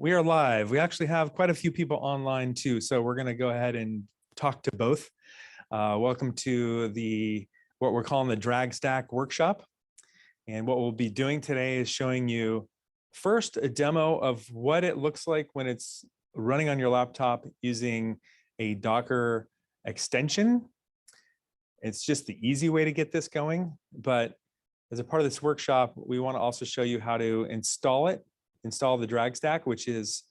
We are live. We actually have quite a few people online too, so we're going to go ahead and talk to both. Welcome to what we're calling the drag stack workshop. And what we'll be doing today is showing you first a demo of what it looks like when it's running on your laptop using a Docker extension. It's just the easy way to get this going, but as a part of this workshop, we want to also show you how to install the drag stack, which is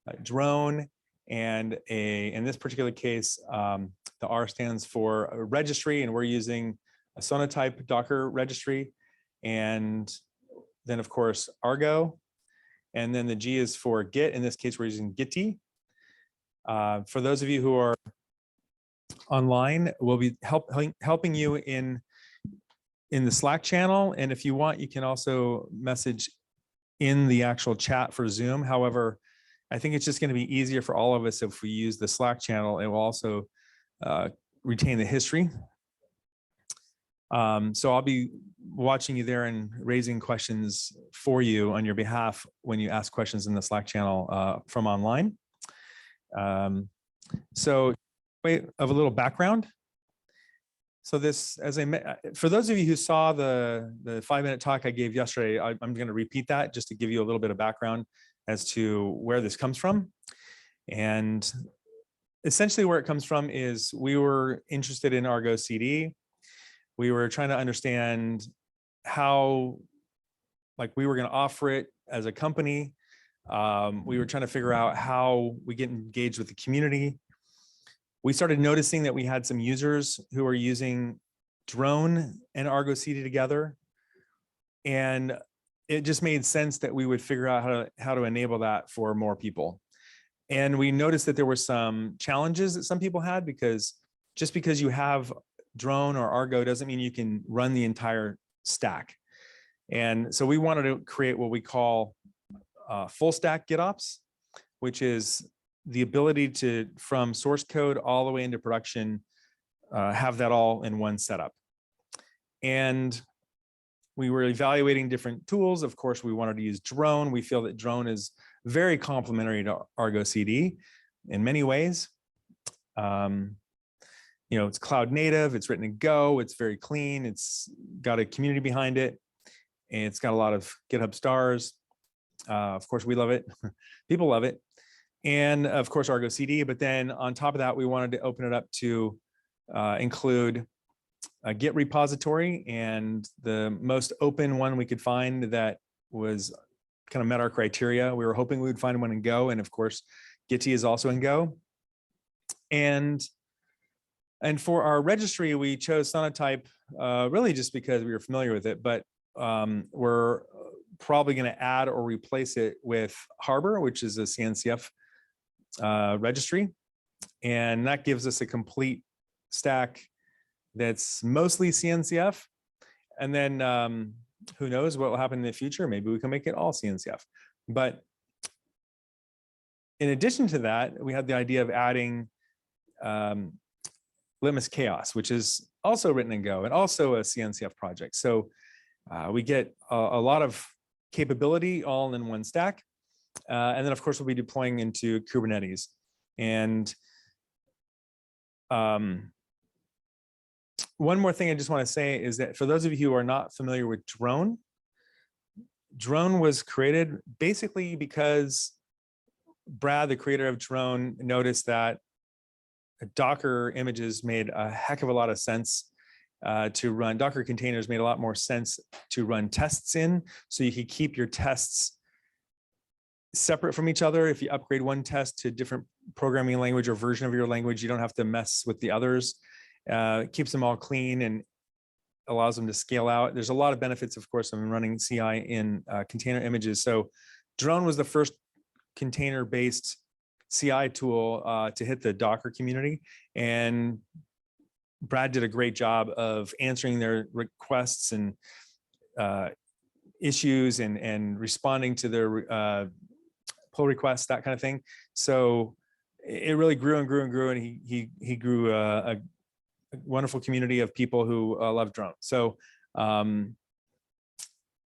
a drone and in this particular case, the R stands for a registry, and we're using a Sonatype Docker registry. And then of course, Argo. And then the G is for Git. In this case, we're using Gitty. For those of you who are online, we'll be helping you in the Slack channel. And if you want, you can also message in the actual chat for Zoom. However, I think it's just going to be easier for all of us if we use the Slack channel. It will also retain the history. So I'll be watching you there and raising questions for you on your behalf when you ask questions in the Slack channel from online. So wait, of a little background. So this, for those of you who saw the 5-minute talk I gave yesterday, I'm going to repeat that just to give you a little bit of background as to where this comes from. And essentially where it comes from is we were interested in Argo CD. We were trying to understand how, like, we were going to offer it as a company. We were trying to figure out how we get engaged with the community. We started noticing that we had some users who are using drone and Argo CD together. And it just made sense that we would figure out how to enable that for more people. And we noticed that there were some challenges that some people had, because just because you have drone or Argo doesn't mean you can run the entire stack. And so we wanted to create what we call full stack GitOps, which is the ability to, from source code all the way into production, have that all in one setup. And we were evaluating different tools. Of course, we wanted to use drone. We feel that drone is very complementary to Argo CD in many ways. You know, it's cloud native, it's written in Go, it's very clean, it's got a community behind it, and it's got a lot of GitHub stars. Of course, we love it. People love it. And of course, Argo CD. But then on top of that, we wanted to open it up to include a Git repository, and the most open one we could find that was kind of met our criteria. We were hoping we would find one in Go, and of course, Gitty is also in Go. And for our registry, we chose Sonatype really just because we were familiar with it, but we're probably going to add or replace it with Harbor, which is a CNCF registry. And that gives us a complete stack that's mostly CNCF. And then who knows what will happen in the future? Maybe we can make it all CNCF. But in addition to that, we had the idea of adding Litmus Chaos, which is also written in Go and also a CNCF project. So we get a lot of capability all in one stack. And then of course, we'll be deploying into Kubernetes. And one more thing I just want to say is that for those of you who are not familiar with drone was created basically because Brad, the creator of drone, noticed that Docker images made a heck of a lot of sense to run. Docker containers made a lot more sense to run tests in, so you could keep your tests separate from each other. If you upgrade one test to a different programming language or version of your language, you don't have to mess with the others. It keeps them all clean and allows them to scale out. There's a lot of benefits, of course, of running CI in container images. So drone was the first container-based CI tool to hit the Docker community. And Brad did a great job of answering their requests and issues and responding to their pull requests, that kind of thing. So it really grew and grew and grew, and he grew a wonderful community of people who love drone. So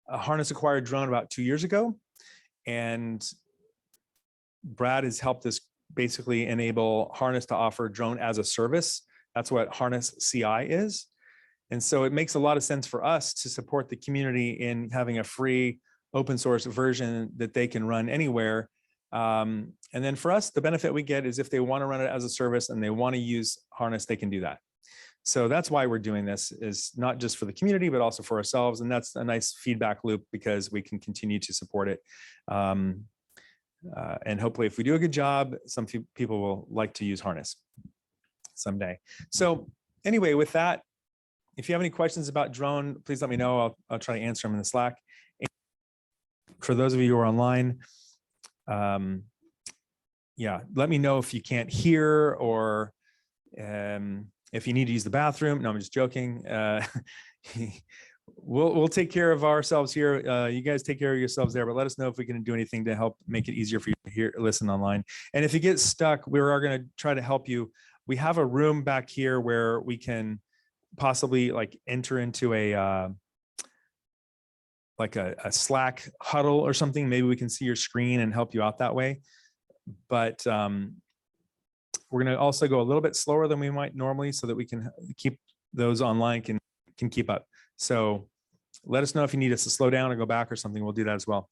Harness acquired drone about 2 years ago, and Brad has helped us basically enable Harness to offer drone as a service. That's what Harness CI is. And so it makes a lot of sense for us to support the community in having a free open source version that they can run anywhere. And then for us, the benefit we get is if they want to run it as a service and they want to use Harness, they can do that. So that's why we're doing this, is not just for the community, but also for ourselves. And that's a nice feedback loop because we can continue to support it. And hopefully if we do a good job, some people will like to use Harness someday. So anyway, with that, if you have any questions about drone, please let me know. I'll try to answer them in the Slack. And for those of you who are online, yeah, let me know if you can't hear or if you need to use the bathroom. No, I'm just joking. We'll take care of ourselves here. You guys take care of yourselves there, but let us know if we can do anything to help make it easier for you to hear, listen online. And if you get stuck, we are going to try to help you. We have a room back here where we can possibly like enter into a like a Slack huddle or something. Maybe we can see your screen and help you out that way. But we're going to also go a little bit slower than we might normally so that we can keep those online can keep up. So let us know if you need us to slow down or go back or something. We'll do that as well.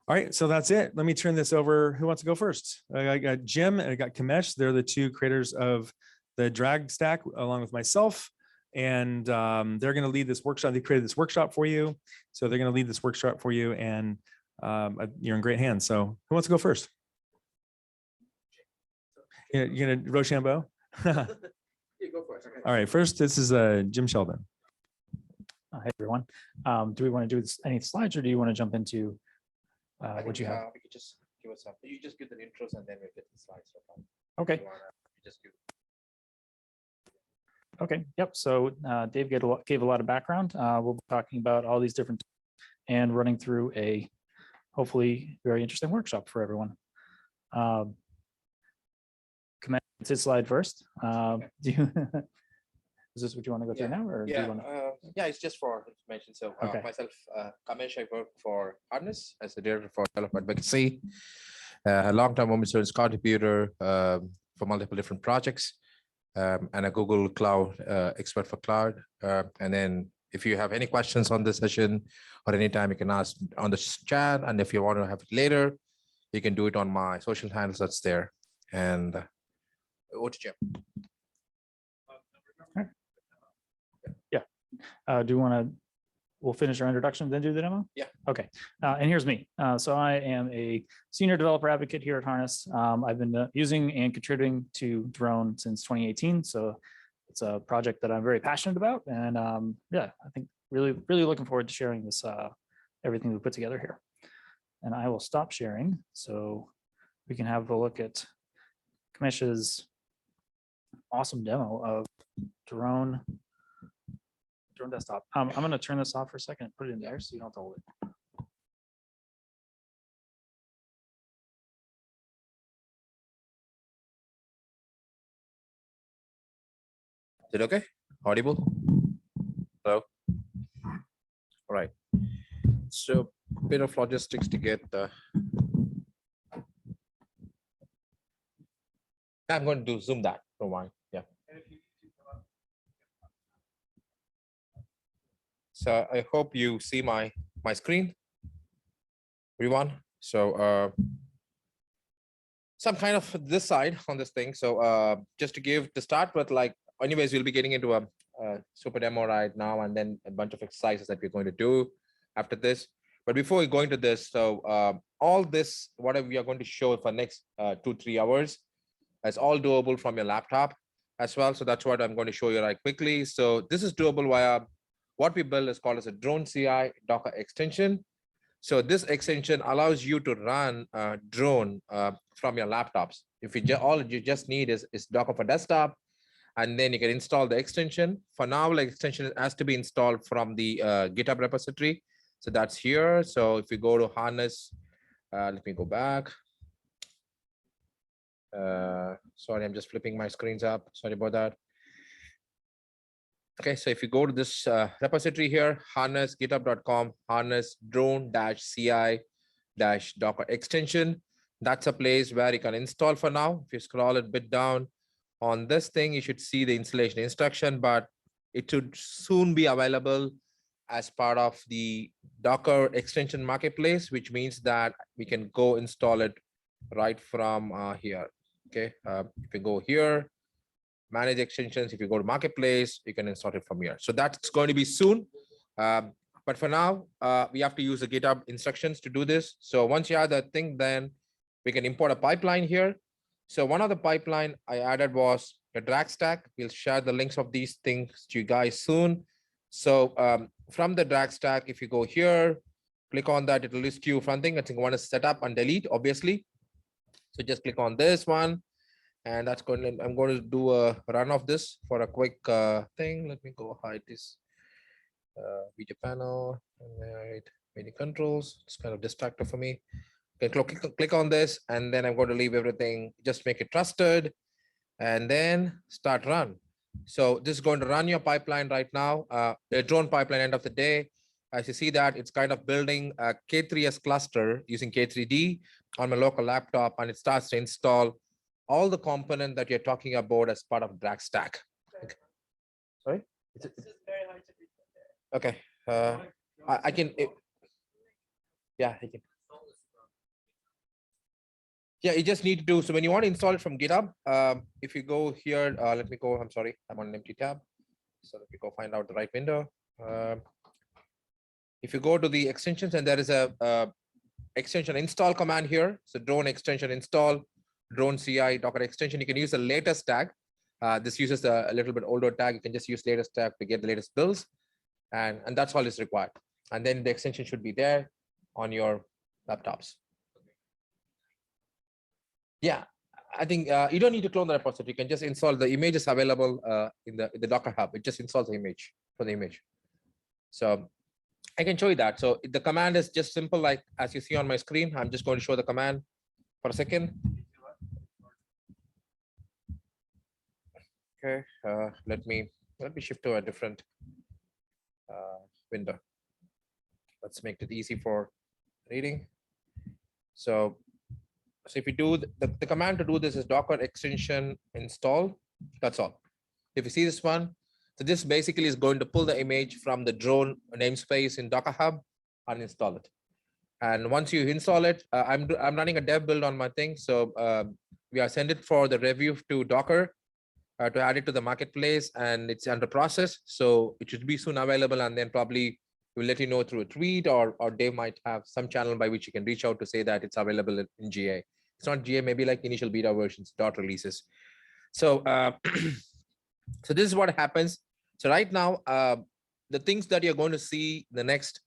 All right, so that's it. Let me turn this over. Who wants to go first? I got Jim and I got Kamesh. They're the two creators of the drag stack along with myself. And they're going to lead this workshop. They created this workshop for you. So they're going to lead this workshop for you, and you're in great hands. So who wants to go first? You're going to Rochambeau? Yeah, go for it. Okay. All right, first, this is Jim Sheldon. Hey, everyone. Do we want to do any slides, or do you want to jump into what you have? We could just give us some. You just give the intros and then we'll get the slides. Okay. Just give. Okay. Yep. So Dave gave a lot of background. We'll be talking about all these different and running through a hopefully very interesting workshop for everyone. Commence his slide first. Do you? Is this what you want to go through now, or yeah, do you want to? Yeah, it's just for information. So Okay. myself, Kamesh, I work for Harness as the director for developer advocacy, a long-term open source contributor for multiple different projects, and a Google Cloud expert for cloud. And then if you have any questions on this session or anytime, you can ask on the chat. And if you want to have it later, you can do it on my social handles that's there. And over to Jim. Do you want to? We'll finish our introduction, then do the demo? Yeah. Okay. And here's me. So I am a senior developer advocate here at Harness. I've been using and contributing to Drone since 2018. So it's a project that I'm very passionate about. And yeah, I think really looking forward to sharing this, everything we put together here. And I will stop sharing so we can have a look at Kamesh's awesome demo of drone desktop. I'm going to turn this off for a second and put it in there so you don't have to hold it. Is it okay? Audible? Hello? All right. So a bit of logistics to get the. I'm going to zoom that. Don't mind. Yeah. So I hope you see my screen, everyone. So some kind of this side on this thing. So just to give to start with, like, anyways, we'll be getting into a super demo right now, and then a bunch of exercises that we're going to do after this. But before we go into this, so all this, whatever we are going to show for next 2-3 hours, is all doable from your laptop as well. So that's what I'm going to show you right quickly. So this is doable via what we build is called as a drone CI Docker extension. So this extension allows you to run a drone from your laptops. If you all you just need is Docker for desktop, and then you can install the extension. For now, the extension has to be installed from the GitHub repository. So that's here. So if you go to Harness, let me go back. Sorry, I'm just flipping my screens up. Sorry about that. Okay, so if you go to this repository here, harness, github.com, harness drone-ci-docker extension. That's a place where you can install for now. If you scroll a bit down on this thing, you should see the installation instruction, but it should soon be available as part of the Docker extension marketplace, which means that we can go install it right from here. Okay, if you go here, manage extensions, if you go to marketplace, you can install it from here. So that's going to be soon. But for now, we have to use the GitHub instructions to do this. So once you have that thing, then we can import a pipeline here. So one of the pipeline I added was a drag stack. We'll share the links of these things to you guys soon. So from the drag stack, if you go here, click on that, it'll list you from thing. I think one is set up and delete, obviously. So just click on this one. And that's going to, I'm going to do a run of this for a quick thing. Let me go hide this video panel and hide many controls. It's kind of distractor for me. You can click on this, and then I'm going to leave everything, just make it trusted, and then start run. So this is going to run your pipeline right now, a drone pipeline end of the day. As you see that, it's kind of building a K3s cluster using K3D on my local laptop, and it starts to install all the component that you're talking about as part of drag stack. Okay. Sorry? Okay. I can. Yeah, I can. Yeah, you just need to do. So when you want to install it from GitHub, if you go here, let me go. I'm sorry, I'm on an empty tab. So let me go find out the right window. If you go to the extensions, and there is a extension install command here. So drone extension install. Drone CI Docker extension. You can use the latest tag. This uses a little bit older tag. You can just use latest tag to get the latest builds, and that's all is required. And then the extension should be there on your laptops. Yeah, I think you don't need to clone the repository. You can just install the images available in the Docker Hub. It just installs the image for the image. So I can show you that. So the command is just simple, like as you see on my screen. I'm just going to show the command for a second. Okay, let me shift to a different window. Let's make it easy for reading. So if you do the command to do this is Docker extension install. That's all. If you see this one, so this basically is going to pull the image from the drone namespace in Docker Hub and install it. And once you install it, I'm running a dev build on my thing. So we are send it for the review to Docker. To add it to the marketplace, and it's under process, so it should be soon available, and then probably we'll let you know through a tweet, or Dave might have some channel by which you can reach out to say that it's available in GA. It's not GA, maybe like initial beta versions, dot releases. So so this is what happens. So right now, the things that you're going to see the next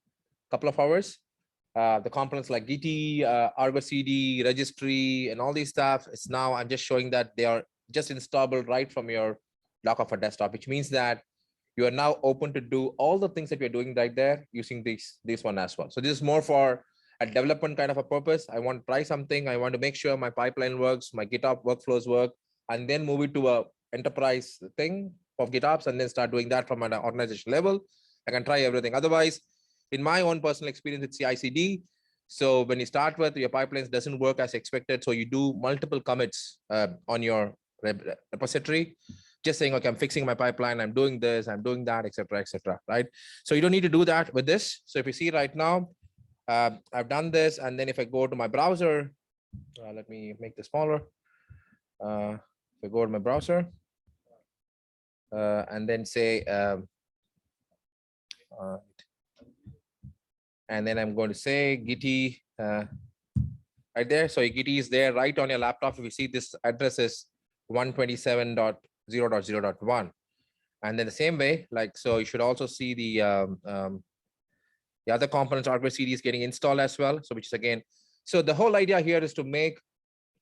couple of hours, the components like Gitty, Argo CD, registry, and all these stuff, it's now I'm just showing that they are just installable right from your Docker for desktop, which means that you are now open to do all the things that we're doing right there using this one as well. So this is more for a development kind of a purpose. I want to try something. I want to make sure my pipeline works, my GitHub workflows work, and then move it to a enterprise thing of GitOps, and then start doing that from an organization level. I can try everything. Otherwise, in my own personal experience, it's CI/CD. So when you start with your pipelines doesn't work as expected, so you do multiple commits on your repository, just saying, okay, I'm fixing my pipeline, I'm doing this, I'm doing that, etc., right? So you don't need to do that with this. So if you see right now, I've done this, and then if I go to my browser, let me make this smaller. If I go to my browser, and then say, and then I'm going to say Gitty right there. So Gitty is there right on your laptop. If you see, this address is 127.0.0.1, and then the same way, like, so you should also see the other components, Argo CD is getting installed as well. So which is again, so the whole idea here is to make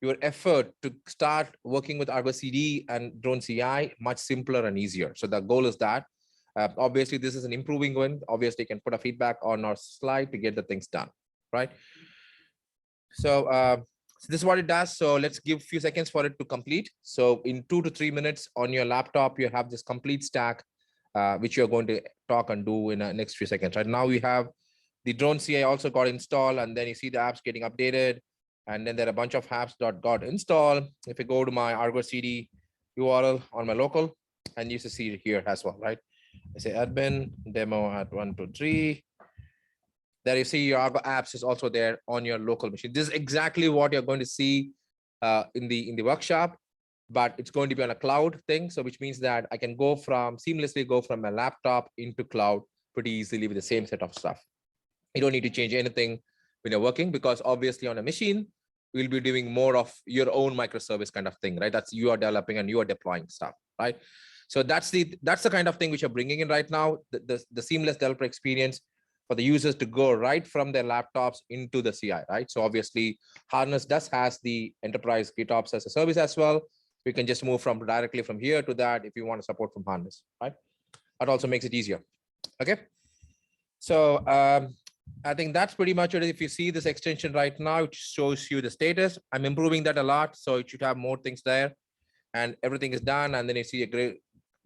your effort to start working with Argo CD and Drone CI much simpler and easier. So the goal is that obviously this is an improving one. Obviously, you can put a feedback on our slide to get the things done, right? So so this is what it does. So let's give a few seconds for it to complete. So in 2 to 3 minutes on your laptop, you have this complete stack, which you're going to talk and do in the next few seconds. Right now, we have the Drone CI also got installed, and then you see the apps getting updated. And then there are a bunch of apps.got install. If you go to my Argo CD URL on my local, and you see it here as well, right? I say admin demo at 123. There you see your Argo apps is also there on your local machine. This is exactly what you're going to see in the workshop, but it's going to be on a cloud thing. So which means that I can seamlessly go from my laptop into cloud pretty easily with the same set of stuff. You don't need to change anything when you're working, because obviously on a machine, we'll be doing more of your own microservice kind of thing, right? That's you are developing and you are deploying stuff, right? So that's the kind of thing which you're bringing in right now, the seamless developer experience for the users to go right from their laptops into the CI, right? So obviously Harness has the enterprise GitOps as a service as well. We can just move directly from here to that if you want to support from Harness, right? That also makes it easier. Okay. So I think that's pretty much it. If you see this extension right now, it shows you the status. I'm improving that a lot, so it should have more things there, and everything is done. And then you see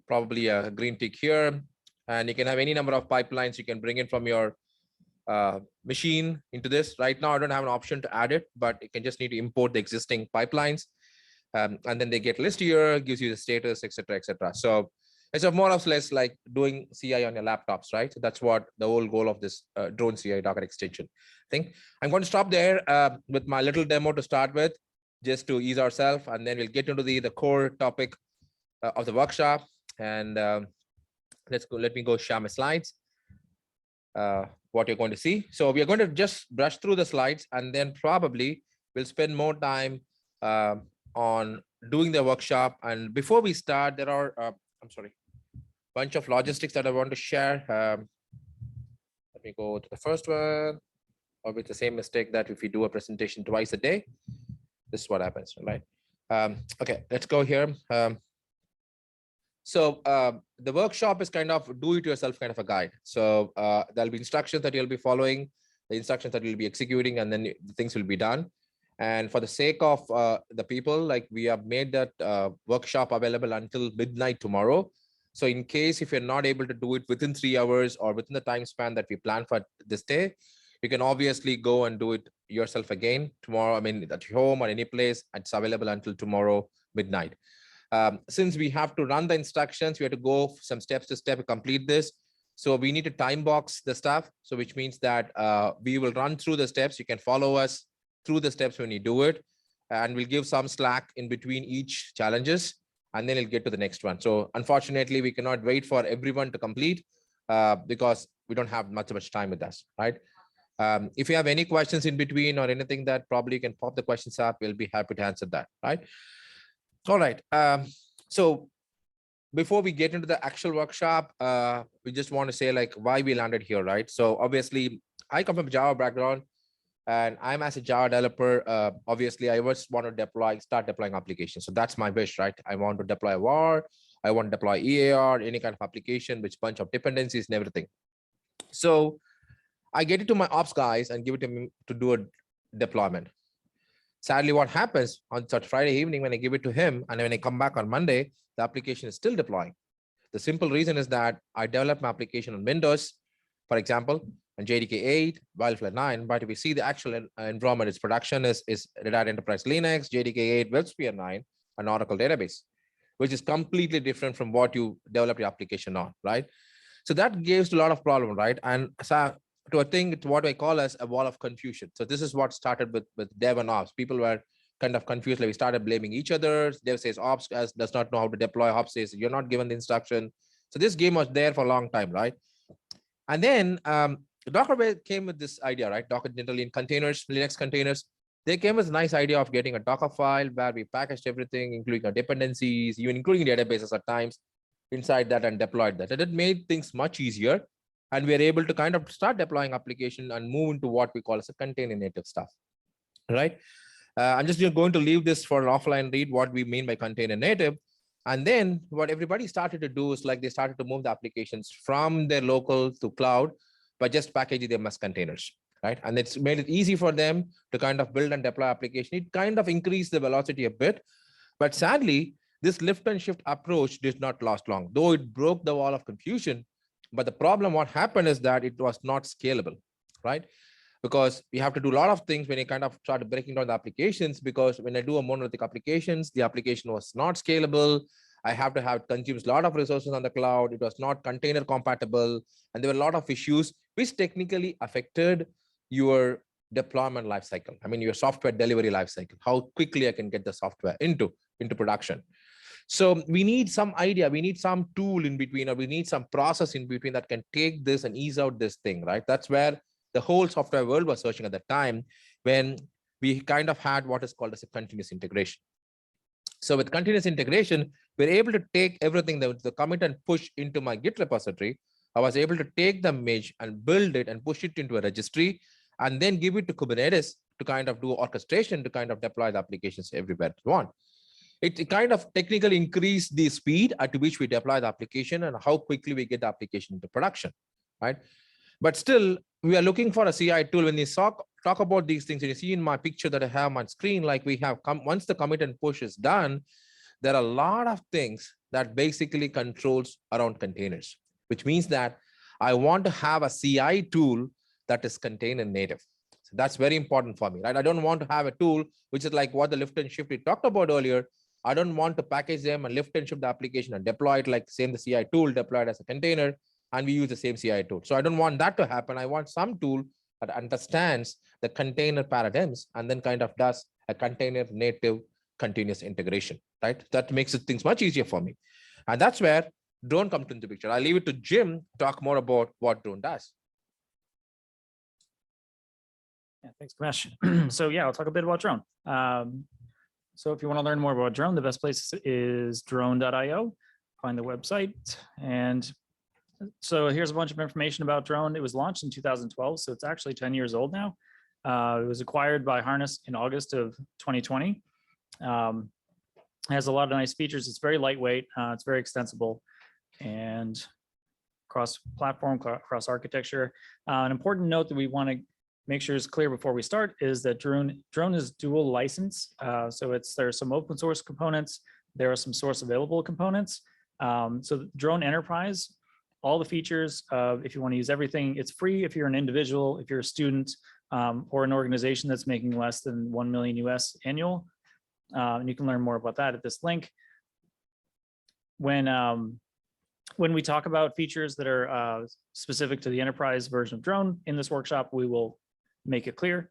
probably a green tick here, and you can have any number of pipelines you can bring in from your machine into this. Right now, I don't have an option to add it, but you can just need to import the existing pipelines, and then they get list here, gives you the status, etc., etc. So it's more or less like doing CI on your laptops, right? So that's what the whole goal of this drone CI Docker extension thing. I'm going to stop there with my little demo to start with, just to ease ourselves, and then we'll get into the core topic of the workshop. And let me go share my slides, what you're going to see. So we are going to just brush through the slides, and then probably we'll spend more time on doing the workshop. And before we start, there are, I'm sorry, bunch of logistics that I want to share. Let me go to the first one, or with the same mistake that if you do a presentation twice a day, this is what happens, right? Okay, let's go here. So the workshop is kind of do-it-yourself kind of a guide. So there'll be instructions that you'll be following, the instructions that you'll be executing, and then the things will be done. And for the sake of the people, like we have made that workshop available until midnight tomorrow. So in case if you're not able to do it within 3 hours or within the time span that we plan for this day, you can obviously go and do it yourself again tomorrow. I mean, at home or any place, it's available until tomorrow midnight. Since we have to run the instructions, we have to go some steps to step to complete this. So we need to time box the stuff. So which means that we will run through the steps. You can follow us through the steps when you do it, and we'll give some slack in between each challenges, and then it'll get to the next one. So unfortunately, we cannot wait for everyone to complete because we don't have much time with us, right? If you have any questions in between or anything that probably you can pop the questions up, we'll be happy to answer that, right? All right. So before we get into the actual workshop, we just want to say like why we landed here, right? So obviously, I come from a Java background, and I'm as a Java developer. Obviously, I just want to start deploying applications. So that's my wish, right? I want to deploy WAR. I want to deploy EAR, any kind of application, which bunch of dependencies and everything. So I get it to my ops guys and give it to me to do a deployment. Sadly, what happens on such Friday evening when I give it to him, and when I come back on Monday, the application is still deploying. The simple reason is that I developed my application on Windows, for example, and JDK 8, Wildfire 9, but if you see the actual environment, its production is Red Hat Enterprise Linux, JDK 8, WebSphere 9, an Oracle database, which is completely different from what you develop your application on, right? So that gives a lot of problem, right? And so to a thing, it's what I call as a wall of confusion. So this is what started with dev and ops. People were kind of confused. Like we started blaming each other. Dev says ops does not know how to deploy. Ops says you're not given the instruction. So this game was there for a long time, right? And then Docker came with this idea, right? Docker generally in containers, Linux containers, they came with a nice idea of getting a Docker file where we packaged everything, including our dependencies, even including databases at times inside that, and deployed that. And it made things much easier. And we are able to kind of start deploying application and move into what we call as a container native stuff, right? I'm just going to leave this for an offline read, what we mean by container native. And then what everybody started to do is like they started to move the applications from their local to cloud by just packaging them as containers, right? And it's made it easy for them to kind of build and deploy application. It kind of increased the velocity a bit, but sadly, this lift and shift approach did not last long, though it broke the wall of confusion. But the problem, what happened is that it was not scalable, right? because we have to do a lot of things when you kind of start breaking down the applications, because when I do a monolithic applications, the application was not scalable. I have to have consumes a lot of resources on the cloud. It was not container compatible. And there were a lot of issues which technically affected your deployment lifecycle. I mean, your software delivery lifecycle, how quickly I can get the software into production. So we need some idea, we need some tool in between, or we need some process in between that can take this and ease out this thing, right? That's where the whole software world was searching at the time, when we kind of had what is called as a continuous integration. So with continuous integration, we're able to take everything that the commit and push into my Git repository. I was able to take the image and build it and push it into a registry, and then give it to Kubernetes to kind of do orchestration to kind of deploy the applications everywhere we want. It kind of technically increased the speed at which we deploy the application and how quickly we get the application into production, right? But still, we are looking for a CI tool. When you talk about these things, and you see in my picture that I have on screen, like we have once the commit and push is done, there are a lot of things that basically controls around containers, which means that I want to have a CI tool that is container native. So that's very important for me, right? I don't want to have a tool which is like what the lift and shift we talked about earlier. I don't want to package them and lift and shift the application and deploy it like same the CI tool deployed as a container, and we use the same CI tool. So I don't want that to happen. I want some tool that understands the container paradigms and then kind of does a container native continuous integration, right? That makes things much easier for me. And that's where drone comes into the picture. I'll leave it to Jim to talk more about what drone does. Yeah, thanks, Kamesh. So yeah, I'll talk a bit about drone. So if you want to learn more about drone, the best place is drone.io. Find the website. And so here's a bunch of information about drone. It was launched in 2012, so it's actually 10 years old now. It was acquired by Harness in August of 2020. It has a lot of nice features. It's very lightweight. It's very extensible and cross-platform, cross-architecture. An important note that we want to make sure is clear before we start is that drone is dual license. So there are some open source components. There are some source available components. So drone enterprise, all the features, if you want to use everything, it's free if you're an individual, if you're a student, or an organization that's making less than 1 million US annual. And you can learn more about that at this link. When we talk about features that are specific to the enterprise version of drone in this workshop, we will make it clear.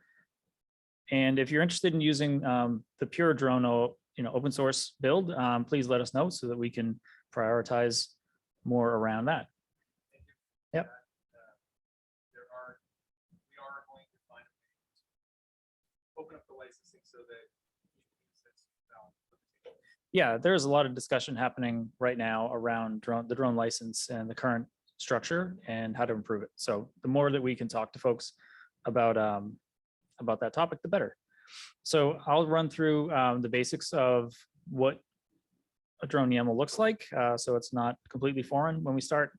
And if you're interested in using the pure drone, open source build, please let us know so that we can prioritize more around that. Yep. We are going to find a way to open up the licensing so that yeah, there's a lot of discussion happening right now around the drone license and the current structure and how to improve it. So the more that we can talk to folks about that topic, the better. So I'll run through the basics of what a drone YAML looks like, so it's not completely foreign when we start.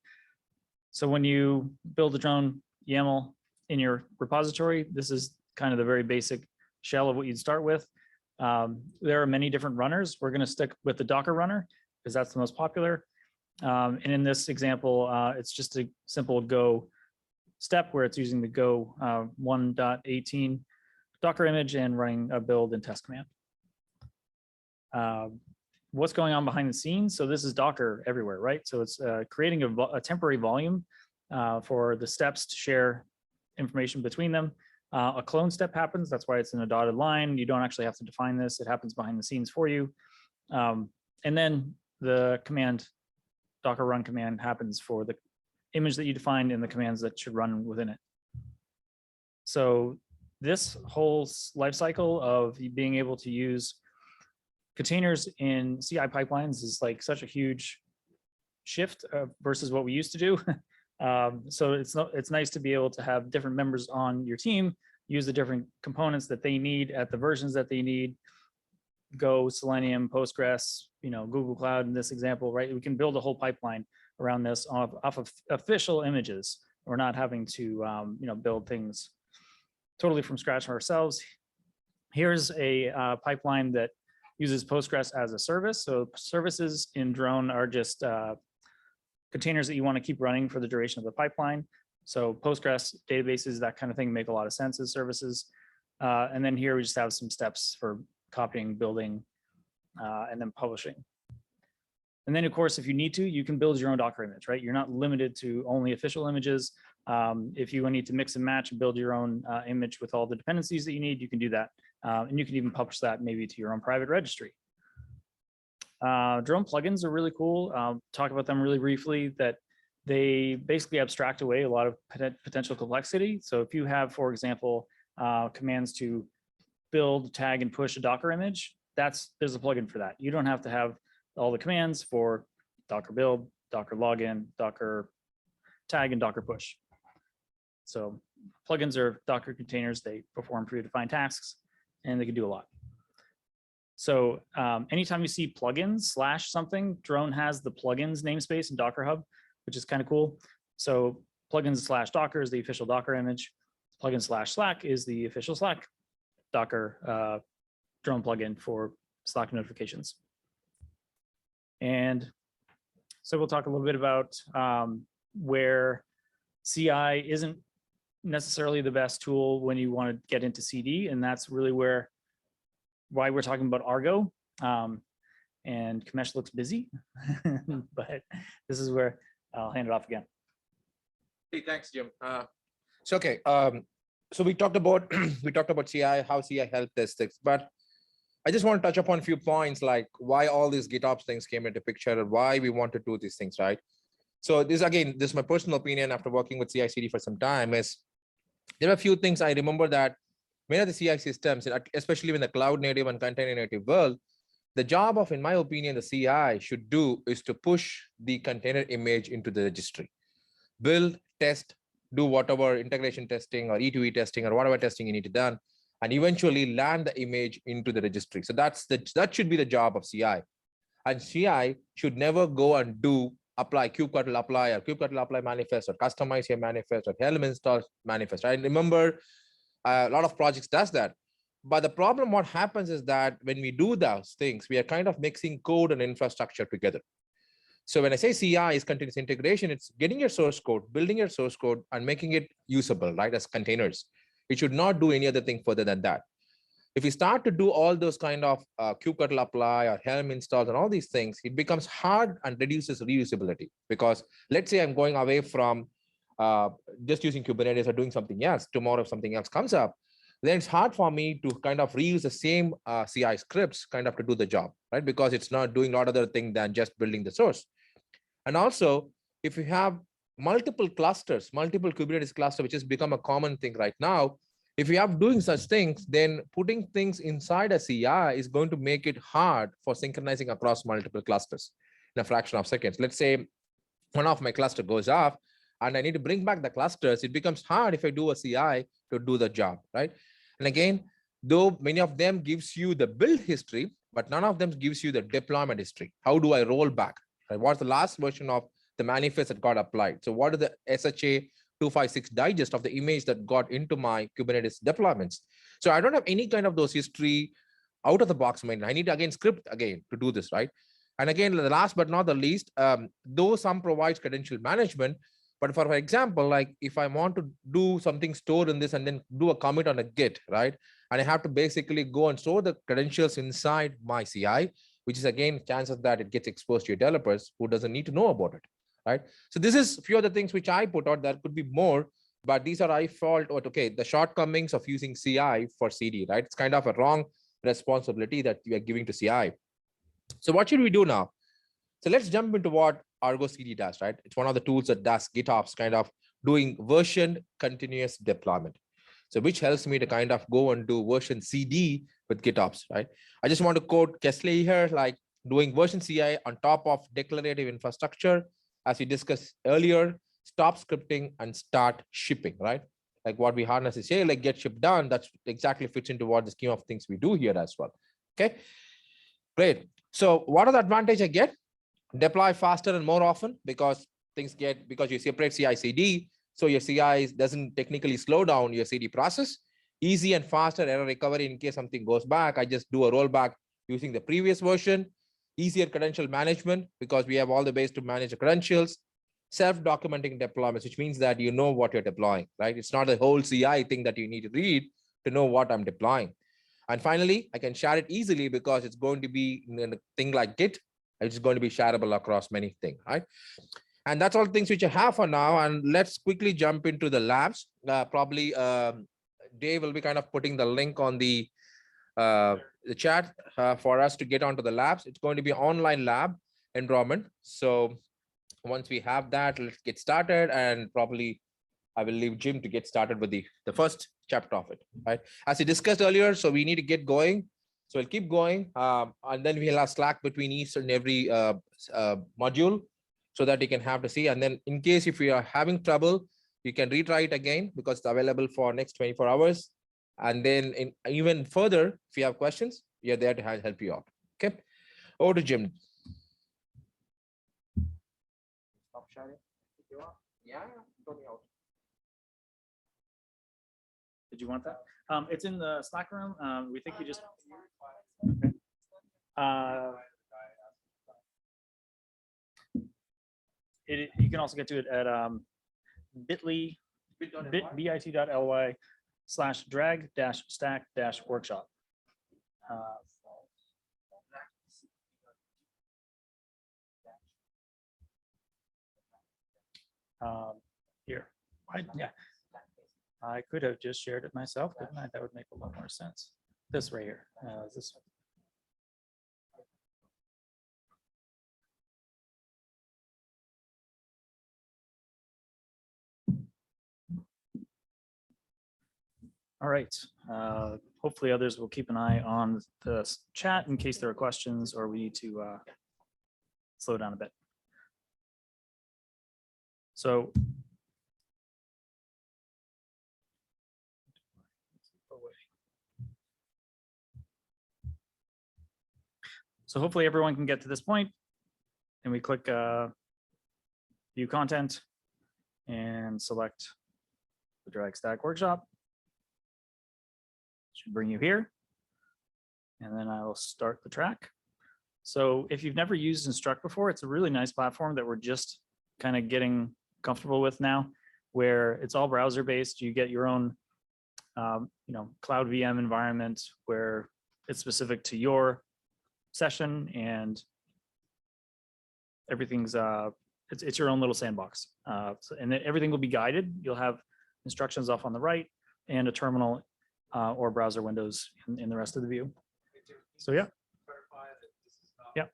So when you build a drone YAML in your repository, this is kind of the very basic shell of what you'd start with. There are many different runners. We're going to stick with the Docker runner because that's the most popular. And in this example, it's just a simple Go step where it's using the Go 1.18 Docker image and running a build and test command. What's going on behind the scenes? So this is Docker everywhere, right? So it's creating a temporary volume for the steps to share information between them. A clone step happens. That's why it's in a dotted line. You don't actually have to define this. It happens behind the scenes for you. And then the command, Docker run command happens for the image that you defined and the commands that should run within it. So this whole lifecycle of being able to use containers in CI pipelines is like such a huge shift versus what we used to do. So it's nice to be able to have different members on your team use the different components that they need at the versions that they need. Go, Selenium, Postgres, Google Cloud in this example, right? We can build a whole pipeline around this off of official images. We're not having to build things totally from scratch ourselves. Here's a pipeline that uses Postgres as a service. So services in drone are just containers that you want to keep running for the duration of the pipeline. So Postgres databases, that kind of thing, make a lot of sense as services. And then here we just have some steps for copying, building, and then publishing. And then, of course, if you need to, you can build your own Docker image, right? You're not limited to only official images. If you need to mix and match and build your own image with all the dependencies that you need, you can do that. And you can even publish that maybe to your own private registry. Drone plugins are really cool. Talk about them really briefly, that they basically abstract away a lot of potential complexity. So if you have, for example, commands to build, tag, and push a Docker image, there's a plugin for that. You don't have to have all the commands for Docker build, Docker login, Docker tag, and Docker push. So plugins are Docker containers. They perform predefined tasks, and they can do a lot. So anytime you see plugins / something, Drone has the plugins namespace in Docker Hub, which is kind of cool. So plugins / Docker is the official Docker image. Plugins / Slack is the official Slack Docker Drone plugin for Slack notifications. And so we'll talk a little bit about where CI isn't necessarily the best tool when you want to get into CD, and that's really why we're talking about Argo. And Kamesh looks busy, but this is where I'll hand it off again. Hey, thanks, Jim. So okay, so we talked about CI, how CI helped test things, but I just want to touch upon a few points, like why all these GitOps things came into picture and why we want to do these things, right? So this is my personal opinion after working with CI/CD for some time. Is there are a few things I remember that many of the CI systems, especially in the cloud native and container native world, the job of, in my opinion, the CI should do is to push the container image into the registry, build, test, do whatever integration testing or E2E testing or whatever testing you need to done, and eventually land the image into the registry. So that should be the job of CI. And CI should never go and do apply kubectl apply or kubectl apply manifest or customize your manifest or Helm install manifest. I remember a lot of projects does that. But the problem, what happens is that when we do those things, we are kind of mixing code and infrastructure together. So when I say CI is continuous integration, it's getting your source code, building your source code, and making it usable, right, as containers. It should not do any other thing further than that. If we start to do all those kind of kubectl apply or Helm installs and all these things, it becomes hard and reduces reusability. Because let's say I'm going away from just using Kubernetes or doing something else. Tomorrow, if something else comes up, then it's hard for me to kind of reuse the same CI scripts kind of to do the job, right? Because it's not doing a lot other thing than just building the source. And also, if you have multiple clusters, multiple Kubernetes cluster, which has become a common thing right now, if you have doing such things, then putting things inside a CI is going to make it hard for synchronizing across multiple clusters in a fraction of seconds. Let's say one of my cluster goes off and I need to bring back the clusters. It becomes hard if I do a CI to do the job, right? And again, though many of them gives you the build history, but none of them gives you the deployment history. How do I roll back? Right? What's the last version of the manifest that got applied? So what are the SHA 256 digest of the image that got into my Kubernetes deployments? So I don't have any kind of those history out of the box. I mean, I need to again script again to do this, right? And again, the last but not the least, though some provides credential management, but for example, like if I want to do something stored in this and then do a commit on a Git, right? And I have to basically go and store the credentials inside my CI, which is again, chances that it gets exposed to your developers who doesn't need to know about it, right? So this is a few of the things which I put out. There could be more, but these are I felt, okay, the shortcomings of using CI for CD, right? It's kind of a wrong responsibility that you are giving to CI. So what should we do now? So let's jump into what Argo CD does, right? It's one of the tools that does GitOps, kind of doing version continuous deployment. So which helps me to kind of go and do version CD with GitOps, right? I just want to quote Kesley here, like doing version CI on top of declarative infrastructure, as we discussed earlier, stop scripting and start shipping, right? Like what we harness is say, like get ship done. That's exactly fits into what the scheme of things we do here as well. Okay, great. So what are the advantage I get? Deploy faster and more often because you separate CI CD. So your CI doesn't technically slow down your CD process. Easy and faster error recovery in case something goes back. I just do a rollback using the previous version. Easier credential management because we have all the ways to manage the credentials. self-documenting deployments, which means that you know what you're deploying, right? It's not a whole CI thing that you need to read to know what I'm deploying. And finally, I can share it easily because it's going to be in a thing like Git, which is going to be shareable across many things, right? And that's all things which I have for now. And let's quickly jump into the labs. Probably Dave will be kind of putting the link on the chat for us to get onto the labs. It's going to be online lab enrollment. So once we have that, let's get started, and probably I will leave Jim to get started with the first chapter of it, right? As we discussed earlier, so we need to get going. So we'll keep going, and then we'll have Slack between each and every module so that you can have to see. And then in case if you are having trouble, you can retry it again because it's available for next 24 hours. And then even further, if you have questions, we are there to help you out. Okay, over to Jim. Stop sharing. Yeah, got me out. Did you want that? It's in the Slack room. We think you just. Okay. You can also get to it at bit.ly/drag-stack-workshop. Here, yeah. I could have just shared it myself, couldn't I? That would make a lot more sense. This right here. This one. All right. Hopefully others will keep an eye on the chat in case there are questions or we need to slow down a bit. So hopefully everyone can get to this point, and we click view content and select the drag stack workshop. Should bring you here, and then I will start the track. So if you've never used Instruct before, it's a really nice platform that we're just kind of getting comfortable with now, where it's all browser based. You get your own cloud VM environment where it's specific to your session, and everything's it's your own little sandbox. And then everything will be guided. You'll have instructions off on the right and a terminal or browser windows in the rest of the view. So yeah. Yeah.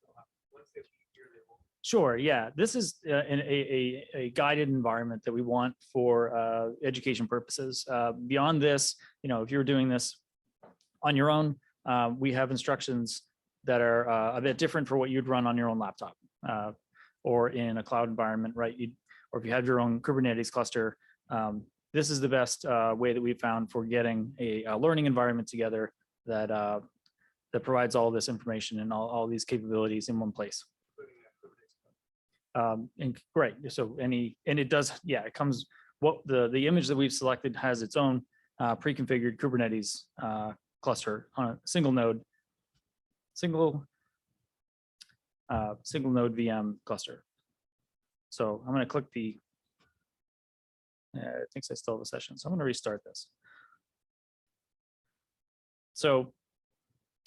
Sure. Yeah. This is a guided environment that we want for education purposes. Beyond this, if you're doing this on your own, we have instructions that are a bit different for what you'd run on your own laptop or in a cloud environment, right? Or if you have your own Kubernetes cluster, this is the best way that we've found for getting a learning environment together that that provides all this information and all these capabilities in one place. And great. So and it does, yeah, it comes, what the image that we've selected has its own pre-configured Kubernetes cluster on a single node VM cluster. So I'm going to click the, it thinks I still have a session, so I'm going to restart this. So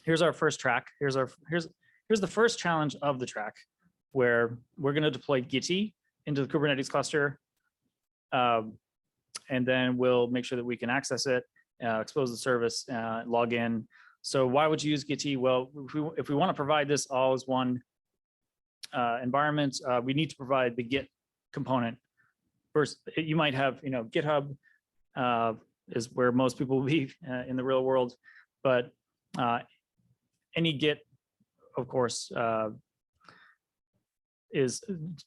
here's our first track. Here's the first challenge of the track, where we're going to deploy Gitty into the Kubernetes cluster, and then we'll make sure that we can access it, expose the service, log in. So why would you use Gitty? Well, if we want to provide this all as one environment, we need to provide the Git component. First, you might have, GitHub is where most people will be in the real world, but any Git, of course,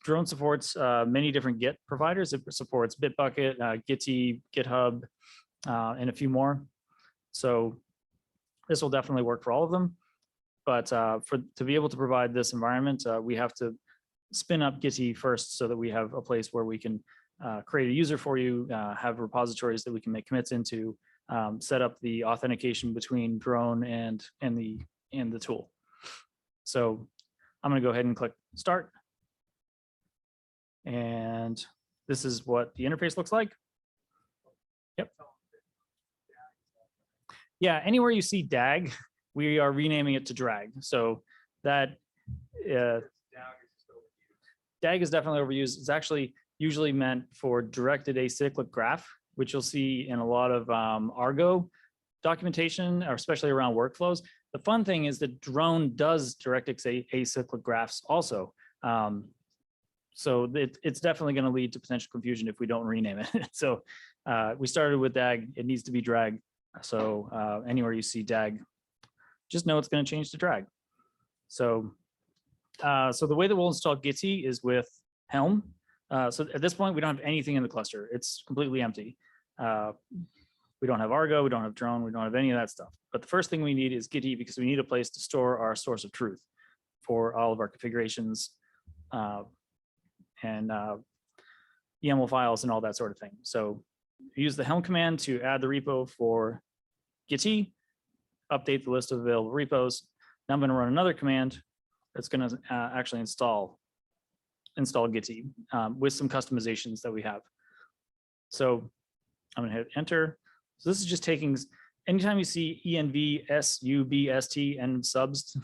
Drone supports many different Git providers. It supports Bitbucket, Gitty, GitHub, and a few more. So this will definitely work for all of them. But to be able to provide this environment, we have to spin up Gitty first so that we have a place where we can create a user for you, have repositories that we can make commits into, set up the authentication between Drone and the tool. So I'm going to go ahead and click start. And this is what the interface looks like. Yep. Yeah, anywhere you see DAG, we are renaming it to drag. So that DAG is definitely overused. It's actually usually meant for directed acyclic graph, which you'll see in a lot of Argo documentation, or especially around workflows. The fun thing is that drone does directed acyclic graphs also. So it's definitely going to lead to potential confusion if we don't rename it. So we started with DAG, it needs to be drag. So anywhere you see DAG, just know it's going to change to drag. So the way that we'll install Gitty is with Helm. So at this point, we don't have anything in the cluster. It's completely empty. We don't have Argo, we don't have drone, we don't have any of that stuff. But the first thing we need is Gitty, because we need a place to store our source of truth for all of our configurations and YAML files and all that sort of thing. So we use the Helm command to add the repo for Gitty, update the list of available repos. Now I'm going to run another command that's going to actually install Gitty with some customizations that we have. So I'm going to hit enter. So this is just taking, anytime you see env, sub, st, and subs,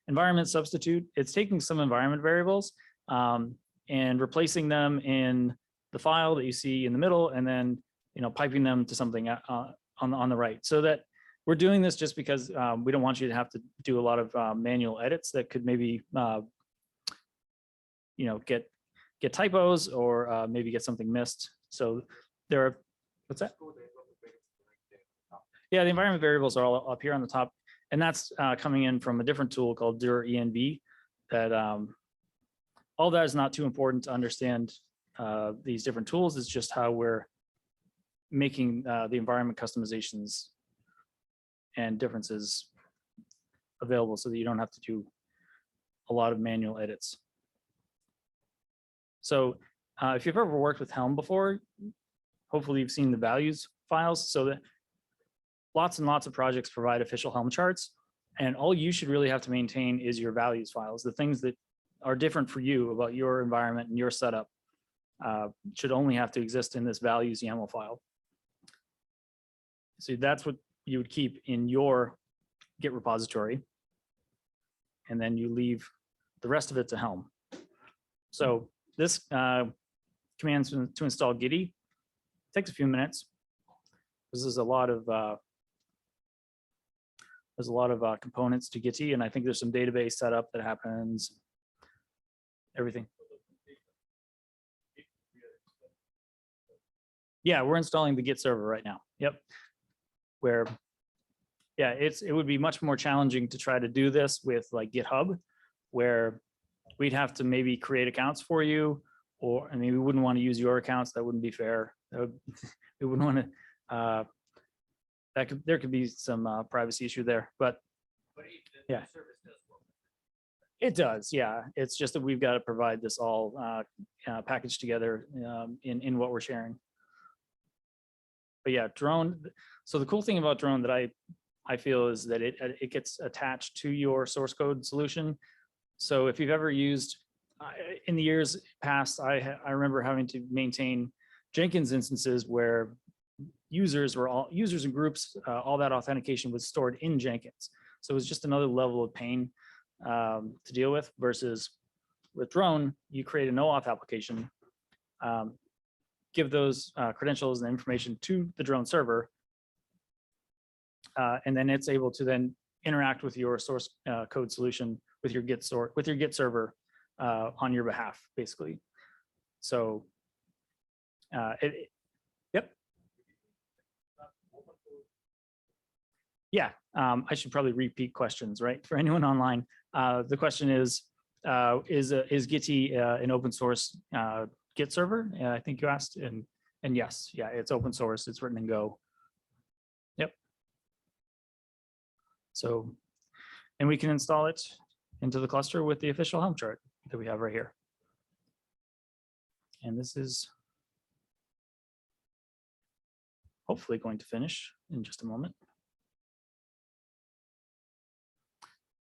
environment substitute, it's taking some environment variables and replacing them in the file that you see in the middle, and then piping them to something on the right. So that we're doing this just because we don't want you to have to do a lot of manual edits that could maybe get typos or maybe get something missed. So there are, what's that? Yeah, the environment variables are all up here on the top, and that's coming in from a different tool called dir env. That all that is not too important to understand these different tools. It's just how we're making the environment customizations and differences available so that you don't have to do a lot of manual edits. So if you've ever worked with Helm before, hopefully you've seen the values files. So that lots and lots of projects provide official Helm charts, and all you should really have to maintain is your values files. The things that are different for you about your environment and your setup should only have to exist in this values YAML file. So that's what you would keep in your Git repository, and then you leave the rest of it to Helm. So this command to install Gitty takes a few minutes. This is a lot of there's a lot of components to Gitty, and I think there's some database setup that happens. Everything. Yeah, we're installing the Git server right now. Yep. Where, yeah, it would be much more challenging to try to do this with like GitHub, where we'd have to maybe create accounts for you, or I mean, we wouldn't want to use your accounts. That wouldn't be fair. We wouldn't want to. There could be some privacy issue there, but yeah, it does. Yeah, it's just that we've got to provide this all packaged together in what we're sharing. But yeah, drone. So the cool thing about drone that I feel is that it gets attached to your source code solution. So if you've ever used in the years past, I remember having to maintain Jenkins instances where users and groups, all that authentication was stored in Jenkins. So it was just another level of pain to deal with, versus with drone, you create a no-auth application, give those credentials and information to the drone server, and then it's able to then interact with your source code solution with your Git server on your behalf, basically. So yep. Yeah, I should probably repeat questions, right? For anyone online, the question is Gitty an open source Git server? I think you asked, and yes, yeah, it's open source. It's written in Go. Yep. So, and we can install it into the cluster with the official Helm chart that we have right here. And this is hopefully going to finish in just a moment.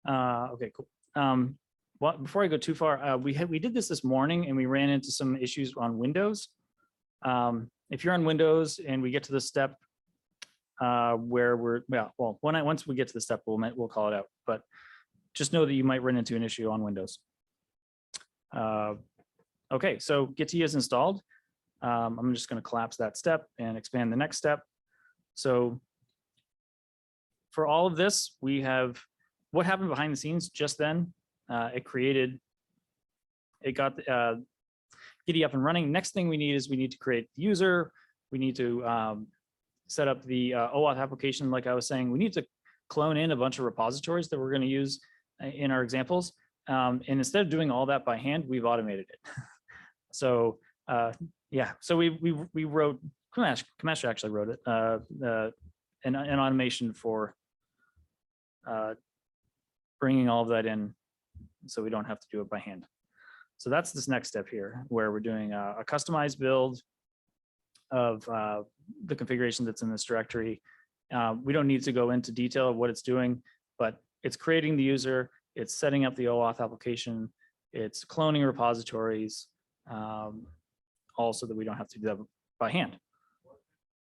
Okay, cool. before I go too far, we did this morning and we ran into some issues on Windows. If you're on Windows and we get to the step where once we get to the step, we'll call it out. But just know that you might run into an issue on Windows. Okay, so Gitty is installed. I'm just going to collapse that step and expand the next step. So for all of this, we have what happened behind the scenes just then. It got Gitty up and running. Next thing we need to create the user. We need to set up the OAuth application. Like I was saying, we need to clone in a bunch of repositories that we're going to use in our examples. And instead of doing all that by hand, we've automated it. So yeah, so we wrote, Kamesh actually wrote it, an automation for bringing all of that in so we don't have to do it by hand. So that's this next step here, where we're doing a customized build of the configuration that's in this directory. We don't need to go into detail of what it's doing, but it's creating the user, it's setting up the OAuth application, it's cloning repositories, all so that we don't have to do that by hand.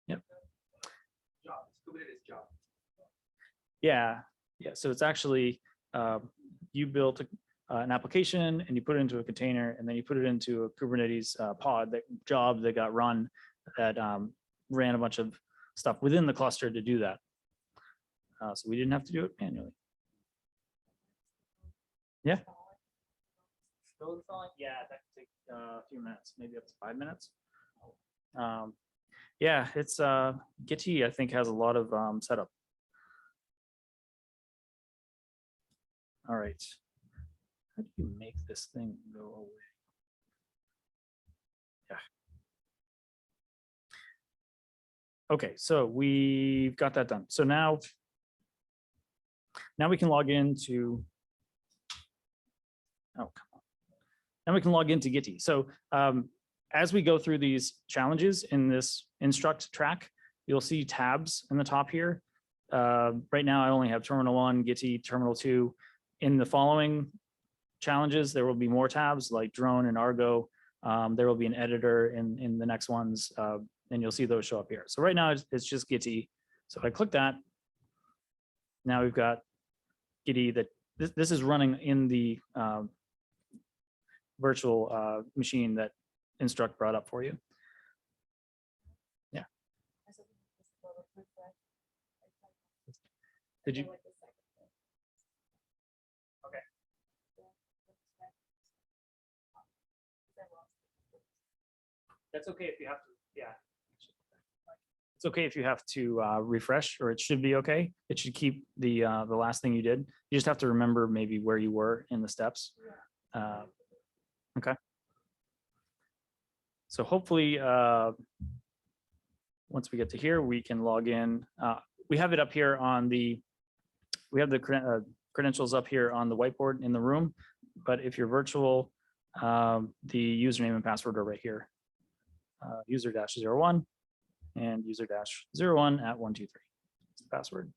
Yep. Yeah. So it's actually, you built an application and you put it into a container and then you put it into a Kubernetes pod job that got run that ran a bunch of stuff within the cluster to do that. So we didn't have to do it manually. Yeah. Yeah, that could take a few minutes, maybe up to 5 minutes. Yeah, it's Gitty, I think, has a lot of setup. All right. How do you make this thing go away? Yeah. Okay, so we've got that done. So now we can log into, oh, come on. Now we can log into Gitty. So as we go through these challenges in this instruct track, you'll see tabs in the top here. Right now I only have terminal 1, Gitty, terminal 2. In the following challenges, there will be more tabs like drone and Argo. There will be an editor in the next ones, and you'll see those show up here. So right now it's just Gitty. So if I click that, now we've got Gitty that this is running in the virtual machine that Instruct brought up for you. Yeah. Did you? Okay. That's okay if you have to, yeah. It's okay if you have to refresh, or it should be okay. It should keep the last thing you did. You just have to remember maybe where you were in the steps. Okay. So hopefully, once we get to here, we can log in. We have it up here on the, we have the credentials up here on the whiteboard in the room, but if you're virtual, the username and password are right here. User-01 and user-01 at 123. That's the password.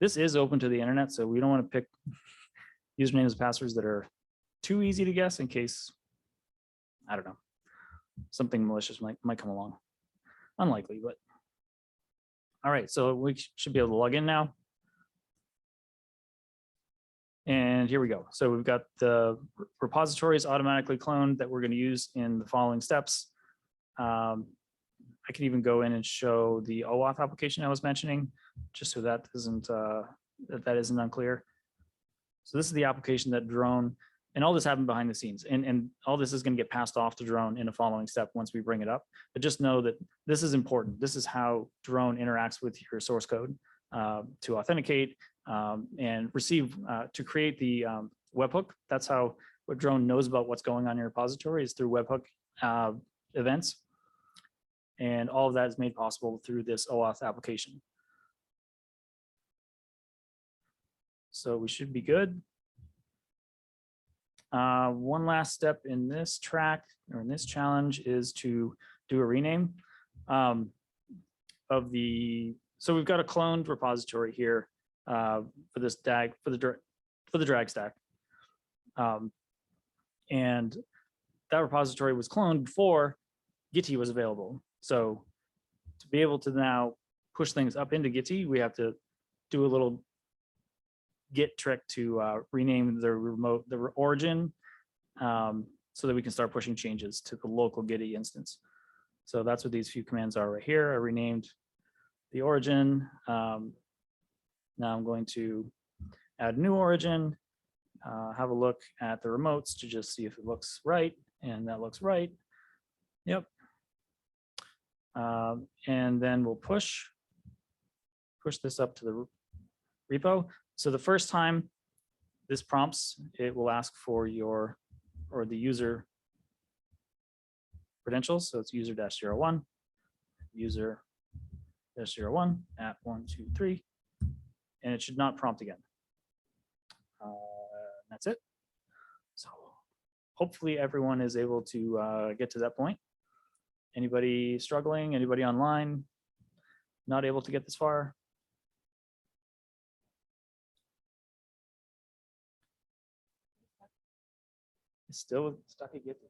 This is open to the internet, so we don't want to pick usernames and passwords that are too easy to guess in case, I don't know, something malicious might come along. Unlikely, but all right, so we should be able to log in now. And here we go. So we've got the repositories automatically cloned that we're going to use in the following steps. I can even go in and show the OAuth application I was mentioning, just so that isn't unclear. So this is the application that drone, and all this happened behind the scenes, and all this is going to get passed off to drone in a following step once we bring it up. But just know that this is important. This is how drone interacts with your source code to authenticate and receive, to create the webhook. That's how what drone knows about what's going on in your repository, is through webhook events. And all of that is made possible through this OAuth application. So we should be good. One last step in this track, or in this challenge, is to do a rename of the, so we've got a cloned repository here for this DAG, for the for the drag stack. And that repository was cloned before Gitty was available. So to be able to now push things up into Gitty, we have to do a little Git trick to rename the origin so that we can start pushing changes to the local Gitty instance. So that's what these few commands are right here. I renamed the origin. Now I'm going to add a new origin, have a look at the remotes to just see if it looks right, and that looks right. Yep. And then we'll push this up to the repo. So the first time this prompts, it will ask for the user credentials. So it's user-01, user-01 at 1, 2, 3, and it should not prompt again. That's it. So hopefully everyone is able to get to that point. Anybody struggling? Anybody online not able to get this far? Still stuck at Gitty.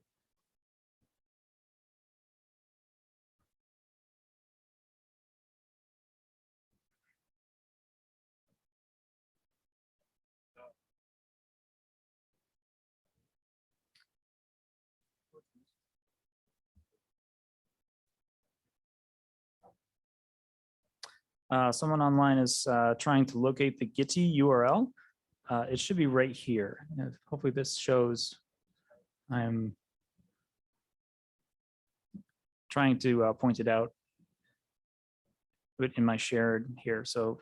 Someone online is trying to locate the Gitty URL. It should be right here. Hopefully this shows I'm trying to point it out in my shared here. So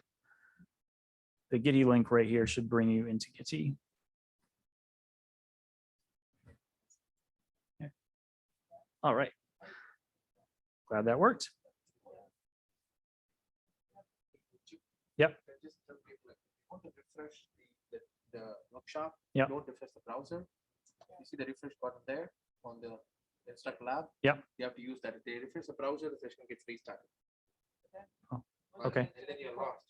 the Gitty link right here should bring you into Gitty. Okay. All right. Glad that worked. Yep. Want to refresh the workshop? Yep. Don't refresh the browser. You see the refresh button there on the instruct lab? Yep. You have to use that. If they refresh the browser, the session gets restarted. Oh, okay. And then you're lost.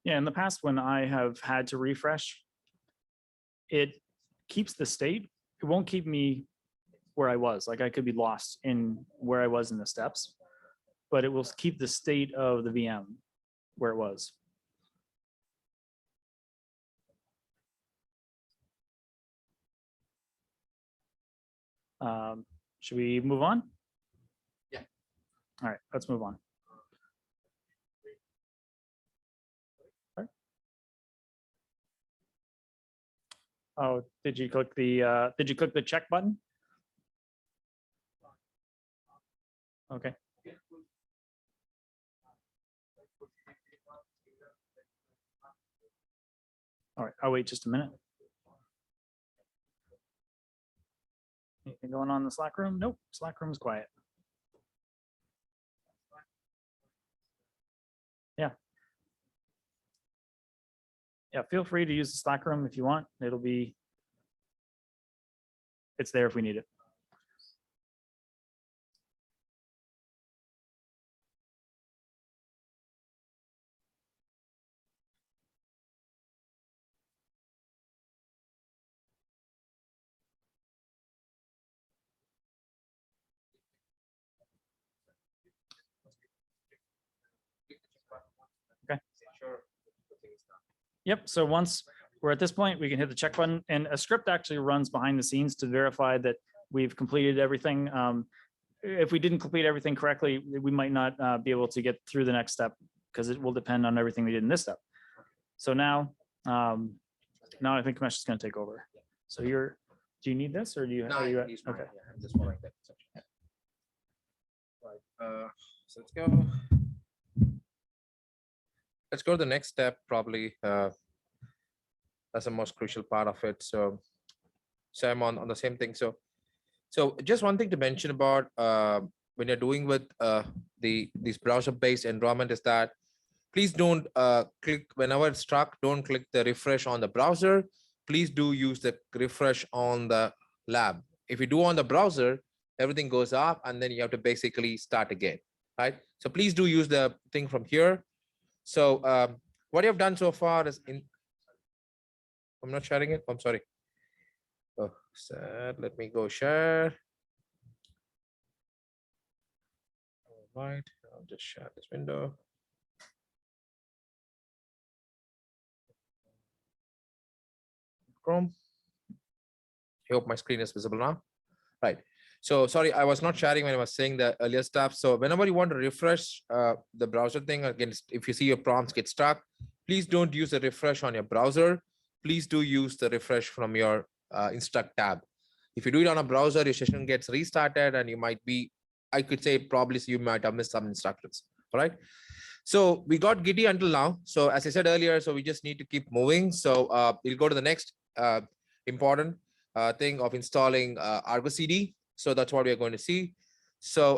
Yeah, in the past, when I have had to refresh, it keeps the state. It won't keep me where I was. Like I could be lost in where I was in the steps, but it will keep the state of the VM where it was. Should we move on? Yeah. All right, let's move on. Oh, did you click the check button? Okay. All right, I'll wait just a minute. Anything going on in the Slack room? Nope, Slack room is quiet. Yeah. Yeah, feel free to use the Slack room if you want. It's there if we need it. Okay. Yep, so once we're at this point, we can hit the check button, and a script actually runs behind the scenes to verify that we've completed everything. If we didn't complete everything correctly, we might not be able to get through the next step because it will depend on everything we did in this step. So now I think Kamesh is going to take over. So do you need this or do you? No, are you okay. okay. Yeah, I'm just following that section. Right. So let's go. Let's go to the next step. Probably that's the most crucial part of it. So I'm on the same thing. So just one thing to mention about when you're doing with these browser-based environment is that please don't click whenever it's stuck. Don't click the refresh on the browser. Please do use the refresh on the lab. If you do on the browser, everything goes up and then you have to basically start again, right? So please do use the thing from here. So what you have done so far is I'm not sharing it. I'm sorry. Oh, sad. Let me go share. All right, I'll just share this window. Chrome. I hope my screen is visible now. Right. So sorry, I was not sharing when I was saying the earlier stuff. So whenever you want to refresh the browser thing, again, if you see your prompts get stuck, please don't use the refresh on your browser. Please do use the refresh from your instruct tab. If you do it on a browser, your session gets restarted and you might be, I could say probably you might have missed some instructions. All right. So we got Gitty until now. So as I said earlier, so we just need to keep moving. So we'll go to the next important thing of installing Argo CD. So that's what we're going to see. So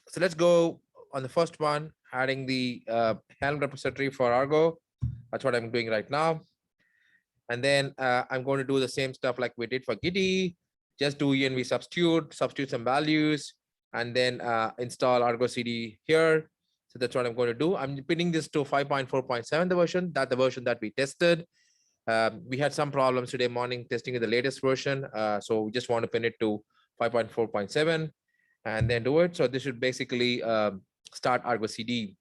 so let's go on the first one, adding the Helm repository for Argo. That's what I'm doing right now. And then I'm going to do the same stuff like we did for Gitty. Just do env substitute some values, and then install Argo CD here. So that's what I'm going to do. I'm pinning this to 5.4.7, the version that we tested. We had some problems today morning testing the latest version. So we just want to pin it to 5.4.7 and then do it. So this should basically start Argo CD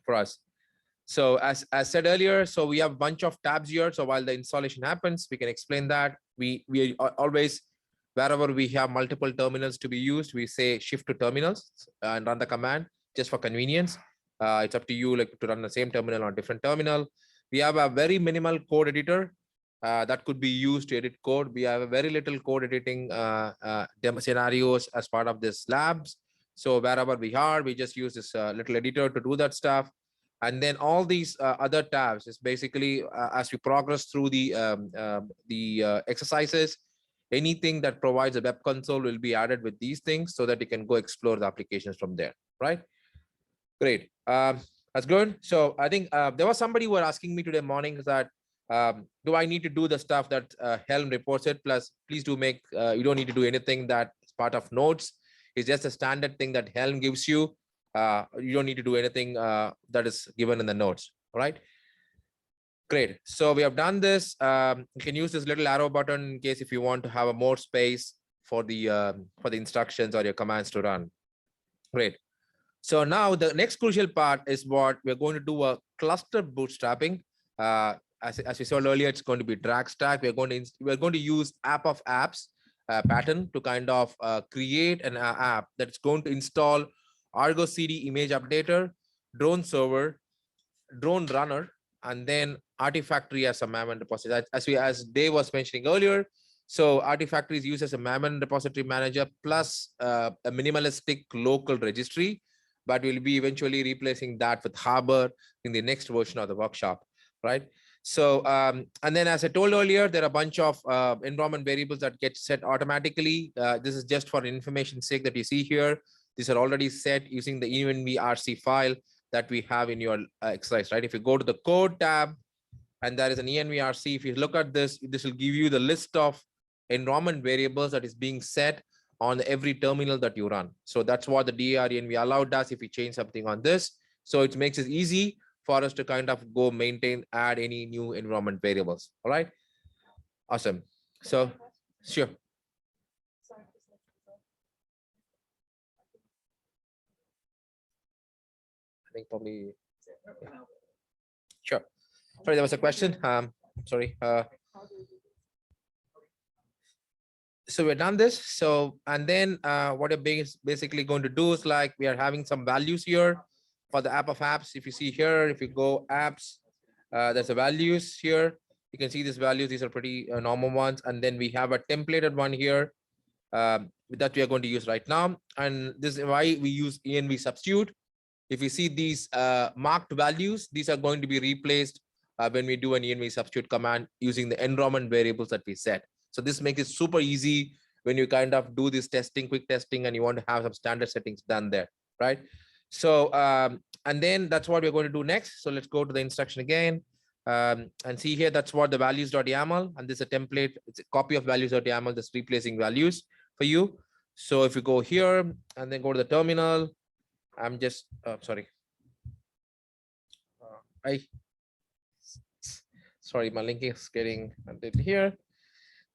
for us. So as said earlier, so we have a bunch of tabs here. So while the installation happens, we can explain that. We always, wherever we have multiple terminals to be used, we say shift to terminals and run the command just for convenience. It's up to you like to run the same terminal on different terminal. We have a very minimal code editor that could be used to edit code. We have a very little code editing demo scenarios as part of this labs. So wherever we are, we just use this little editor to do that stuff. And then all these other tabs is basically as we progress through the exercises, anything that provides a web console will be added with these things so that you can go explore the applications from there, right? Great. That's good. So I think there was somebody who were asking me today morning that do I need to do the stuff that Helm reports it? Plus, please do make, you don't need to do anything that is part of notes. It's just a standard thing that Helm gives you. You don't need to do anything that is given in the notes. All right. Great. So we have done this. You can use this little arrow button in case if you want to have a more space for the instructions or your commands to run. Great. So now the next crucial part is what we're going to do a cluster bootstrapping. As we saw earlier, it's going to be drag stack. We're going to use app of apps pattern to kind of create an app that's going to install Argo CD image updater, drone server, drone runner, and then Artifactory as a Maven repository. As Dave was mentioning earlier, so Artifactory is used as a Maven repository manager plus a minimalistic local registry, but we'll be eventually replacing that with Harbor in the next version of the workshop, right? So, and then as I told earlier, there are a bunch of environment variables that get set automatically. This is just for information's sake that you see here. These are already set using the env-rc file that we have in your exercise, right? If you go to the code tab and there is an env-rc, if you look at this, this will give you the list of environment variables that is being set on every terminal that you run. So that's what the DAR-env allowed us if we change something on this. So it makes it easy for us to kind of go maintain, add any new environment variables. All right. Awesome. So sure. I think probably, yeah. Sure. Sorry, there was a question. Sorry. So we're done this. So, and then what you're basically going to do is like, we are having some values here for the app of apps. If you see here, if you go apps, there's the values here. You can see these values. These are pretty normal ones. And then we have a templated one here that we are going to use right now. And this is why we use env substitute. If you see these marked values, these are going to be replaced when we do an env substitute command using the environment variables that we set. So this makes it super easy when you kind of do this testing, quick testing, and you want to have some standard settings done there, right? So, and then that's what we're going to do next. So let's go to the instruction again. And see here, that's what the values.yaml, and this is a template. It's a copy of values.yaml that's replacing values for you. So if you go here and then go to the terminal, I'm just sorry. Sorry, my link is getting updated here.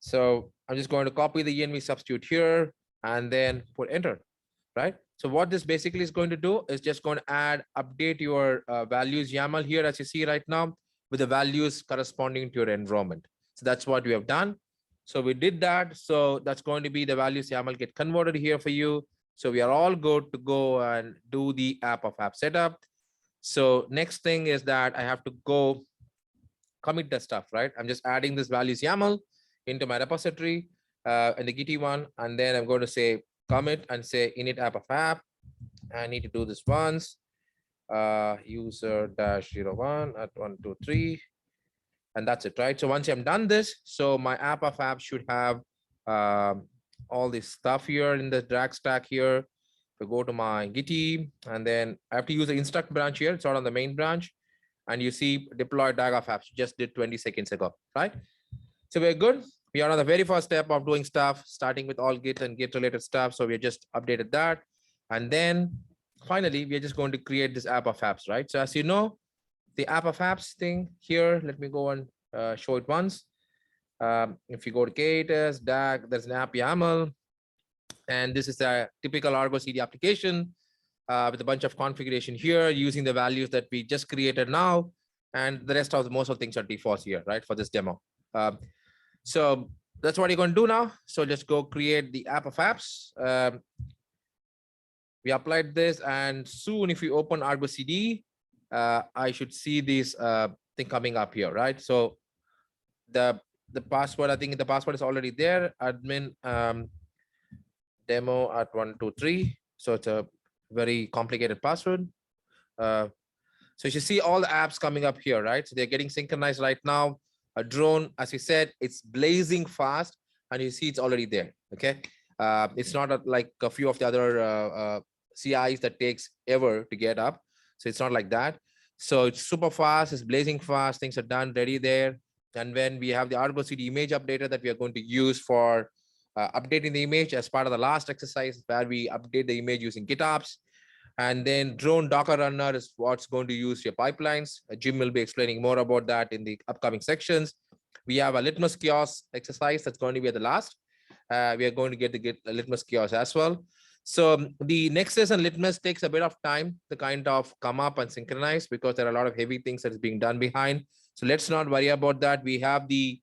So I'm just going to copy the env substitute here and then put enter, right? So what this basically is going to do is just going to update your values YAML here, as you see right now, with the values corresponding to your environment. So that's what we have done. So we did that. So that's going to be the values YAML get converted here for you. So we are all good to go and do the app setup. So next thing is that I have to go commit the stuff, right? I'm just adding this values YAML into my repository in the Gitty one. And then I'm going to say commit and say init app. I need to do this once. User -01 at 123. And that's it, right? So once I'm done this, so my app should have all this stuff here in the drag stack here. If I go to my Gitty, and then I have to use the instruct branch here. It's not on the main branch. And you see deploy drag of apps just did 20 seconds ago, right? So we're good. We are on the very first step of doing stuff, starting with all Git and Git related stuff. So we just updated that. And then finally, we're just going to create this app of apps, right? So as you know, the app of apps thing here, let me go and show it once. If you go to KTS, DAG, there's an app YAML. And this is a typical Argo CD application with a bunch of configuration here using the values that we just created now. And the rest of most of the things are defaults here, right, for this demo. So that's what you're going to do now. So just go create the app of apps. We applied this, and soon if you open Argo CD, I should see this thing coming up here, right? So the password, I think the password is already there. Admin demo at 123. So it's a very complicated password. So you see all the apps coming up here, right? So they're getting synchronized right now. A drone, as you said, it's blazing fast, and you see it's already there. Okay, it's not like a few of the other CIs that takes ever to get up. So it's not like that. So it's super fast, it's blazing fast, things are done, ready there. And when we have the Argo CD image updater that we are going to use for updating the image as part of the last exercise, where we update the image using GitOps. And then drone Docker runner is what's going to use your pipelines. Jim will be explaining more about that in the upcoming sections. We have a litmus kiosk exercise that's going to be at the last. We are going to get the litmus kiosk as well. So the Nexus and litmus takes a bit of time to kind of come up and synchronize because there are a lot of heavy things that is being done behind. So let's not worry about that. We have the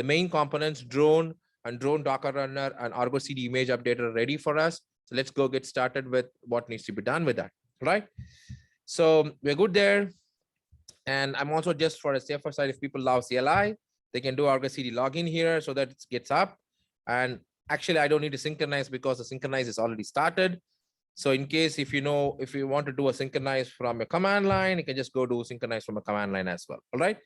main components, drone and drone Docker runner and Argo CD image updater ready for us. So let's go get started with what needs to be done with that, right? So we're good there. And I'm also just for a safer side, if people love CLI, they can do Argo CD login here so that it gets up. And actually, I don't need to synchronize because the synchronize is already started. So in case if you want to do a synchronize from a command line, you can just go do synchronize from a command line as well. All right.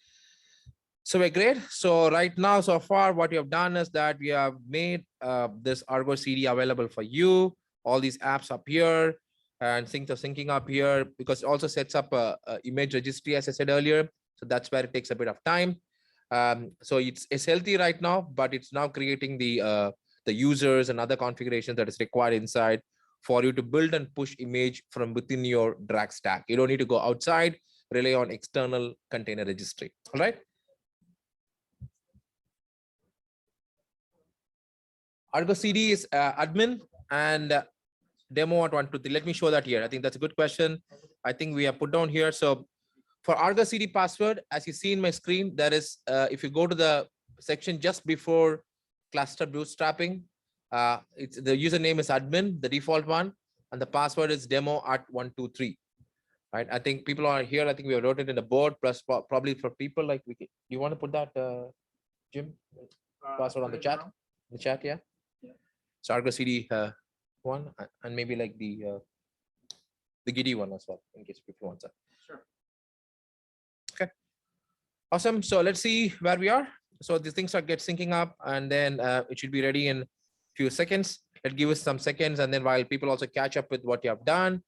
So we're great. So right now, so far, what we have done is that we have made this Argo CD available for you. All these apps up here and things are syncing up here because it also sets up a image registry, as I said earlier. So that's where it takes a bit of time. So it's healthy right now, but it's now creating the users and other configurations that is required inside for you to build and push image from within your drag stack. You don't need to go outside, rely on external container registry. All right. Argo CD is admin and demo at 123. Let me show that here. I think that's a good question. I think we have put down here. So for Argo CD password, as you see in my screen, there is, if you go to the section just before cluster bootstrapping, it's the username is admin, the default one, and the password is demo at 123. Right. I think people are here. I think we wrote it in the board, plus probably for people like you want to put that, Jim, password on the chat? The chat, yeah. So Argo CD one, and maybe like the Gitty one as well, in case people want that. Sure. Okay. Awesome. So let's see where we are. So these things are syncing up, and then it should be ready in few seconds. Let's give us some seconds, and then while people also catch up with what you have done.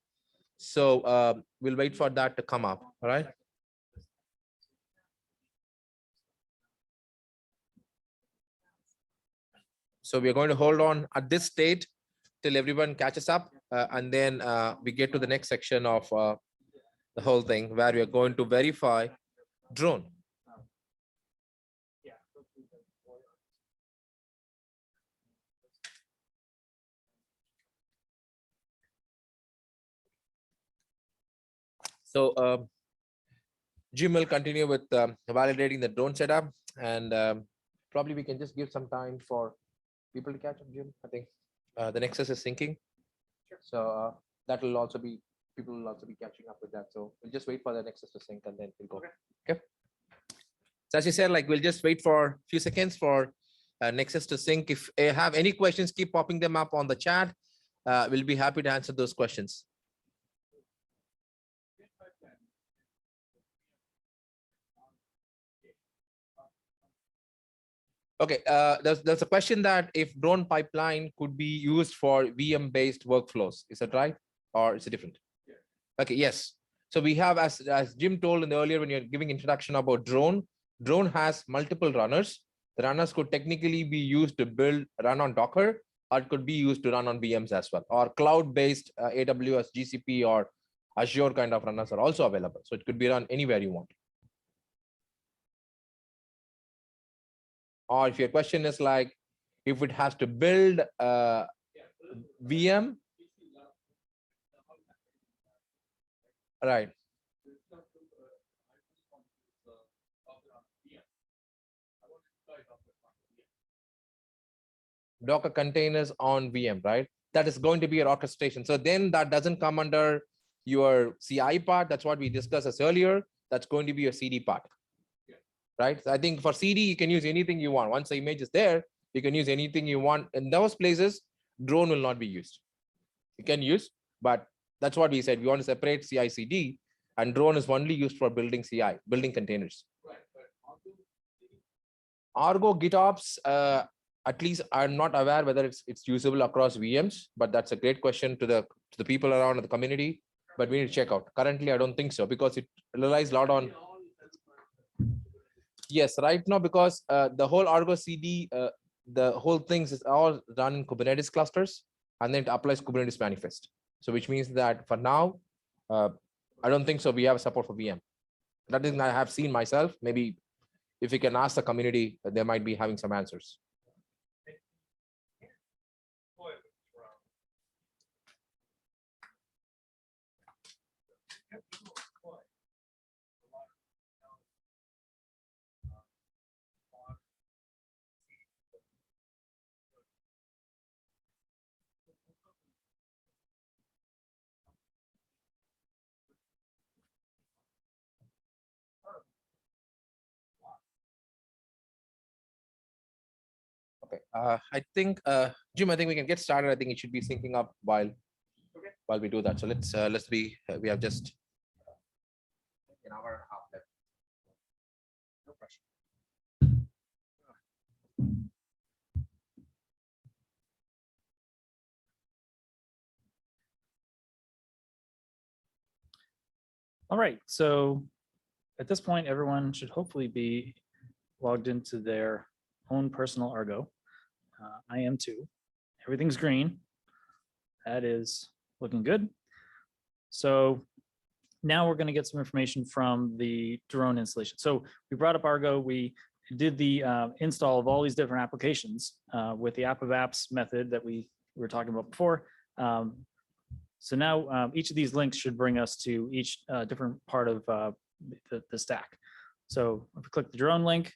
So we'll wait for that to come up. All right. So we're going to hold on at this state till everyone catches up, and then we get to the next section of the whole thing where we are going to verify drone. So Jim will continue with validating the drone setup, and probably we can just give some time for people to catch up. Jim, I think the Nexus is syncing, so that will also be, people will also be catching up with that. So we'll just wait for the Nexus to sync, and then we'll go. Okay. So as you said, like we'll just wait for a few seconds for Nexus to sync. If you have any questions, keep popping them up on the chat. We'll be happy to answer those questions. Okay, there's a question that if drone pipeline could be used for VM-based workflows. Is that right? Or is it different? Yeah. Okay, yes. So we have, as Jim told in the earlier when you're giving introduction about drone has multiple runners. The runners could technically be used to run on Docker, or it could be used to run on VMs as well, or cloud-based AWS, GCP, or Azure kind of runners are also available. So it could be run anywhere you want. Or if your question is like, if it has to build a VM, right? Docker containers on VM, right? That is going to be your orchestration. So then that doesn't come under your CI part. That's what we discussed as earlier. That's going to be your CD part. Right? So I think for CD, you can use anything you want. Once the image is there, you can use anything you want. In those places, drone will not be used. You can use, but that's what we said. We want to separate CI/CD, and drone is only used for building CI, building containers. Argo GitOps, at least I'm not aware whether it's usable across VMs, but that's a great question to the people around in the community. But we need to check out. Currently, I don't think so, because it relies a lot on. Yes, right now, because the whole Argo CD, the whole things is all run in Kubernetes clusters, and then it applies Kubernetes manifest. So which means that for now, I don't think so we have support for VM. That is, I have seen myself. Maybe if you can ask the community, they might be having some answers. Okay, I think Jim, I think we can get started. I think it should be syncing up while we do that. So let's be we have just an hour and a half left. No pressure. All right, so at this point, everyone should hopefully be logged into their own personal Argo. I am too. Everything's green. That is looking good. So now we're going to get some information from the drone installation. So we brought up Argo. We did the install of all these different applications with the app of apps method that we were talking about before. So now each of these links should bring us to each different part of the stack. So if we click the drone link,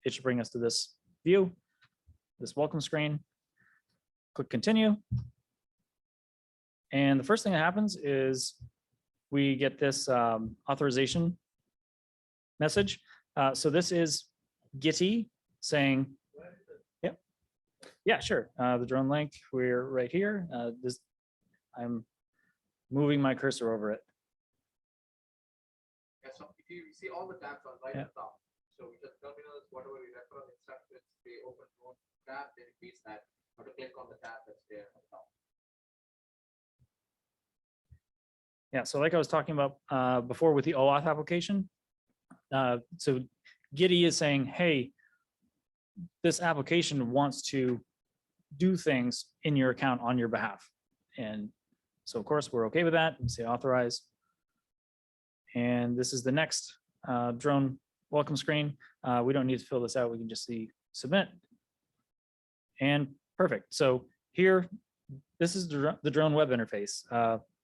it should bring us to this view, this welcome screen. Click continue. And the first thing that happens is we get this authorization message. So this is Gitty saying, yeah, sure. The drone link, we're right here. I'm moving my cursor over it. Yeah, so if you see all the tabs on right at the top. So we just terminals, whatever we refer on instructions, they open one tab, then it means that how to click on the tab that's there on top. Yeah, so like I was talking about before with the OAuth application. So Gitty is saying, hey, this application wants to do things in your account on your behalf. And so of course we're okay with that. We say authorize. And this is the next drone welcome screen. We don't need to fill this out. We can just see submit. And perfect. So here, this is the drone web interface.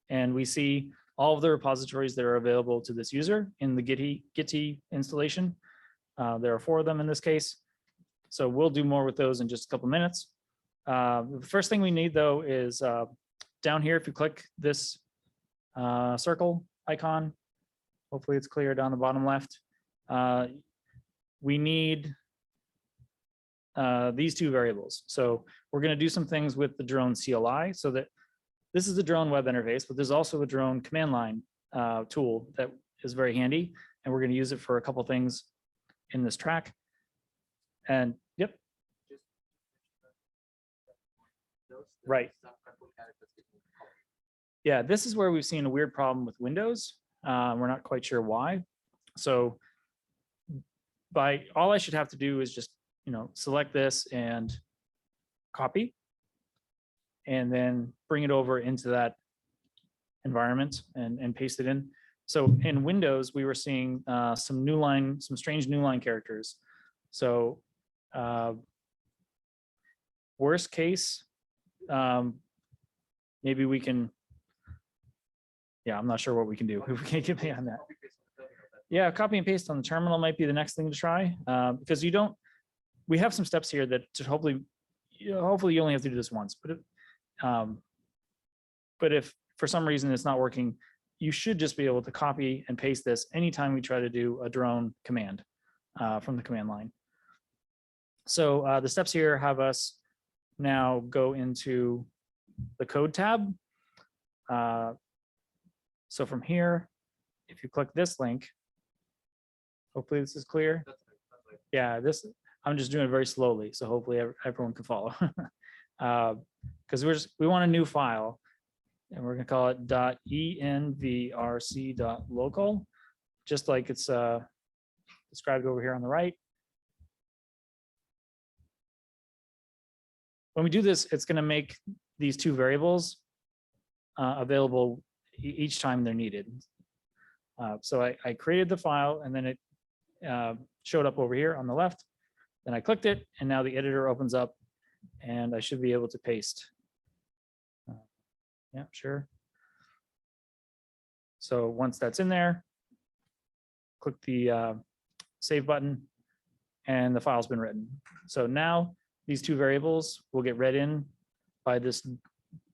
And we see all of the repositories that are available to this user in the Gitty installation. There are 4 of them in this case. So we'll do more with those in just a couple minutes. The first thing we need though is down here, if you click this circle icon, hopefully it's clear down the bottom left. We need these 2 variables. So we're going to do some things with the drone CLI so that this is the drone web interface, but there's also a drone command line tool that is very handy. And we're going to use it for a couple things in this track. And yep. Right. Yeah, this is where we've seen a weird problem with Windows. We're not quite sure why. So all I should have to do is just, select this and copy, and then bring it over into that environment and paste it in. So in Windows, we were seeing some strange new line characters. So worst case, maybe we can, yeah, I'm not sure what we can do. We can't get beyond that. Yeah, copy and paste on the terminal might be the next thing to try, because we have some steps here that to hopefully you only have to do this once, but if for some reason it's not working, you should just be able to copy and paste this anytime we try to do a drone command from the command line. So the steps here have us now go into the code tab. So from here, if you click this link, hopefully this is clear. Yeah, I'm just doing it very slowly, so hopefully everyone can follow. Because we want a new file, and we're going to call it .envrc.local, just like it's described over here on the right. When we do this, it's going to make these 2 variables available each time they're needed. So I created the file, and then it showed up over here on the left. Then I clicked it, and now the editor opens up, and I should be able to paste. Yeah, sure. So once that's in there, click the save button, and the file's been written. So now these 2 variables will get read in by this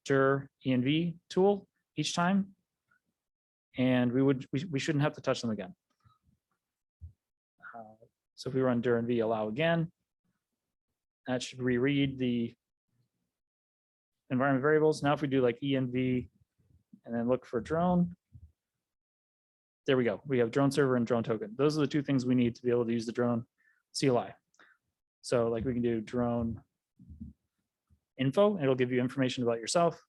dir env tool each time, and we shouldn't have to touch them again. So if we run dir env allow again, that should reread the environment variables. Now if we do like env and then look for drone, there we go. We have drone server and drone token. Those are the 2 things we need to be able to use the drone CLI. So like we can do drone info, and it'll give you information about yourself.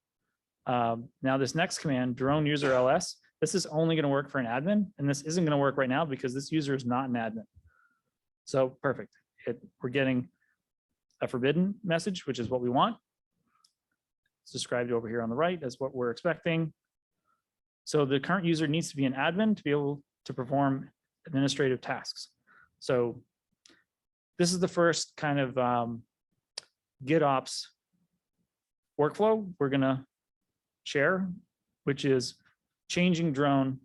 Now this next command, drone user ls, this is only going to work for an admin, and this isn't going to work right now because this user is not an admin. So perfect. We're getting a forbidden message, which is what we want. It's described over here on the right as what we're expecting. So the current user needs to be an admin to be able to perform administrative tasks. So this is the first kind of GitOps workflow we're going to share, which is changing drone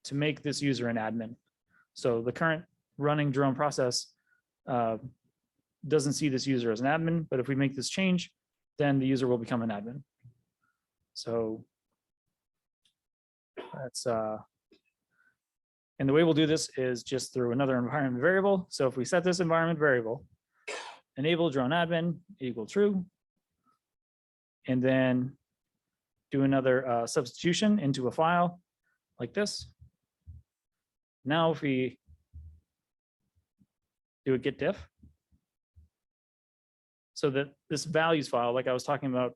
to make this user an admin. So the current running drone process doesn't see this user as an admin, but if we make this change, then the user will become an admin. So that's, and the way we'll do this is just through another environment variable. So if we set this environment variable, enable drone admin equal true, and then do another substitution into a file like this. Now if we do a git diff. So that this values file, like I was talking about,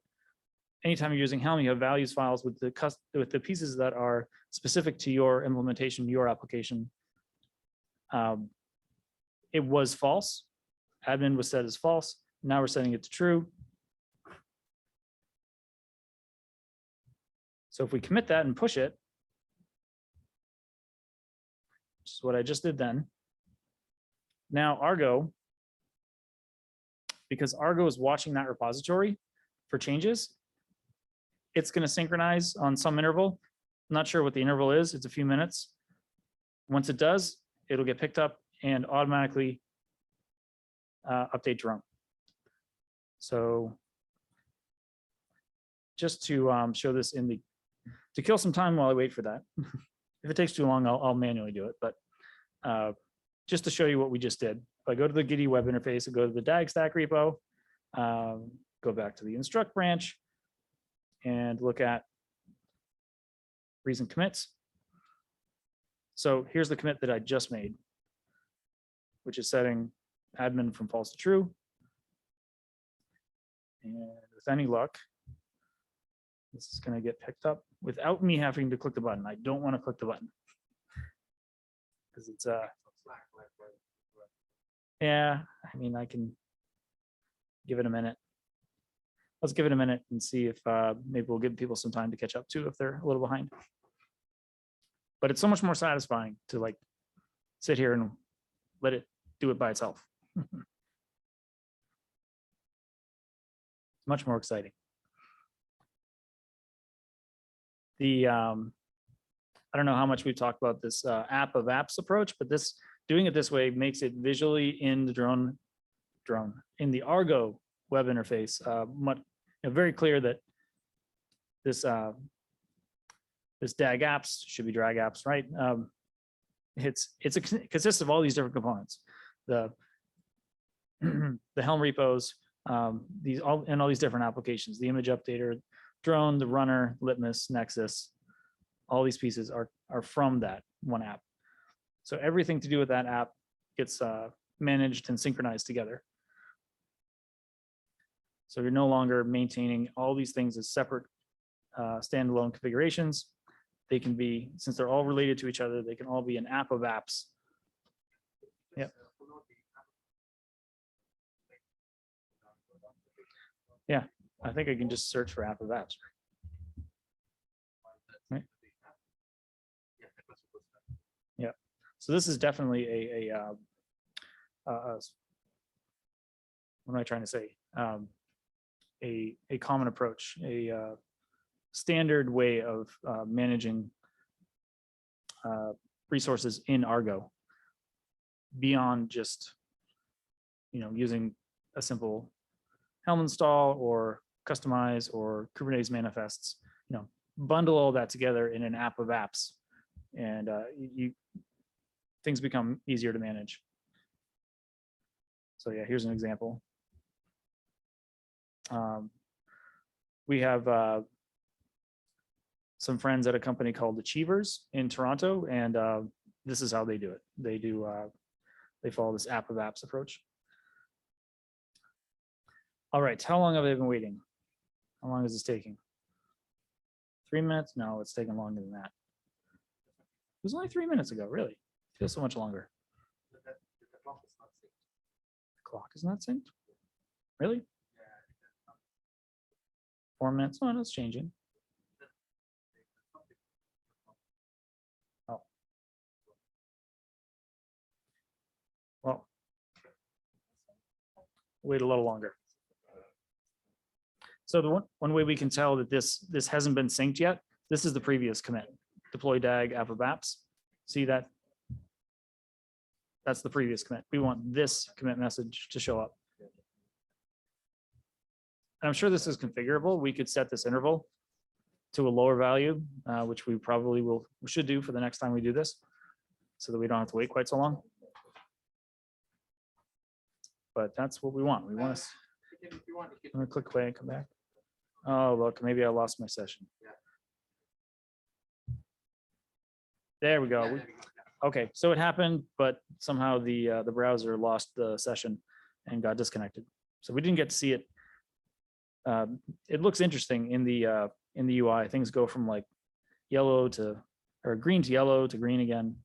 anytime you're using Helm, you have values files with the pieces that are specific to your implementation, your application. It was false. Admin was set as false. Now we're setting it to true. So if we commit that and push it, which is what I just did then. Now Argo, because Argo is watching that repository for changes, it's going to synchronize on some interval. I'm not sure what the interval is. It's a few minutes. Once it does, it'll get picked up and automatically update drone. So just to show this to kill some time while I wait for that. If it takes too long, I'll manually do it. But just to show you what we just did, if I go to the Gitty web interface, I go to the DAG stack repo, go back to the instruct branch, and look at recent commits. So here's the commit that I just made, which is setting admin from false to true. And with any luck, this is going to get picked up without me having to click the button. I don't want to click the button because it's yeah, I mean, I can give it a minute. Let's give it a minute and see if maybe we'll give people some time to catch up too if they're a little behind. But it's so much more satisfying to like sit here and let it do it by itself. Much more exciting. The I don't know how much we've talked about this app of apps approach, but this doing it this way makes it visually in the drone in the Argo web interface very clear that this this DAG apps should be drag apps, right? It consists of all these different components, the the Helm repos, all these different applications, the image updater, drone, the runner, litmus, nexus, all these pieces are from that one app. So everything to do with that app gets managed and synchronized together. So you're no longer maintaining all these things as separate standalone configurations. They can be, since they're all related to each other, they can all be an app of apps. Yep. Yeah, I think I can just search for app of apps. Right. Yeah, so this is definitely what am I trying to say? A common approach, a standard way of managing resources in Argo beyond just using a simple Helm install or customize or Kubernetes manifests. Bundle all that together in an app of apps, and things become easier to manage. So yeah, here's an example. We have some friends at a company called Achievers in Toronto, and this is how they do it. They follow this app of apps approach. All right, how long have I been waiting? How long is this taking? 3 minutes? No, it's taking longer than that. It was only 3 minutes ago, really. It feels so much longer. The clock is not synced? Really? 4 minutes? Oh, no, it's changing. Oh. Well, wait a little longer. So the one way we can tell that this hasn't been synced yet, this is the previous commit, deploy DAG app of apps. See that? That's the previous commit. We want this commit message to show up. And I'm sure this is configurable. We could set this interval to a lower value, which we probably should do for the next time we do this, so that we don't have to wait quite so long. But that's what we want. We want to. I'm gonna click play and come back. Oh, look, maybe I lost my session. There we go. Okay, so it happened, but somehow the browser lost the session and got disconnected. So we didn't get to see it. It looks interesting in the UI. Things go from like yellow to, or green to yellow to green again.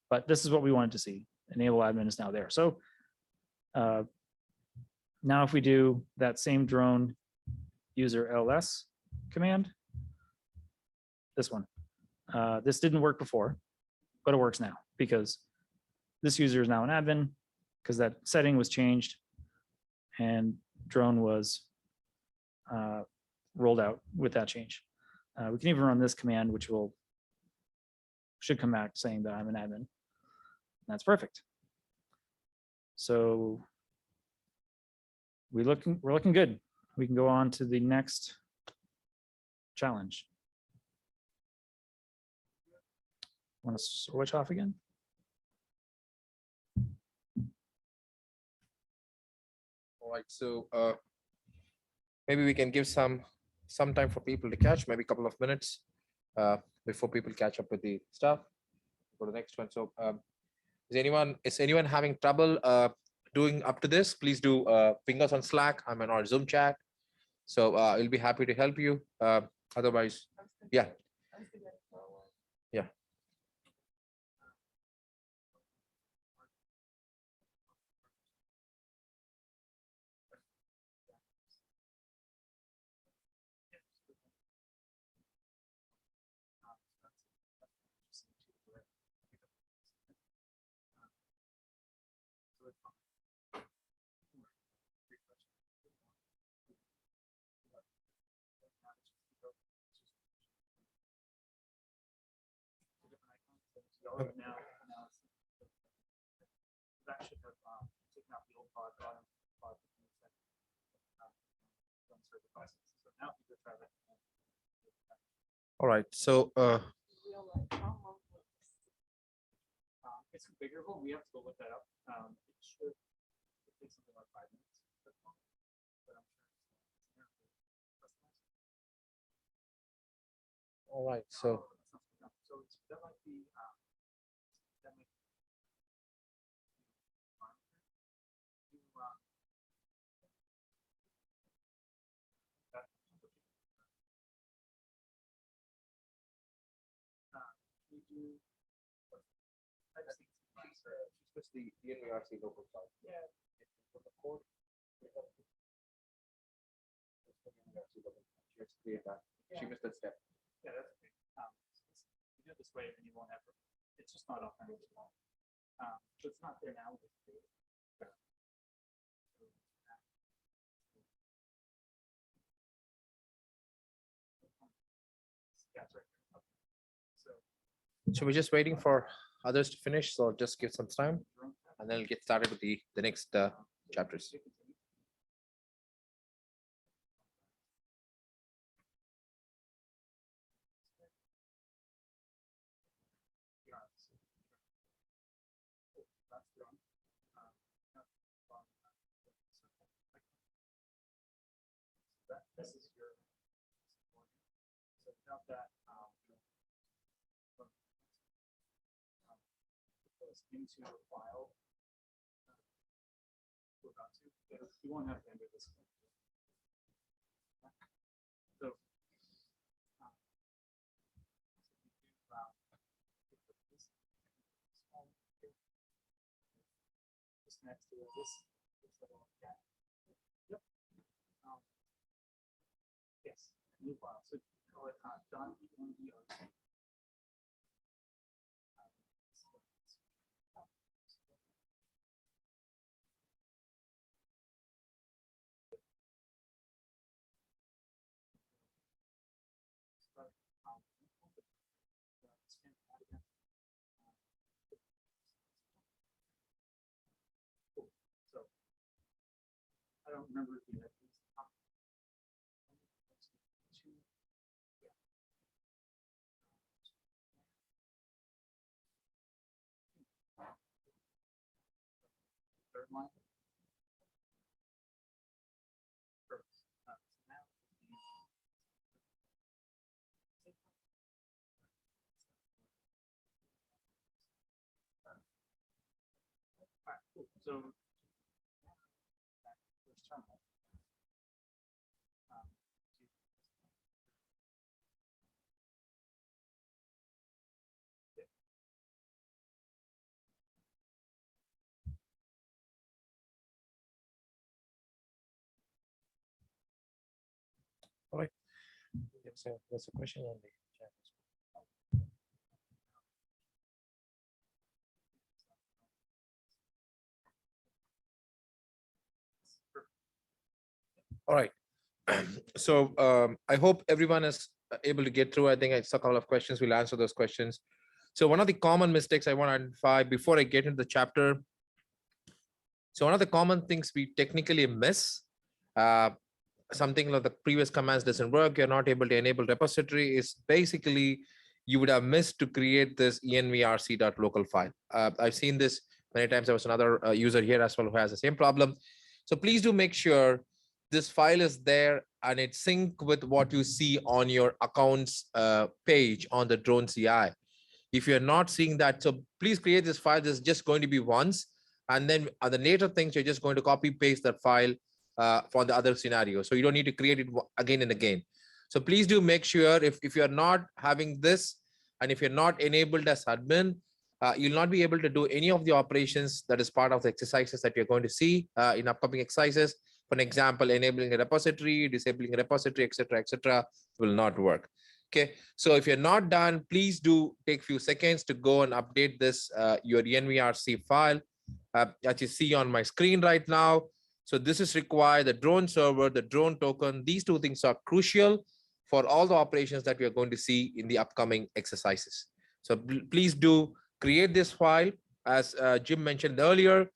But this is what we wanted to see. Enable admin is now there. So now if we do that same drone user ls command, this one, this didn't work before, but it works now because this user is now an admin because that setting was changed and drone was rolled out with that change. We can even run this command, which should come back saying that I'm an admin. That's perfect. So we're looking good. We can go on to the next challenge. Want to switch off again? All right, so maybe we can give some time for people to catch, maybe a couple of minutes before people catch up with the stuff. Go to the next one. So is anyone having trouble doing up to this? Please do ping us on Slack. I'm in our Zoom chat. So we'll be happy to help you. Otherwise, yeah. Yeah. That should have taken out the old pod. So now if you go try that. All right. So it's configurable. We have to go look that up. It should take something like 5 minutes. But I'm sure all right. So that might be switch the DNVRC local file. Yeah. The code. Let's create that. She missed that step. Yeah, that's okay. You do it this way, and you won't have. It's just not authentic. So it's not there now. So we're just waiting for others to finish. So just give some time, and then we'll get started with the next chapters. This is your so now that goes into a file we're about to, you won't have to enter this. So just next to this little cat. Yep. Yes, new file. So call it done ENDR. So I don't remember if you had these. Third line. So. All right. There's a question on the chat. All right. So I hope everyone is able to get through. I think it's a couple of questions. We'll answer those questions. So one of the common mistakes I want to identify before I get into the chapter. So one of the common things we technically miss, something like the previous commands doesn't work, you're not able to enable repository, is basically you would have missed to create this envrc.local file. I've seen this many times. There was another user here as well who has the same problem. So please do make sure this file is there and it's sync with what you see on your accounts page on the drone CI. If you're not seeing that, so please create this file. This is just going to be once, and then the later things, you're just going to copy paste that file for the other scenario. So you don't need to create it again and again. So please do make sure if you're not having this, and if you're not enabled as admin, you'll not be able to do any of the operations that is part of the exercises that you're going to see in upcoming exercises. For example, enabling a repository, disabling a repository, etc., will not work. Okay, so if you're not done, please do take a few seconds to go and update this your NVRC file that you see on my screen right now. So this is required, the drone server, the drone token. These two things are crucial for all the operations that we are going to see in the upcoming exercises. So please do create this file, as Jim mentioned earlier,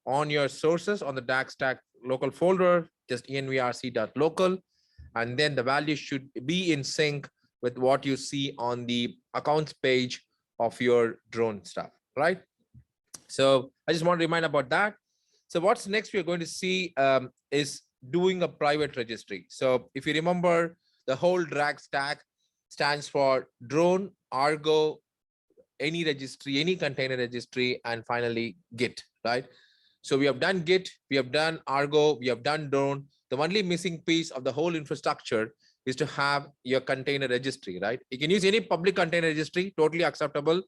on your sources on the DAG stack local folder, just envrc.local, and then the values should be in sync with what you see on the accounts page of your drone stuff, right? So I just want to remind about that. So what's next we're going to see is doing a private registry. So if you remember, the whole drag stack stands for drone, Argo, any registry, any container registry, and finally Git, right? So we have done Git, we have done Argo, we have done drone. The only missing piece of the whole infrastructure is to have your container registry, right? You can use any public container registry, totally acceptable.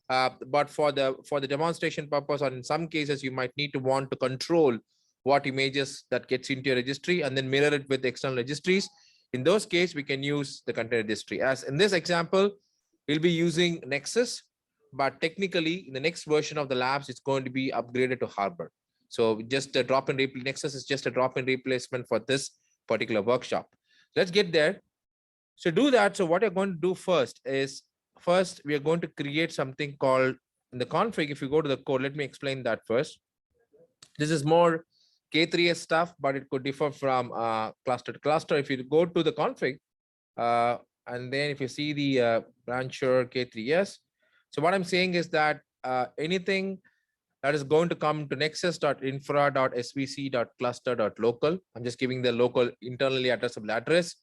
But for the demonstration purpose, or in some cases, you might need to want to control what images that gets into your registry and then mirror it with external registries. In those cases, we can use the container registry. As in this example, we'll be using Nexus, but technically in the next version of the labs, it's going to be upgraded to Harbor. So just a drop-in Nexus is just a drop-in replacement for this particular workshop. Let's get there. So do that. So what you're going to do first is, we are going to create something called in the config. If you go to the code, let me explain that first. This is more K3S stuff, but it could differ from cluster to cluster. If you go to the config, and then if you see the brancher K3S, so what I'm saying is that anything that is going to come to nexus.infra.svc.cluster.local. I'm just giving the local internally addressable address.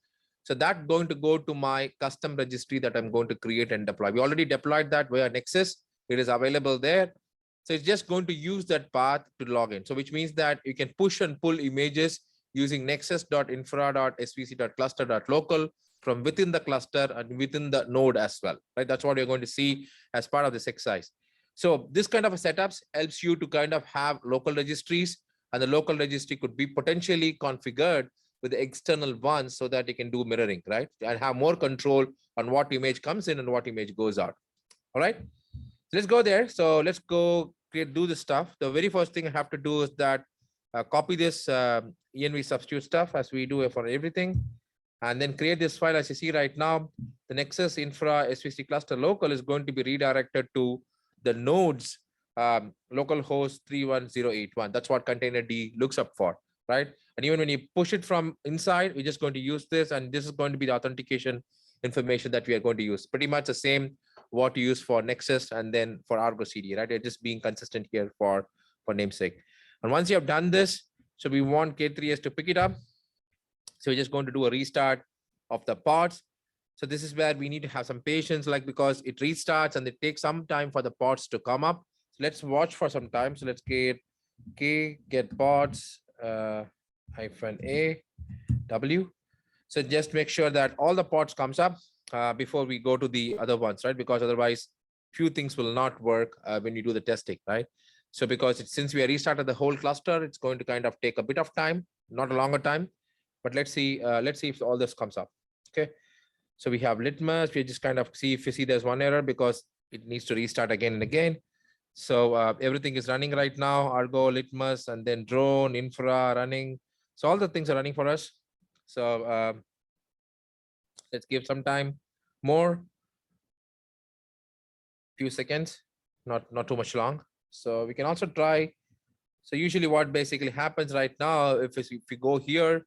So that's going to go to my custom registry that I'm going to create and deploy. We already deployed that via Nexus. It is available there. So it's just going to use that path to log in. So which means that you can push and pull images using nexus.infra.svc.cluster.local from within the cluster and within the node as well, right? That's what you're going to see as part of this exercise. So this kind of a setups helps you to kind of have local registries, and the local registry could be potentially configured with the external ones so that you can do mirroring, right? And have more control on what image comes in and what image goes out. All right, so let's go there. So let's go do this stuff. The very first thing I have to do is that copy this env substitute stuff as we do for everything, and then create this file. As you see right now, the Nexus infra svc cluster local is going to be redirected to the nodes localhost 31081. That's what container D looks up for, right? And even when you push it from inside, we're just going to use this, and this is going to be the authentication information that we are going to use. Pretty much the same what you use for Nexus and then for Argo CD, right? It's just being consistent here for namesake. And once you have done this, so we want K3S to pick it up. So we're just going to do a restart of the pods. So this is where we need to have some patience, like because it restarts and it takes some time for the pods to come up. So let's watch for some time. So let's get k get pods -a w. So just make sure that all the pods comes up before we go to the other ones, right? Because otherwise, few things will not work when you do the testing, right? So because since we are restarted the whole cluster, it's going to kind of take a bit of time, not a longer time. But let's see if all this comes up. Okay. So we have litmus. We just kind of see if you see there's one error because it needs to restart again and again. So everything is running right now, Argo, litmus, and then drone, infra running. So all the things are running for us. So let's give some time more, few seconds, not too much long. So we can also try. So usually what basically happens right now, if we go here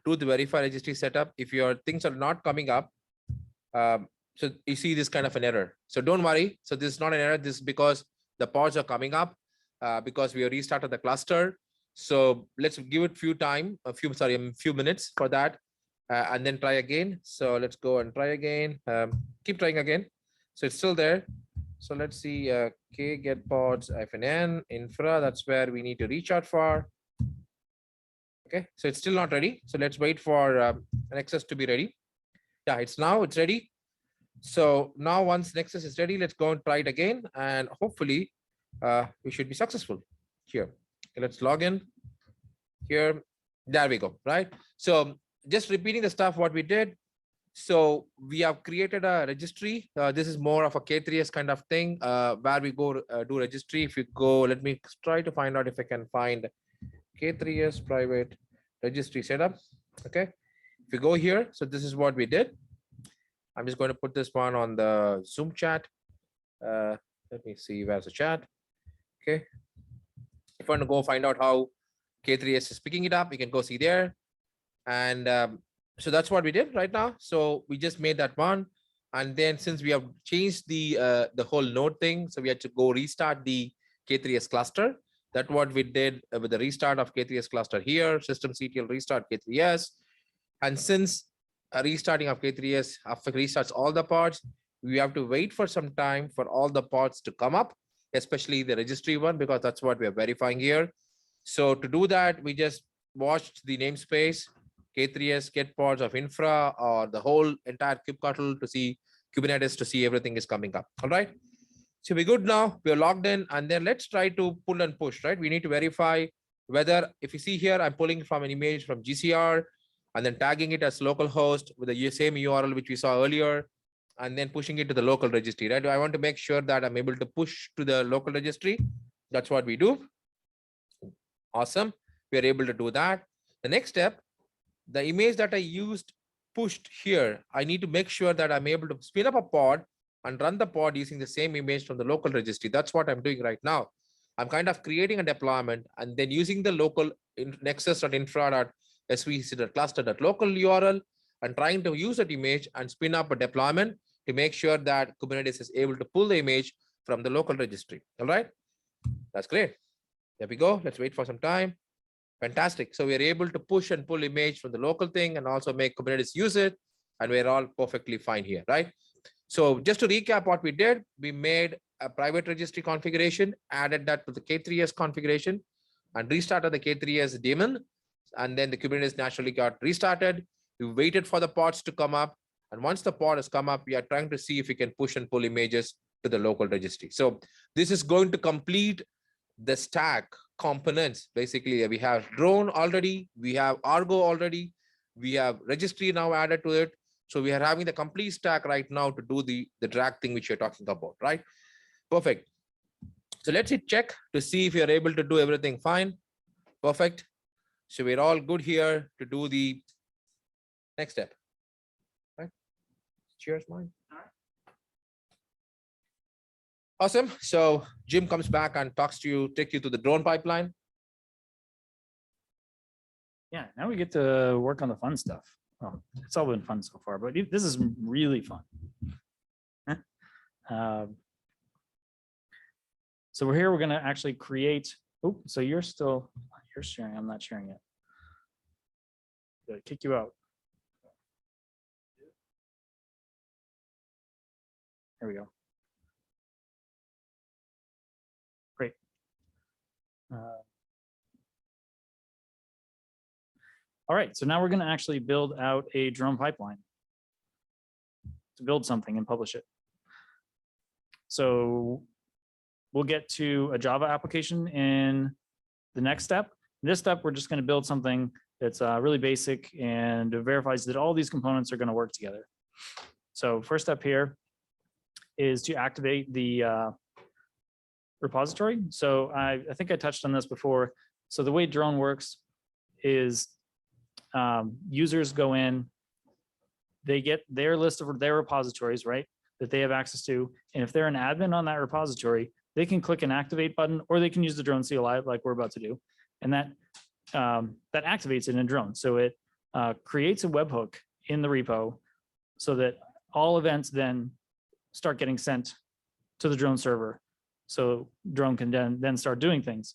to the verify registry setup, if your things are not coming up, so you see this kind of an error. So don't worry. So this is not an error. This is because the pods are coming up because we have restarted the cluster. So let's give it a few minutes for that, and then try again. So let's go and try again. Keep trying again. So it's still there. So let's see, k get pods -n infra. That's where we need to reach out for. Okay, so it's still not ready. So let's wait for Nexus to be ready. Yeah, it's ready. So now once Nexus is ready, let's go and try it again. And hopefully we should be successful here. Okay, let's log in here. There we go, right? So just repeating the stuff what we did. So we have created a registry. This is more of a K3S kind of thing where we go do registry. If you go, let me try to find out if I can find K3S private registry setup. Okay. If you go here, so this is what we did. I'm just going to put this one on the Zoom chat. Let me see where's the chat. Okay. If you want to go find out how K3S is picking it up, you can go see there. And so that's what we did right now. So we just made that one. And then since we have changed the whole node thing, so we had to go restart the K3S cluster. That's what we did with the restart of K3S cluster here, systemctl restart K3S. And since restarting of K3S after restarts all the pods, we have to wait for some time for all the pods to come up, especially the registry one, because that's what we're verifying here. So to do that, we just watched the namespace K3S get pods of infra or the whole entire kubectl to see Kubernetes to see everything is coming up. All right. So we're good now. We're logged in, and then let's try to pull and push, right? We need to verify whether, if you see here, I'm pulling from an image from GCR and then tagging it as localhost with the same URL which we saw earlier, and then pushing it to the local registry, right? I want to make sure that I'm able to push to the local registry. That's what we do. Awesome. We are able to do that. The next step, the image that I used pushed here, I need to make sure that I'm able to spin up a pod and run the pod using the same image from the local registry. That's what I'm doing right now. I'm kind of creating a deployment and then using the local nexus.infra.svc.cluster.local URL and trying to use that image and spin up a deployment to make sure that Kubernetes is able to pull the image from the local registry. All right, that's great. There we go. Let's wait for some time. Fantastic. So we're able to push and pull image from the local thing and also make Kubernetes use it. And we're all perfectly fine here, right? So just to recap what we did, we made a private registry configuration, added that to the K3S configuration and restarted the K3S daemon. And then the Kubernetes naturally got restarted. We waited for the pods to come up. And once the pod has come up, we are trying to see if we can push and pull images to the local registry. So this is going to complete the stack components. Basically, we have drone already, we have Argo already, we have registry now added to it. So we are having the complete stack right now to do the drag thing which you're talking about, right? Perfect. So let's hit check to see if you're able to do everything fine. Perfect. So we're all good here to do the next step. Right? Cheers, mine. Awesome. So Jim comes back and talks to you, take you to the drone pipeline. Yeah, now we get to work on the fun stuff. Well, it's all been fun so far, but this is really fun. So we're here, we're gonna actually create, oh, so you're sharing, I'm not sharing it. Gotta kick you out. There we go. Great. All right, so now we're going to actually build out a drone pipeline to build something and publish it. So we'll get to a Java application in the next step. In this step, we're just going to build something that's really basic and verifies that all these components are going to work together. So first step here is to activate the repository. So I think I touched on this before. So the way drone works is users go in, they get their list of their repositories, right, that they have access to. And if they're an admin on that repository, they can click an activate button, or they can use the drone CLI like we're about to do. And that activates it in drone. So it creates a webhook in the repo so that all events then start getting sent to the drone server. So drone can then start doing things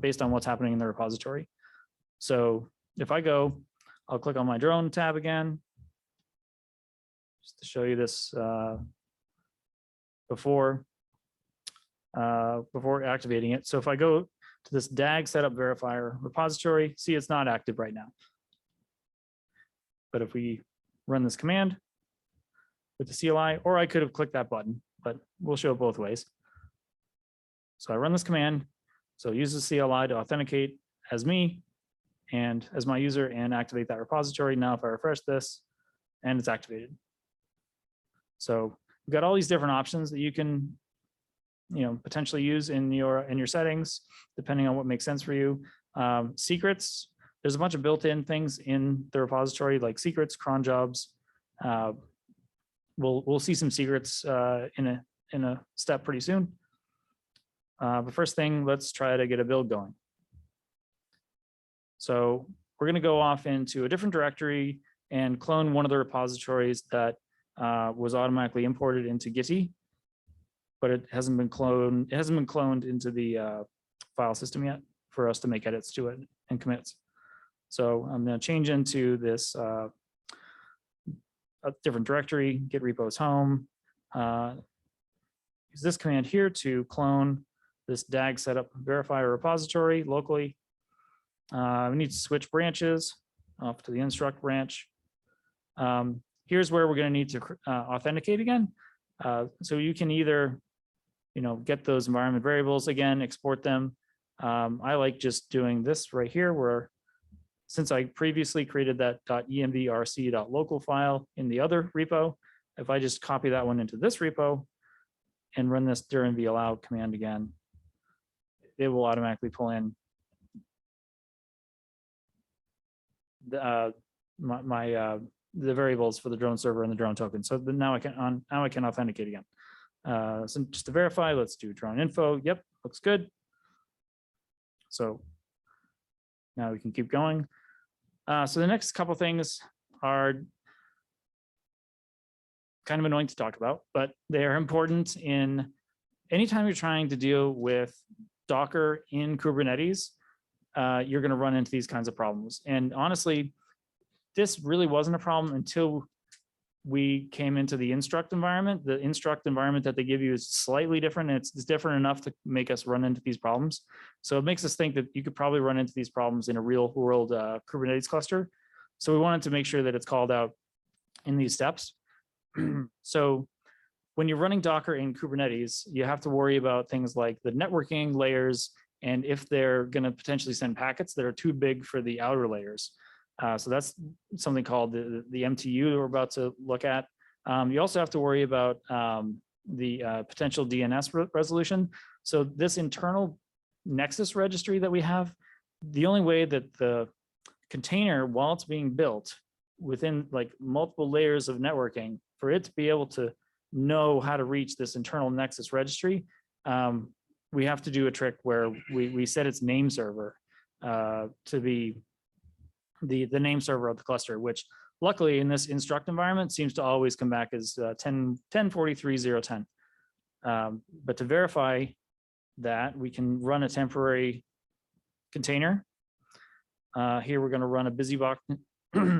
based on what's happening in the repository. So if I go, I'll click on my drone tab again, just to show you this before activating it. So if I go to this DAG setup verifier repository, see it's not active right now. But if we run this command with the CLI, or I could have clicked that button, but we'll show it both ways. So I run this command. So use the CLI to authenticate as me and as my user and activate that repository. Now, if I refresh this, and it's activated. So we've got all these different options that you can, potentially use in your settings, depending on what makes sense for you. Secrets, there's a bunch of built-in things in the repository like secrets, cron jobs. We'll see some secrets in a step pretty soon. But first thing, let's try to get a build going. So we're going to go off into a different directory and clone one of the repositories that was automatically imported into Gitty, but it hasn't been cloned. It hasn't been cloned into the file system yet for us to make edits to it and commits. So I'm going to change into this a different directory, git repos home. Use this command here to clone this DAG setup verifier repository locally. We need to switch branches off to the instruct branch. Here's where we're going to need to authenticate again. So you can either, get those environment variables again, export them. I like just doing this right here, where since I previously created that .envrc.local file in the other repo, if I just copy that one into this repo and run this during the allow command again, it will automatically pull in the variables for the drone server and the drone token. So now I can authenticate again. So just to verify, let's do drone info. Yep, looks good. So now we can keep going. So the next couple things are kind of annoying to talk about, but they are important in anytime you're trying to deal with Docker in Kubernetes. You're going to run into these kinds of problems. And honestly, this really wasn't a problem until we came into the instruct environment. The instruct environment that they give you is slightly different. It's different enough to make us run into these problems. So it makes us think that you could probably run into these problems in a real world Kubernetes cluster. So we wanted to make sure that it's called out in these steps. So when you're running Docker in Kubernetes, you have to worry about things like the networking layers, and if they're going to potentially send packets that are too big for the outer layers. So that's something called the MTU that we're about to look at. You also have to worry about the potential DNS resolution. So this internal Nexus registry that we have, the only way that the container, while it's being built within like multiple layers of networking, for it to be able to know how to reach this internal Nexus registry, we have to do a trick where we set its name server to be the name server of the cluster, which luckily in this instruct environment seems to always come back as 10.43.0.10. But to verify that, we can run a temporary container. Here we're going to run a busybox,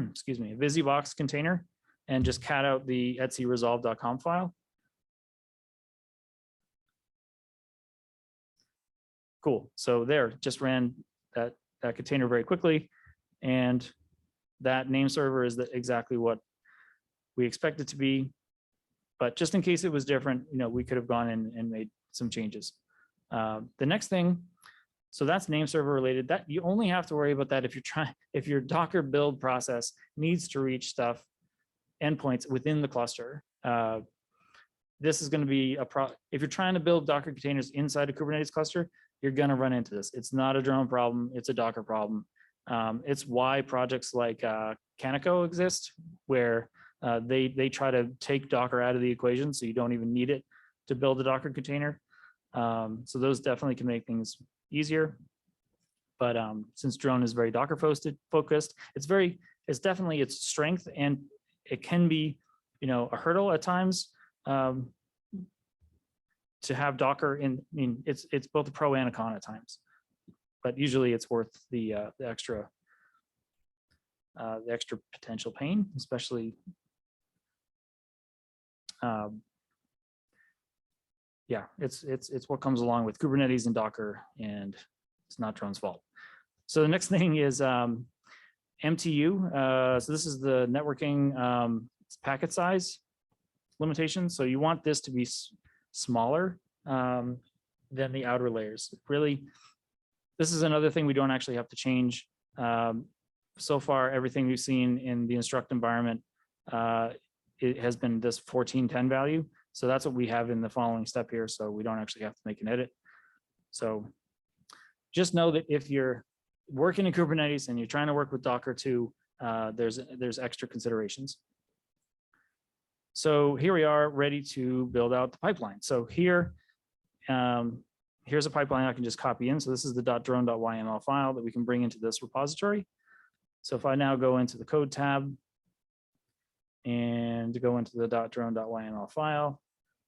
excuse me, a busybox container, and just cat out the etcresolve.com file. Cool. So there, just ran that container very quickly. And that name server is exactly what we expect it to be. But just in case it was different, we could have gone in and made some changes. The next thing, so that's name server related. That you only have to worry about that if your Docker build process needs to reach stuff, endpoints within the cluster. This is going to be if you're trying to build Docker containers inside a Kubernetes cluster, you're going to run into this. It's not a drone problem, it's a Docker problem. It's why projects like Canico exist, where they try to take Docker out of the equation, so you don't even need it to build a Docker container. So those definitely can make things easier. But since drone is very Docker focused, it's definitely its strength, and it can be, a hurdle at times to have Docker in. I mean, it's both a pro and a con at times, but usually it's worth the extra potential pain, especially. Yeah, it's what comes along with Kubernetes and Docker, and it's not drone's fault. So the next thing is MTU. So this is the networking packet size limitation. So you want this to be smaller than the outer layers. Really, this is another thing we don't actually have to change. So far, everything we've seen in the instruct environment, it has been this 1410 value. So that's what we have in the following step here. So we don't actually have to make an edit. So just know that if you're working in Kubernetes and you're trying to work with Docker too, there's extra considerations. So here we are ready to build out the pipeline. So here, here's a pipeline I can just copy in. So this is the .drone.yml file that we can bring into this repository. So if I now go into the code tab and go into the .drone.yml file,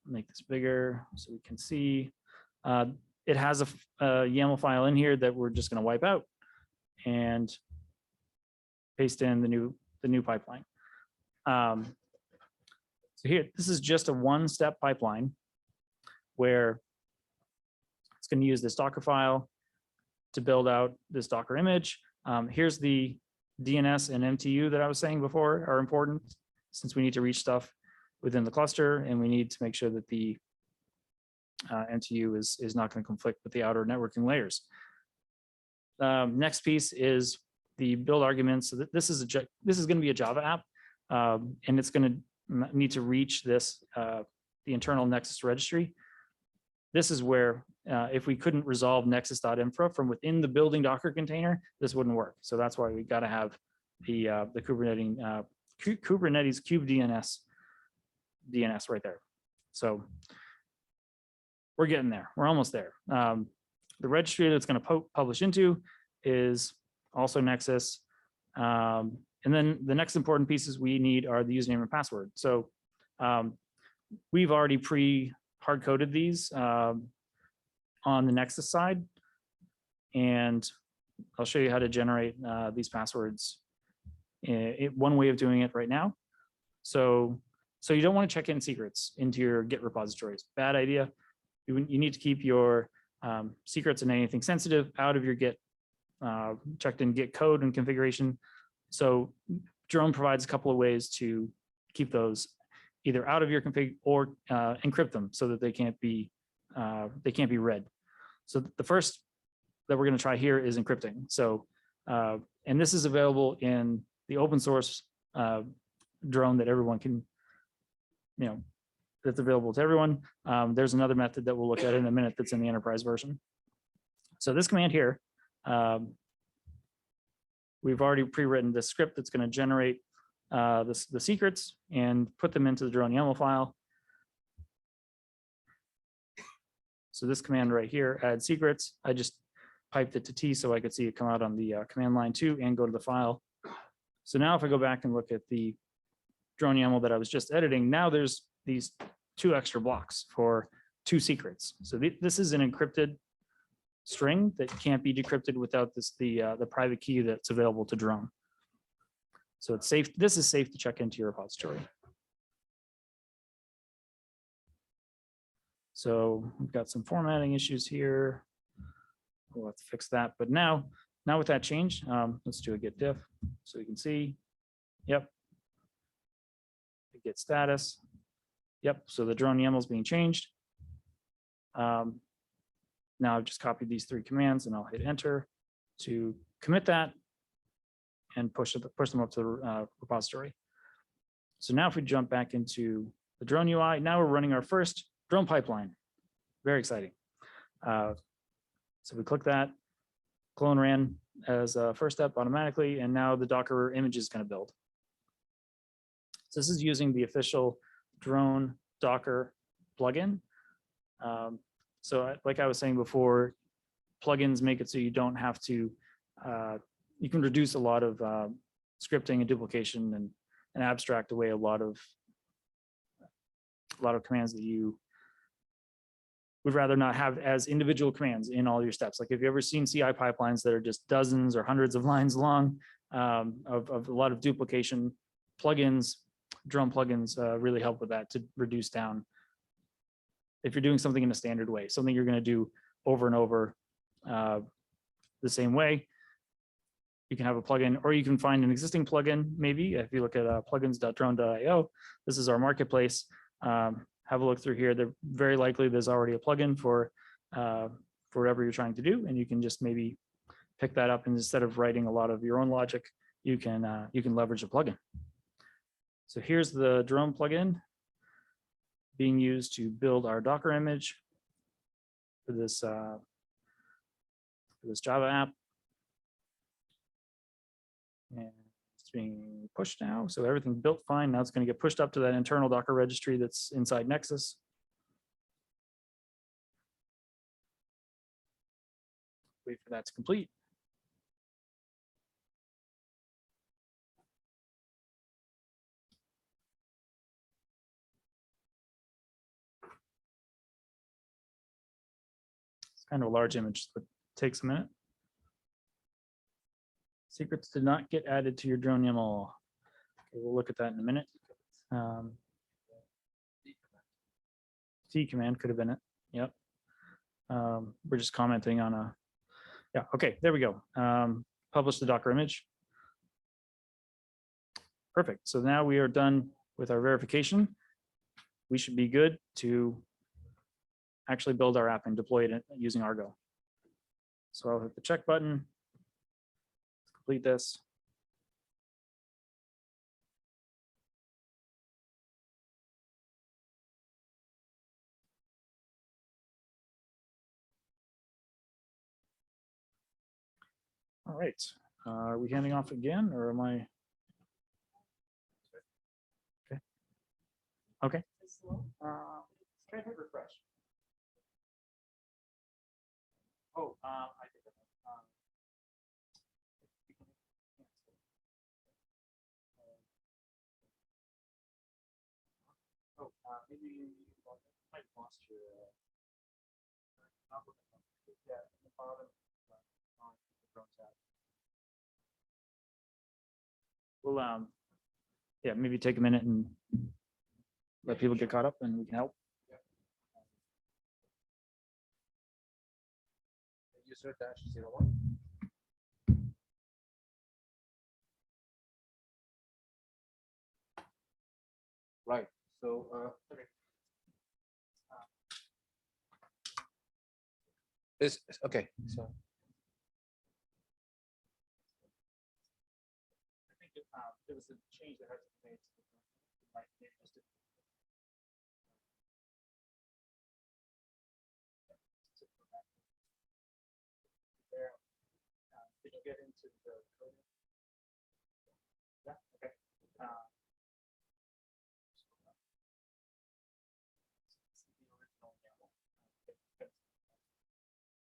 make this bigger so we can see, it has a YAML file in here that we're just going to wipe out and paste in the new pipeline. So here, this is just a one-step pipeline where it's going to use this Docker file to build out this Docker image. Here's the DNS and MTU that I was saying before are important, since we need to reach stuff within the cluster, and we need to make sure that the MTU is not going to conflict with the outer networking layers. Next piece is the build arguments. So this is going to be a Java app, and it's going to need to reach this the internal Nexus registry. This is where if we couldn't resolve nexus.infra from within the building Docker container, this wouldn't work. So that's why we got to have the Kubernetes kube DNS right there. So we're getting there. We're almost there. The registry that's going to publish into is also Nexus. And then the next important pieces we need are the username and password. So we've already hard coded these on the Nexus side. And I'll show you how to generate these passwords. One way of doing it right now. So you don't want to check in secrets into your Git repositories. Bad idea. You need to keep your secrets and anything sensitive out of your Git, checked in Git code and configuration. So Drone provides a couple of ways to keep those either out of your config or encrypt them so that they can't be read. So the first that we're going to try here is encrypting. So and this is available in the open source Drone that everyone can, that's available to everyone. There's another method that we'll look at in a minute that's in the enterprise version. So this command here, we've already pre-written this script that's going to generate the secrets and put them into the drone YAML file. So this command right here, add secrets, I just piped it to T so I could see it come out on the command line too and go to the file. So now if I go back and look at the drone YAML that I was just editing, now there's these 2 extra blocks for 2 secrets. So this is an encrypted string that can't be decrypted without the private key that's available to drone. So it's safe. This is safe to check into your repository. So we've got some formatting issues here. We'll have to fix that. But now Now with that change, let's do a git diff so we can see. Yep. Git status. Yep. So the drone YAML is being changed. Now I've just copied these 3 commands and I'll hit enter to commit that and push them up to the repository. So now if we jump back into the drone UI, now we're running our first drone pipeline. Very exciting. So we click that, clone ran as a first step automatically, and now the Docker image is going to build. So this is using the official drone Docker plugin. So like I was saying before, plugins make it so you don't have to, you can reduce a lot of scripting and duplication and abstract away a lot of commands that you would rather not have as individual commands in all your steps. Like if you've ever seen CI pipelines that are just dozens or hundreds of lines long of a lot of duplication, plugins, drone plugins really help with that to reduce down. If you're doing something in a standard way, something you're going to do over and over the same way, you can have a plugin, or you can find an existing plugin. Maybe if you look at plugins.drone.io, this is our marketplace. Have a look through here. They're very likely there's already a plugin for whatever you're trying to do, and you can just maybe pick that up, and instead of writing a lot of your own logic, you can leverage a plugin. So here's the drone plugin being used to build our Docker image for this Java app. And it's being pushed now. So everything's built fine. Now it's going to get pushed up to that internal Docker registry that's inside Nexus. Wait for that to complete. It's kind of a large image, but it takes a minute. Secrets did not get added to your drone YAML. Okay, we'll look at that in a minute. C command could have been it. Yep. We're just commenting on a, yeah, okay, there we go. Publish the Docker image. Perfect. So now we are done with our verification. We should be good to actually build our app and deploy it using Argo. So I'll hit the check button. Complete this. All right. Are we handing off again, or am I? Okay. Okay. Try to hit refresh. Oh, I think maybe you might have lost your yeah, in the bottom on the drone tab. We'll yeah, maybe take a minute and let people get caught up, and we can help. User -01. Right. So okay. Is okay. So I think there was a change that had to be made. Did you get into the code? Yeah. Okay.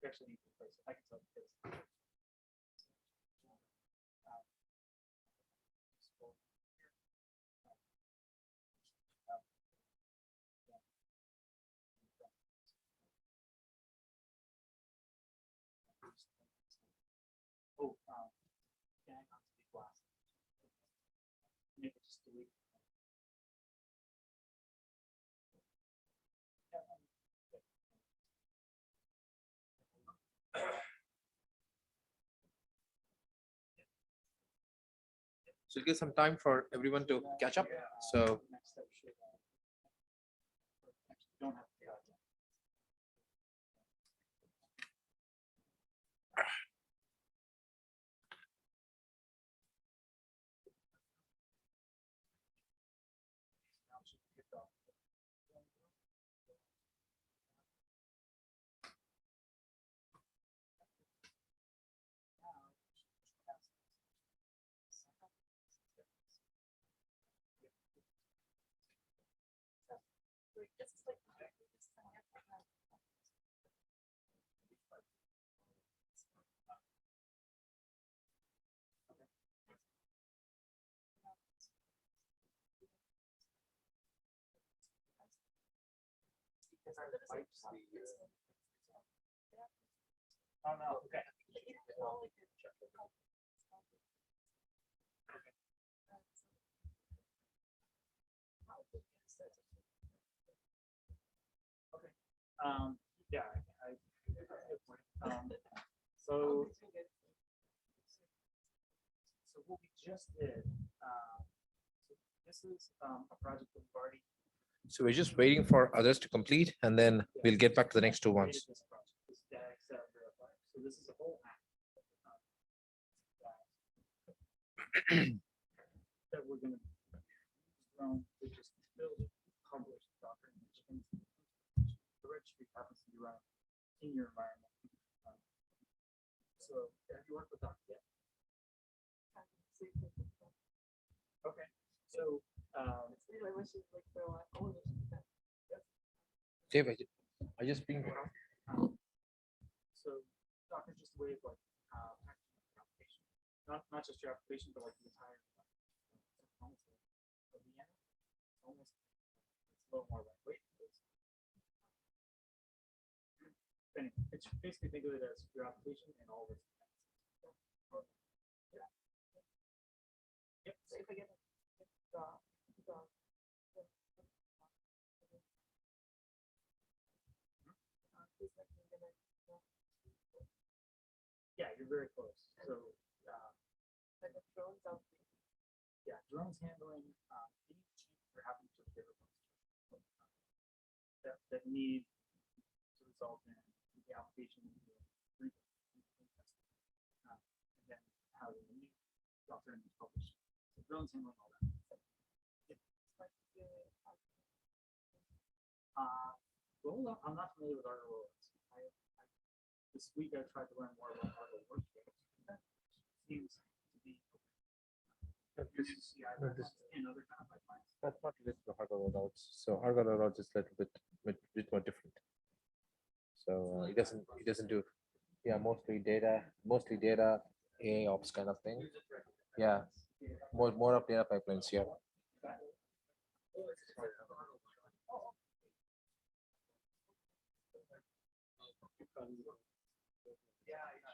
Actually need to replace it. I can tell you this. Oh, hang on to the glass. Maybe just delete. So give some time for everyone to catch up. So Oh, no, okay. Okay. Yeah, so what we just did, so this is a project that we've already. so we're just waiting for others to complete, and then we'll get back to the next two ones. This project, this DAG setup verifier. So this is a whole app. That we're gonna to just build, publish Docker images. The registry happens to be run in your environment. So have you worked with Docker yet? Okay, so Dave, I just pinged. so Docker is just a way of like packaging your application, not just your application, but like the entire components of the end. Almost it's a little more lightweight. Anyway, it's basically think of it as your application and all of its yeah. Yep. So if I get yeah, you're very close. So yeah, drones handling any changes that happen to the that need to result in the application and then how the new software is published. So drones handling all that. Well, I'm not familiar with Argo rollouts. This week I tried to learn more about Argo workflows. Seems to be and other kind of pipelines. That's not related to Argo rollouts. So Argo rollouts is a little bit more different. So it doesn't do, yeah, mostly data, AI ops kind of thing. Yeah, more of data pipelines here.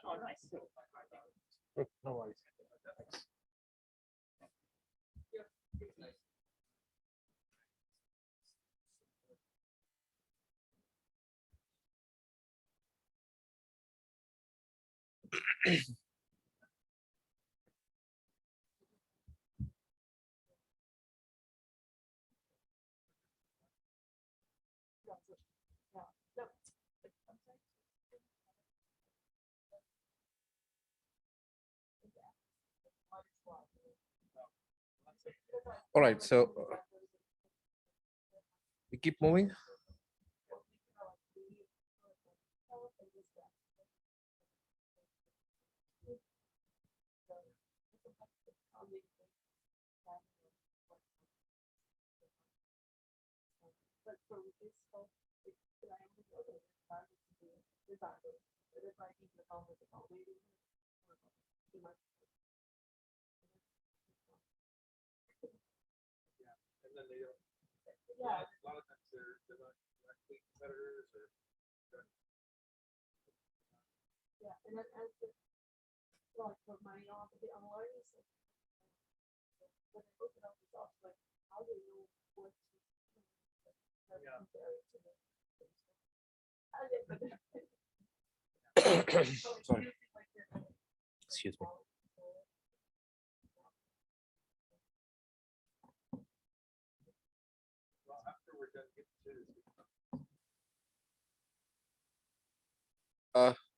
Oh, nice. No worries. All right, so we keep moving. And then they don't. Yeah. A lot of times they're not directly competitors or. Yeah, and then as the like for my the learning system, when I look at all the stuff, like how do you know what to compare it to the Sorry. Excuse me.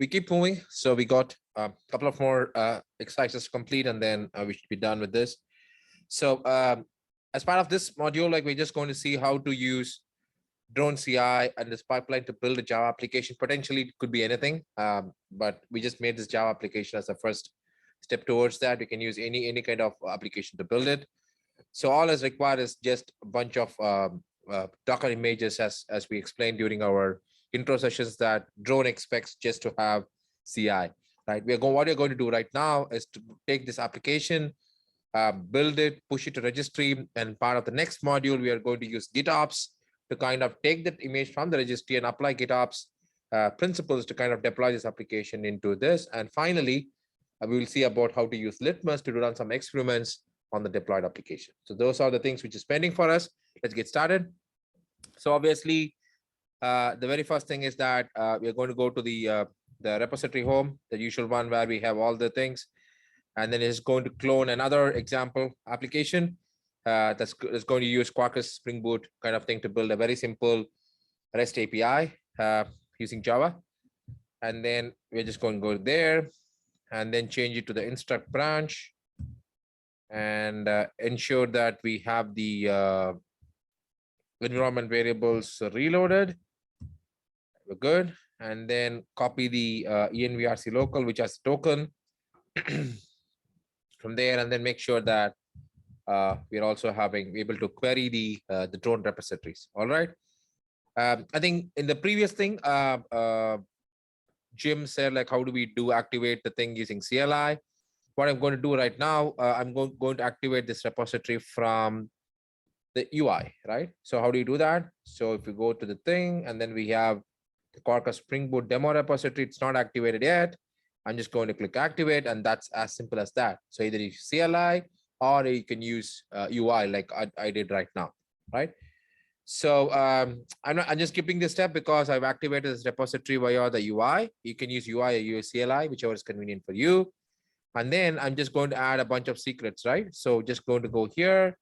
we keep moving. So we got a couple of more exercises to complete, and then we should be done with this. So as part of this module, like we're just going to see how to use drone CI and this pipeline to build a Java application. Potentially it could be anything, but we just made this Java application as the first step towards that. We can use any kind of application to build it. So all is required is just a bunch of Docker images, as we explained during our intro sessions, that drone expects just to have CI, right? What we're going to do right now is to take this application, build it, push it to registry, and part of the next module, we are going to use GitOps to kind of take that image from the registry and apply GitOps principles to kind of deploy this application into this. And finally, we will see about how to use Litmus to run some experiments on the deployed application. So those are the things which is pending for us. Let's get started. So obviously, the very first thing is that we're going to go to the repository home, the usual one where we have all the things. And then it's going to clone another example application that's going to use Quarkus Spring Boot kind of thing to build a very simple REST API using Java. And then we're just going to go there and then change it to the instruct branch and ensure that we have the environment variables reloaded. We're good. And then copy the envrc local, which has token from there, and then make sure that we're also able to query the drone repositories. All right. I think in the previous thing, Jim said, like, how do we activate the thing using CLI? What I'm going to do right now, I'm going to activate this repository from the UI, right? So how do you do that? So if you go to the thing, and then we have the Quarkus Spring Boot demo repository, it's not activated yet. I'm just going to click activate, and that's as simple as that. So either you CLI or you can use UI like I did right now, right? So I'm just skipping this step because I've activated this repository via the UI. You can use UI or use CLI, whichever is convenient for you. And then I'm just going to add a bunch of secrets, right? So just going to go here.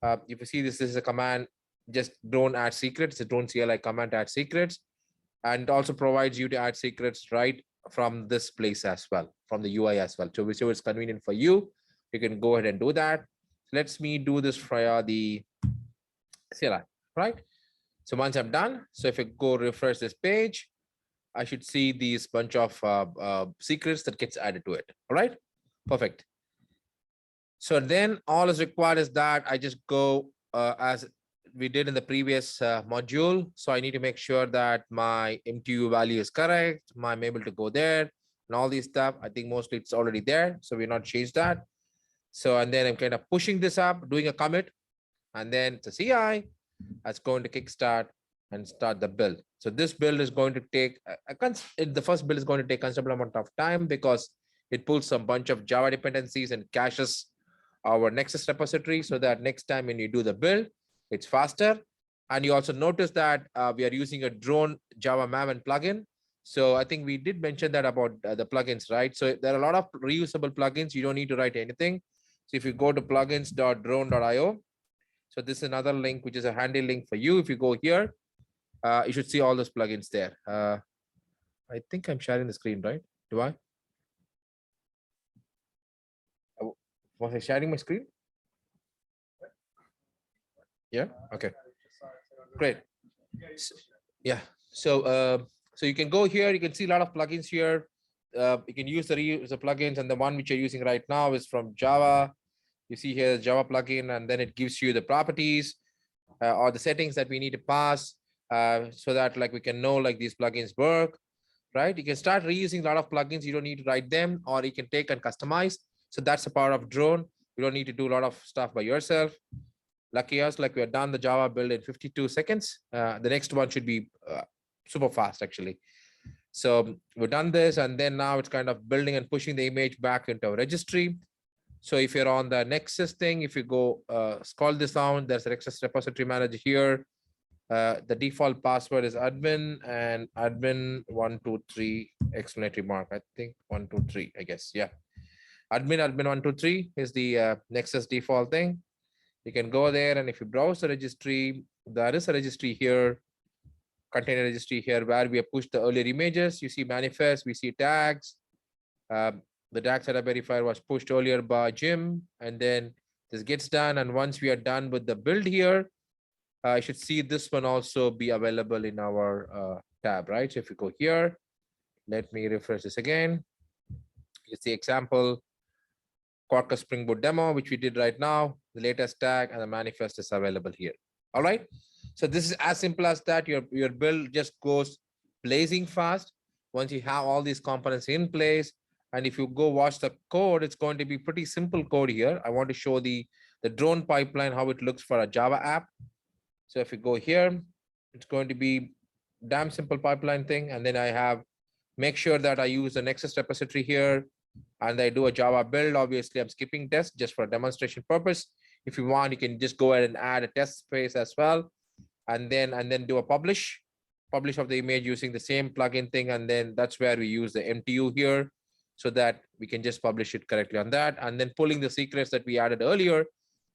If you see this is a command, just drone add secrets. It's a drone CLI command to add secrets, and it also provides you to add secrets right from this place as well, from the UI as well. So whichever is convenient for you, you can go ahead and do that. Let me do this via the CLI, right? So once I'm done, so if I go refresh this page, I should see these bunch of secrets that gets added to it. All right, perfect. So then all is required is that I just go as we did in the previous module. So I need to make sure that my MTU value is correct. I'm able to go there and all these stuff. I think mostly it's already there, so we're not changed that. So, and then I'm kind of pushing this up, doing a commit, and then the CI that's going to kickstart and start the build. So this build is going to take, the first build is going to take a considerable amount of time because it pulls some bunch of Java dependencies and caches our Nexus repository so that next time when you do the build, it's faster. And you also notice that we are using a drone Java Maven plugin. So I think we did mention that about the plugins, right? So there are a lot of reusable plugins. You don't need to write anything. So if you go to plugins.drone.io, so this is another link, which is a handy link for you. If you go here, you should see all those plugins there. I think I'm sharing the screen, right? Do I? Was I sharing my screen? Yeah. Okay. Great. Yeah. So so you can go here. You can see a lot of plugins here. You can use the plugins, and the one which you're using right now is from Java. You see here the Java plugin, and then it gives you the properties or the settings that we need to pass so that like we can know like these plugins work, right? You can start reusing a lot of plugins. You don't need to write them, or you can take and customize. So that's the power of drone. You don't need to do a lot of stuff by yourself. Lucky us, like we're done the Java build in 52 seconds. The next one should be super fast, actually. So we've done this, and then now it's kind of building and pushing the image back into our registry. So if you're on the Nexus thing, if you go scroll this down, there's a Nexus repository manager here. The default password is admin and admin 123 exclamatory mark. I think 123, I guess. Yeah. Admin 123 is the Nexus default thing. You can go there, and if you browse the registry, there is a registry here container registry here where we have pushed the earlier images. You see manifest, we see tags. The tag setup verifier was pushed earlier by Jim, and then this gets done. And once we are done with the build here, I should see this one also be available in our tab, right? So if you go here, let me refresh this again. It's the example Quarkus Spring Boot demo, which we did right now. The latest tag and the manifest is available here. All right. So this is as simple as that. Your build just goes blazing fast once you have all these components in place. And if you go watch the code, it's going to be pretty simple code here. I want to show the drone pipeline, how it looks for a Java app. So if you go here, it's going to be damn simple pipeline thing. And then I have make sure that I use the Nexus repository here and I do a Java build. Obviously, I'm skipping test just for a demonstration purpose. If you want, you can just go ahead and add a test space as well. And then do a publish of the image using the same plugin thing. And then that's where we use the MTU here so that we can just publish it correctly on that. And then pulling the secrets that we added earlier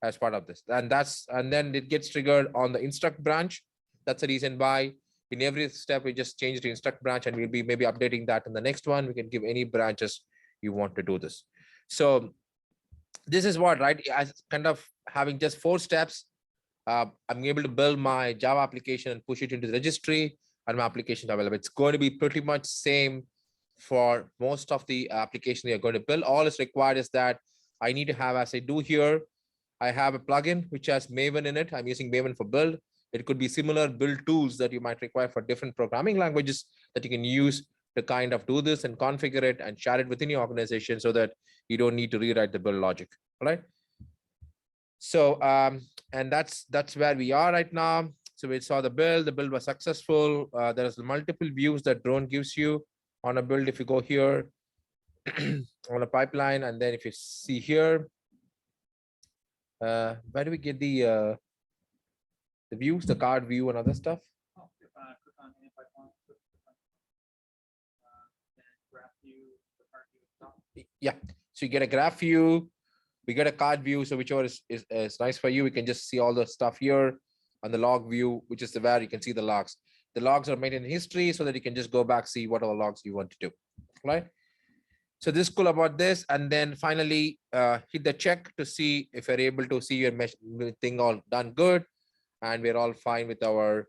as part of this. And then it gets triggered on the instruct branch. That's the reason why in every step, we just change the instruct branch, and we'll be maybe updating that in the next one. We can give any branches you want to do this. So this is what, right? As kind of having just 4 steps, I'm able to build my Java application and push it into the registry, and my application is available. It's going to be pretty much same for most of the application you're going to build. All is required is that I need to have, as I do here, I have a plugin which has Maven in it. I'm using Maven for build. It could be similar build tools that you might require for different programming languages that you can use to kind of do this and configure it and share it within your organization so that you don't need to rewrite the build logic. All right. So, and that's where we are right now. So we saw the build was successful. There's multiple views that drone gives you on a build. If you go here on a pipeline, and then if you see here, where do we get the views, the card view and other stuff? Yeah, so you get a graph view, we get a card view. So whichever is nice for you, we can just see all the stuff here on the log view, which is where you can see the logs. The logs are made in history so that you can just go back, see what are the logs you want to do, right? So this is cool about this. And then finally hit the check to see if you're able to see your thing all done good. And we're all fine with our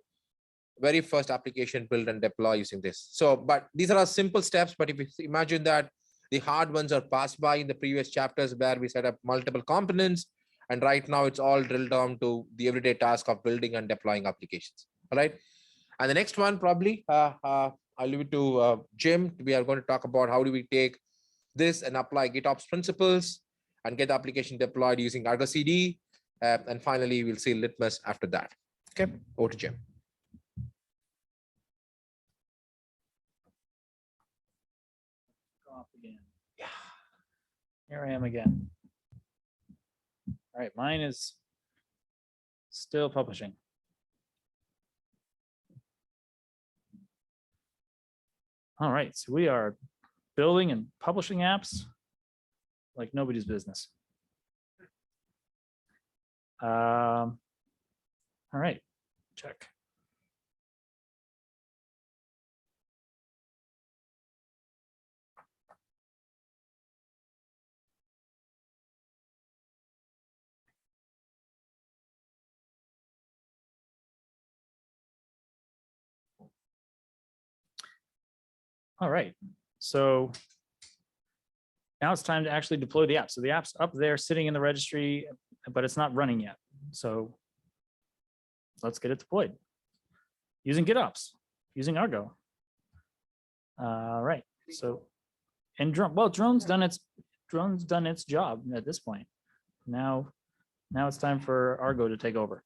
very first application build and deploy using this. So, but these are all simple steps. But if you imagine that the hard ones are passed by in the previous chapters where we set up multiple components. And right now it's all drilled down to the everyday task of building and deploying applications. All right. And the next one, probably, I'll leave it to Jim. We are going to talk about how do we take this and apply GitOps principles and get the application deployed using Argo CD. And finally, we'll see Litmus after that. Okay, over to Jim. Off again. Yeah. Here I am again. All right, mine is still publishing. All right, so we are building and publishing apps like nobody's business. All right, check. All right, so now it's time to actually deploy the app. So the app's up there sitting in the registry, but it's not running yet. So let's get it deployed using GitOps, using Argo. All right, so and drone, well, drone's done its job at this point. Now it's time for Argo to take over.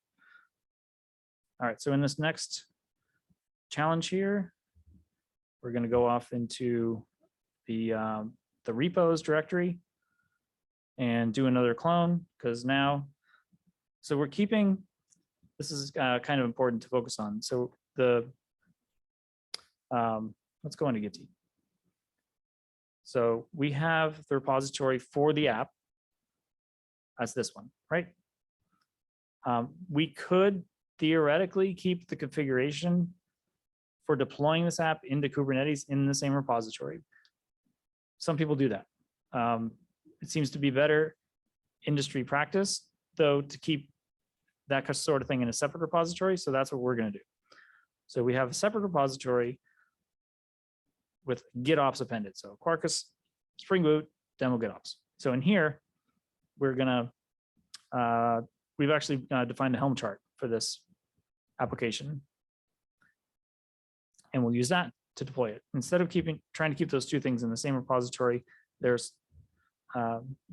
All right, so in this next challenge here, we're going to go off into the repos directory and do another clone, because now, so we're keeping, this is kind of important to focus on. So the, let's go into Gitty. So we have the repository for the app. That's this one, right? We could theoretically keep the configuration for deploying this app into Kubernetes in the same repository. Some people do that. It seems to be better industry practice, though, to keep that sort of thing in a separate repository. So that's what we're going to do. So we have a separate repository with GitOps appended. So Quarkus, Spring Boot, demo GitOps. So in here, we're going to, we've actually defined a Helm chart for this application. And we'll use that to deploy it. Instead of trying to keep those two things in the same repository, there's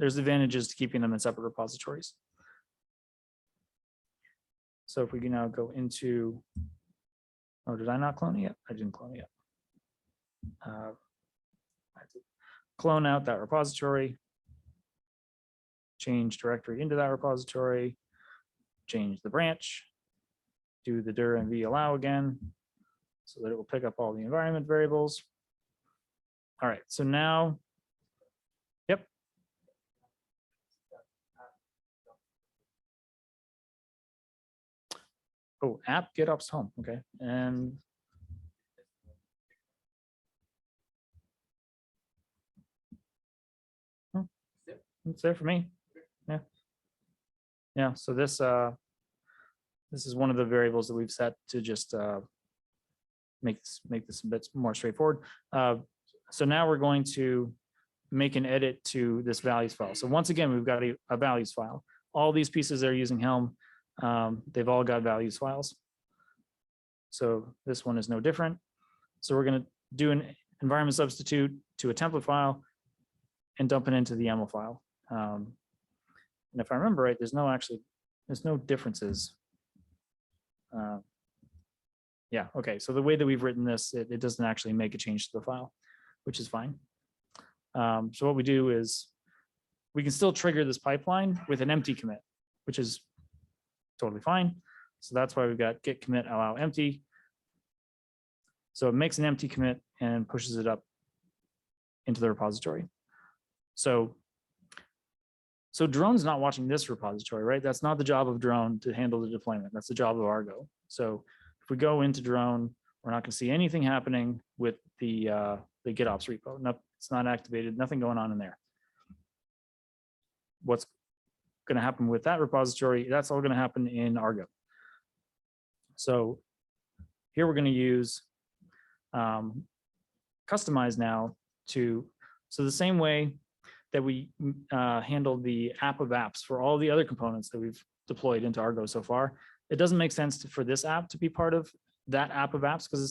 advantages to keeping them in separate repositories. So if we can now go into, oh, did I not clone it yet? I didn't clone it yet. I have to clone out that repository, change directory into that repository, change the branch, do the dir env allow again, so that it will pick up all the environment variables. All right, so now, yep. Oh, app GitOps home, okay. And it's there for me. Yeah. Yeah, so this is one of the variables that we've set to just make this a bit more straightforward. So now we're going to make an edit to this values file. So once again, we've got a values file. All these pieces that are using Helm, they've all got values files. So this one is no different. So we're going to do an environment substitute to a template file and dump it into the YAML file. And if I remember right, there's no differences. Yeah, okay, so the way that we've written this, it doesn't actually make a change to the file, which is fine. So what we do is we can still trigger this pipeline with an empty commit, which is totally fine. So that's why we've got git commit allow empty. So it makes an empty commit and pushes it up into the repository. So Drone's not watching this repository, right? That's not the job of Drone to handle the deployment. That's the job of Argo. So if we go into Drone, we're not going to see anything happening with the GitOps repo. No, it's not activated, nothing going on in there. What's going to happen with that repository, that's all going to happen in Argo. So here we're going to use customize now to, so the same way that we handled the app of apps for all the other components that we've deployed into Argo so far, it doesn't make sense for this app to be part of that app of apps because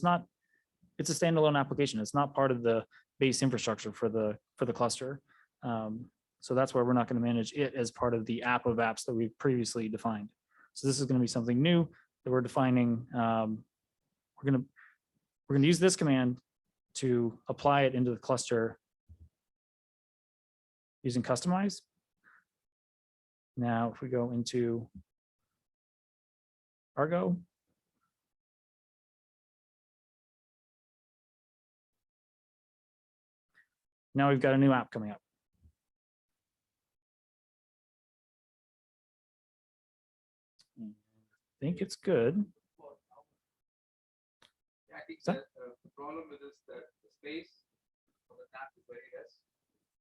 it's a standalone application. It's not part of the base infrastructure for the cluster. So that's why we're not going to manage it as part of the app of apps that we've previously defined. So this is going to be something new that we're defining. We're going to use this command to apply it into the cluster using customize. Now, if we go into Argo, now we've got a new app coming up. I think it's good. Yeah, I think that the problem with this that the space for the tab is very less.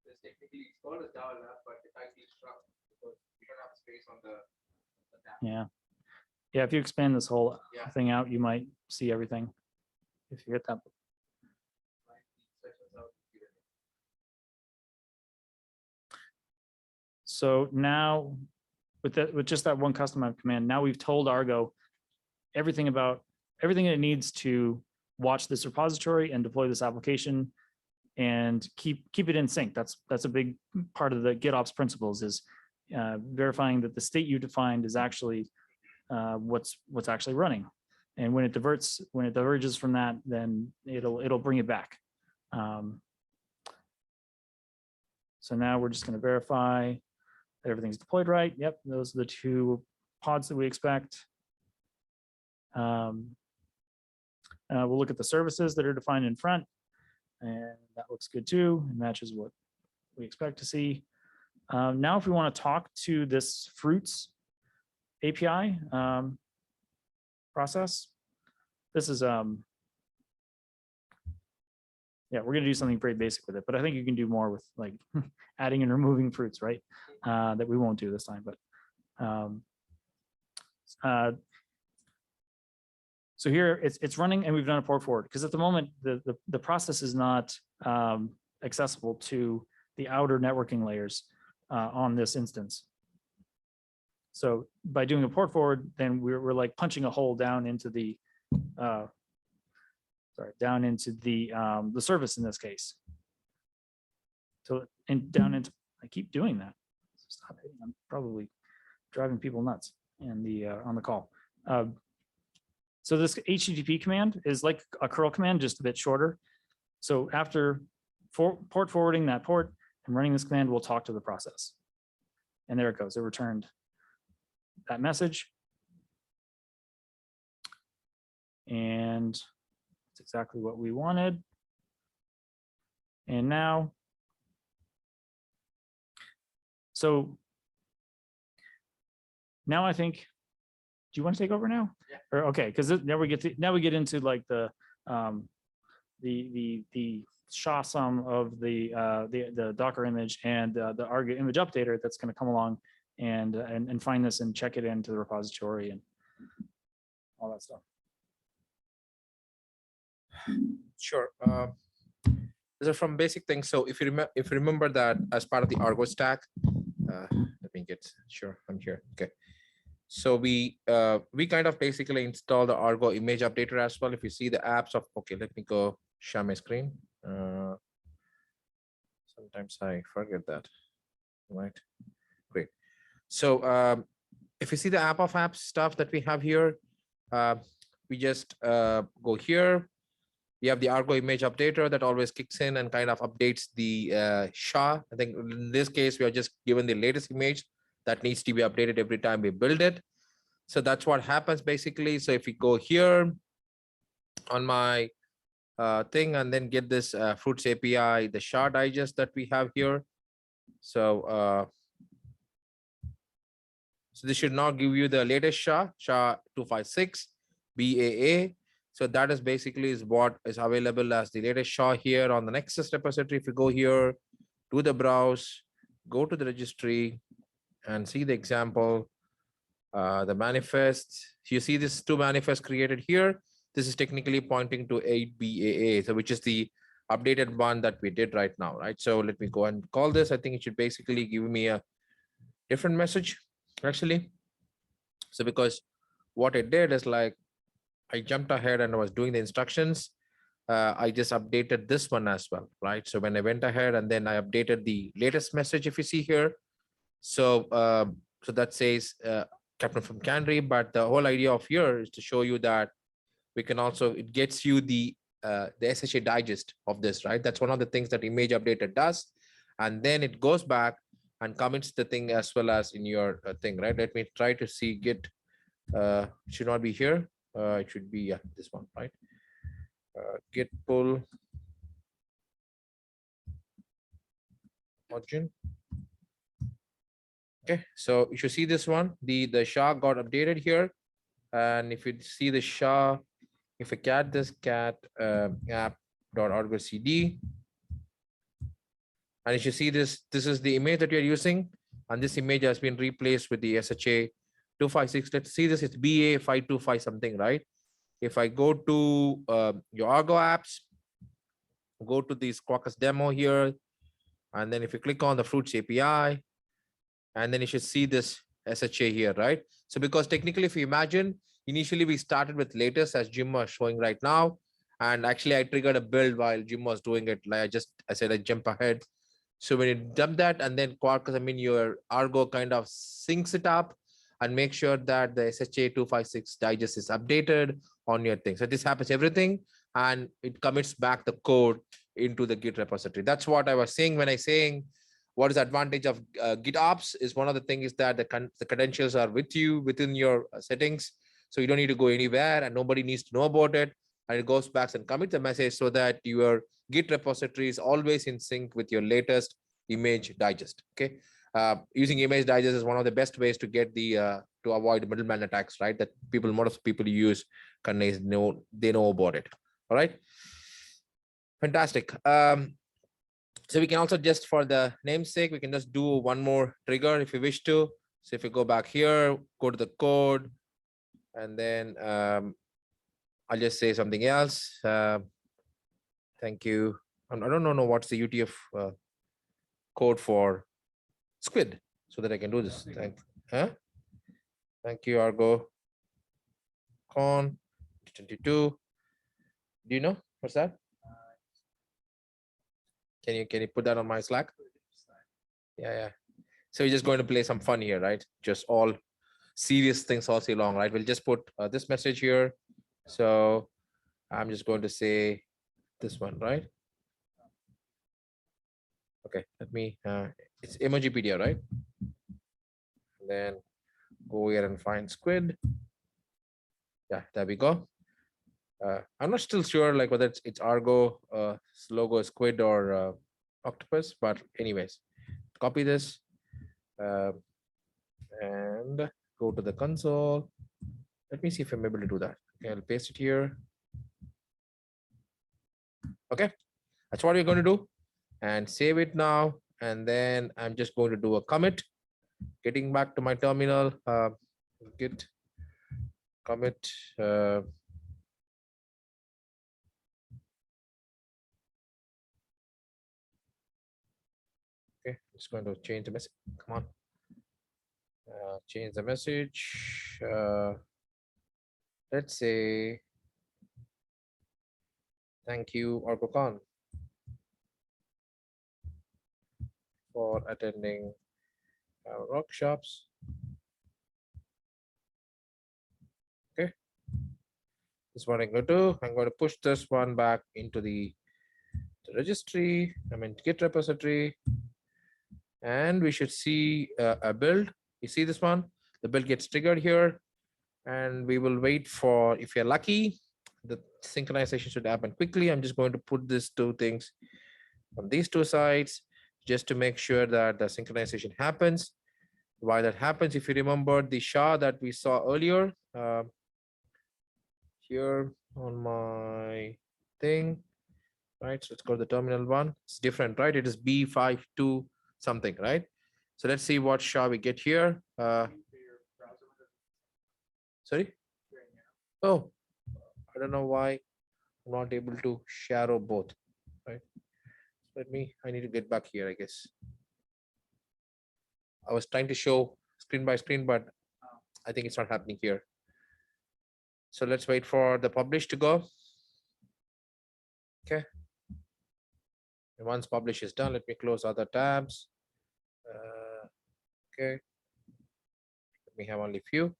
It's technically it's called as Java lab, but it actually shrunk because we don't have space on the tab. Yeah. Yeah, if you expand this whole Yeah. thing out, you might see everything. If you hit that. So now with just that one custom command, now we've told Argo everything that it needs to watch this repository and deploy this application and keep it in sync. That's a big part of the GitOps principles is verifying that the state you defined is actually what's actually running. And when it diverges from that, then it'll bring it back. So now we're just going to verify that everything's deployed right. Yep, those are the two pods that we expect. We'll look at the services that are defined in front, and that looks good too. It matches what we expect to see. Now, if we want to talk to this fruits API process, this is yeah, we're gonna do something pretty basic with it, but I think you can do more with like adding and removing fruits, right? That we won't do this time, but so here it's running and we've done a port forward because at the moment the process is not accessible to the outer networking layers on this instance. So by doing a port forward, then we're like punching a hole down into the the service in this case. So and down into, I keep doing that. Stop it. I'm probably driving people nuts and on the call. So this HTTP command is like a curl command, just a bit shorter. So after port forwarding that port and running this command, we'll talk to the process. And there it goes. It returned that message. And it's exactly what we wanted. And now, so now I think, do you want to take over now? Yeah. Or okay, because now we get into like the SHA sum of the Docker image and the Argo image updater that's going to come along and find this and check it into the repository and all that stuff. Sure. These are from basic things. So if you remember that as part of the Argo stack, let me get sure I'm here. Okay. So we kind of basically install the Argo image updater as well. If you see the apps of, okay, let me go share my screen. Sometimes I forget that, right? Great. So if you see the app of apps stuff that we have here, we just go here. We have the Argo image updater that always kicks in and kind of updates the SHA. I think in this case, we are just given the latest image that needs to be updated every time we build it. So that's what happens basically. So if we go here on my thing and then get this Fruits API, the SHA digest that we have here. So this should now give you the latest SHA 256 BAA. So that is basically what is available as the latest SHA here on the Nexus repository. If you go here, do the browse, go to the registry and see the example, the manifest. You see this two manifests created here. This is technically pointing to 8 BAA, so which is the updated one that we did right now, right? So let me go and call this. I think it should basically give me a different message actually. So because what it did is like, I jumped ahead and I was doing the instructions. I just updated this one as well, right? So when I went ahead and then I updated the latest message, if you see here. So so that says Captain from Canary, but the whole idea of here is to show you that we can also, it gets you the SHA digest of this, right? That's one of the things that image updater does. And then it goes back and commits the thing as well as in your thing, right? Let me try to see Git. It should not be here. It should be this one, right? Git pull origin. Okay, so you should see this one. The SHA got updated here, and if you see the SHA, if I cat this cat app.argo cd, and you should see this. This is the image that you're using, and this image has been replaced with the SHA 256. Let's see this. It's BA 525 something, right? If I go to your Argo apps, go to the Squawkus demo here, and then if you click on the Fruits API, and then you should see this SHA here, right? So because technically, if you imagine, initially we started with latest as Jim was showing right now, and actually I triggered a build while Jim was doing it. Like I said, I jump ahead. So when you dump that, and then Quarkus, I mean, your Argo kind of syncs it up and make sure that the SHA 256 digest is updated on your thing. So this happens everything, and it commits back the code into the Git repository. That's what I was saying when I saying what is the advantage of GitOps is one of the things is that the credentials are with you within your settings. So you don't need to go anywhere and nobody needs to know about it. And it goes back and commits the message so that your Git repository is always in sync with your latest image digest. Okay. Using image digest is one of the best ways to get the to avoid middleman attacks, right? That most people use, they know about it. All right. Fantastic. So we can also just for the namesake, we can just do one more trigger if you wish to. So if you go back here, go to the code, and then I'll just say something else. Thank you. I don't know what's the UTF code for squid so that I can do this. Thank you, ArgoCon 22. Do you know what's that? Can you put that on my Slack? Yeah. So we're just going to play some fun here, right? Just all serious things all day long, right? We'll just put this message here. So I'm just going to say this one, right? Okay, let me, it's Emojipedia, right? And then go here and find squid. Yeah, there we go. I'm not still sure like whether it's Argo logo is squid or octopus, but anyways, copy this and go to the console. Let me see if I'm able to do that. Okay, I'll paste it here. Okay, that's what we're going to do, and save it now. And then I'm just going to do a commit. Getting back to my terminal, git commit. Okay, just going to change the message. Come on, change the message. Let's say thank you, ArgoCon, for attending our workshops. Okay, this is what I'm going to do. I'm going to push this one back into the registry. I mean Git repository, and we should see a build. You see this one? The build gets triggered here, and we will wait for, if you're lucky, the synchronization should happen quickly. I'm just going to put these two things on these two sides just to make sure that the synchronization happens. Why that happens, if you remember the SHA that we saw earlier, here on my thing, right? So let's go to the terminal one. It's different, right? It is B52 something, right? So let's see what SHA we get here. Sorry? Oh, I don't know why I'm not able to share both, right? I need to get back here, I guess. I was trying to show screen by screen, but I think it's not happening here. So let's wait for the publish to go. Okay. And once publish is done, let me close other tabs. Okay. Let me have only few.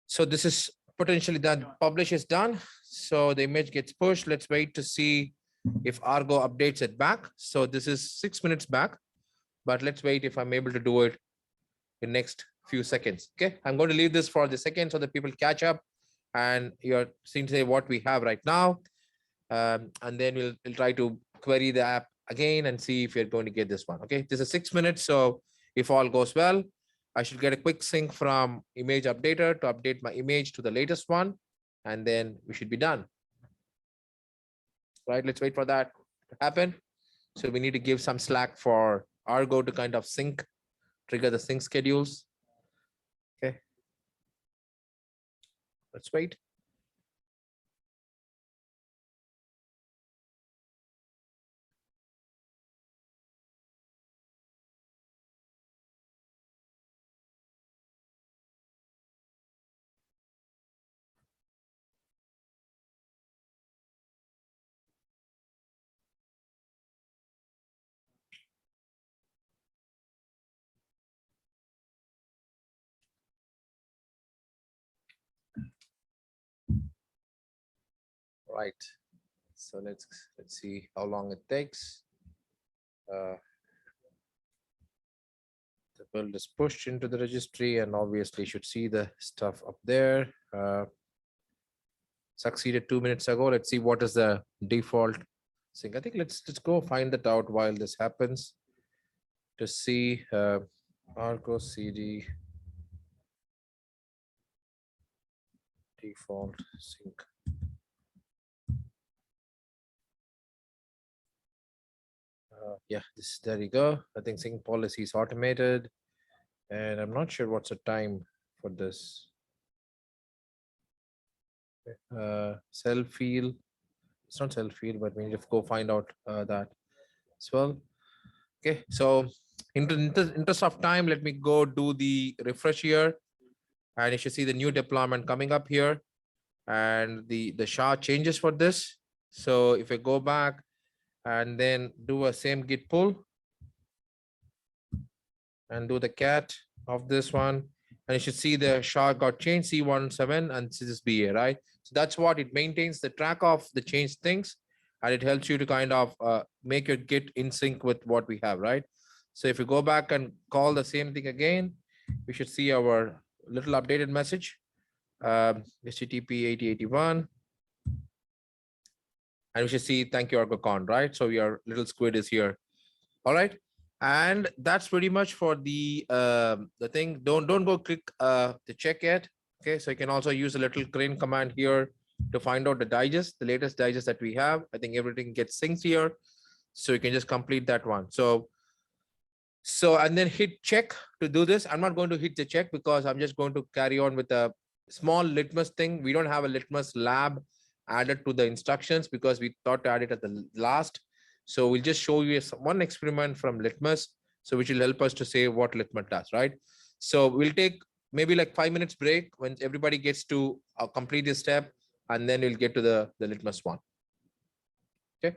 So this is potentially done. Publish is done. So the image gets pushed. Let's wait to see if Argo updates it back. So this is 6 minutes back, but let's wait if I'm able to do it in next few seconds. Okay, I'm going to leave this for the second so that people catch up and you're seeing today what we have right now. And then we'll try to query the app again and see if you're going to get this one. Okay, this is 6 minutes. So if all goes well, I should get a quick sync from image updater to update my image to the latest one, and then we should be done. Right, let's wait for that to happen. So we need to give some slack for Argo to kind of sync, trigger the sync schedules. Okay, let's wait. Right, so let's see how long it takes. The build is pushed into the registry, and obviously should see the stuff up there. Succeeded 2 minutes ago. Let's see what is the default sync. I think let's go find that out while this happens to see Argo CD default sync. Yeah, there you go. I think sync policy is automated. And I'm not sure what's the time for this. Self field. It's not self field, but we need to go find out that as well. Okay, so in the interest of time, let me go do the refresh here. And you should see the new deployment coming up here. And the SHA changes for this. So if I go back and then do a same git pull and do the cat of this one, and you should see the SHA got changed C17 and this is BA, right? So that's what it maintains the track of the changed things, and it helps you to kind of make your git in sync with what we have, right? So if you go back and call the same thing again, we should see our little updated message, HTTP 8081. And we should see thank you ArgoCon, right? So your little squid is here. All right. And that's pretty much for the thing. Don't go click the check yet. Okay, so you can also use a little crane command here to find out the digest, the latest digest that we have. I think everything gets synced here. So you can just complete that one. So and then hit check to do this. I'm not going to hit the check because I'm just going to carry on with a small litmus thing. We don't have a litmus lab added to the instructions because we thought to add it at the last. So we'll just show you one experiment from litmus, so which will help us to say what litmus does, right? So we'll take maybe like 5 minutes break when everybody gets to complete this step, and then we'll get to the litmus one. Okay.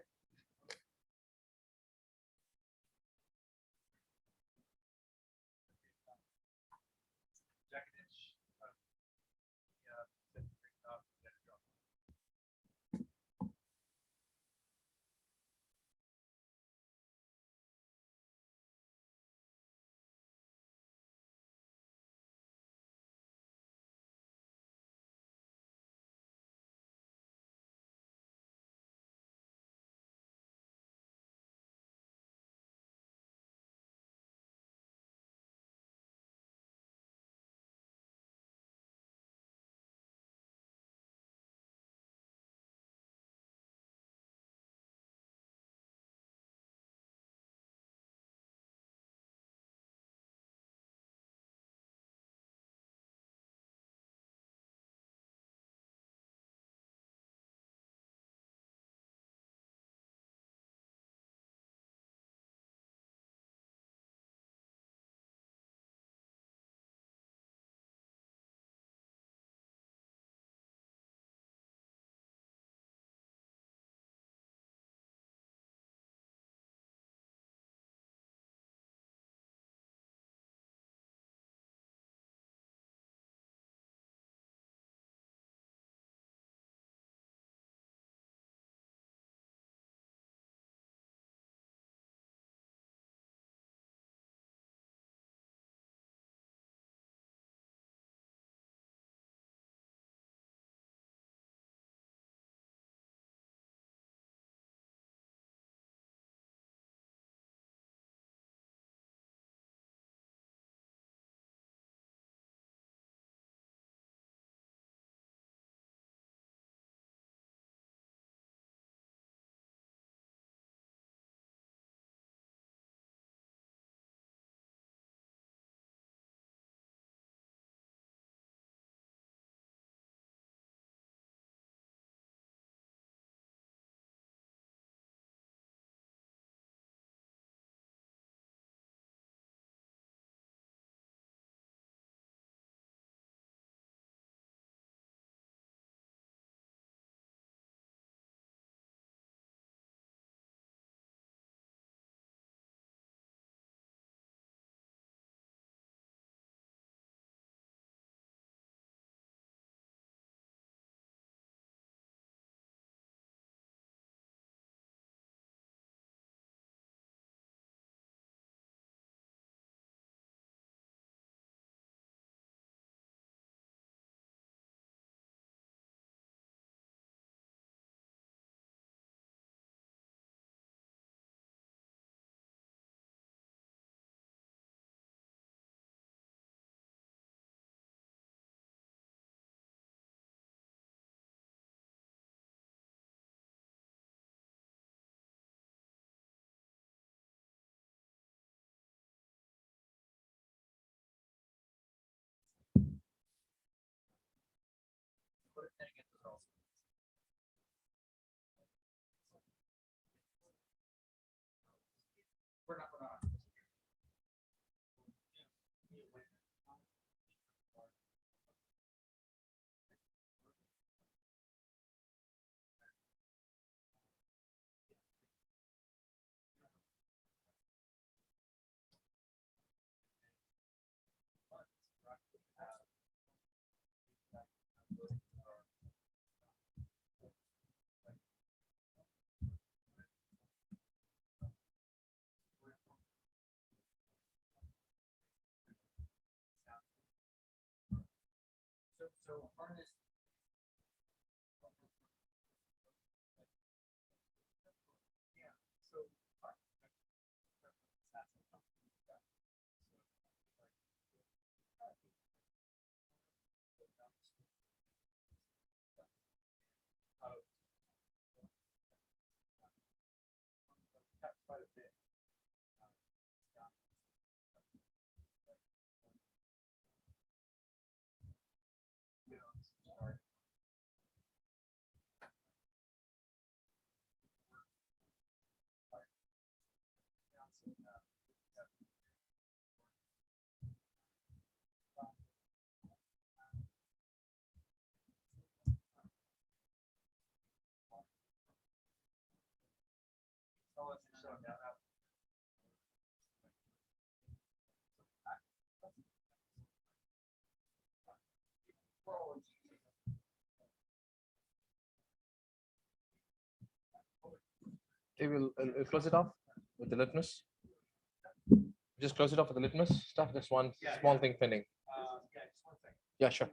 They will close it off with the litmus. Just close it off with the litmus stuff. There's one small thing pending. Yeah, sure.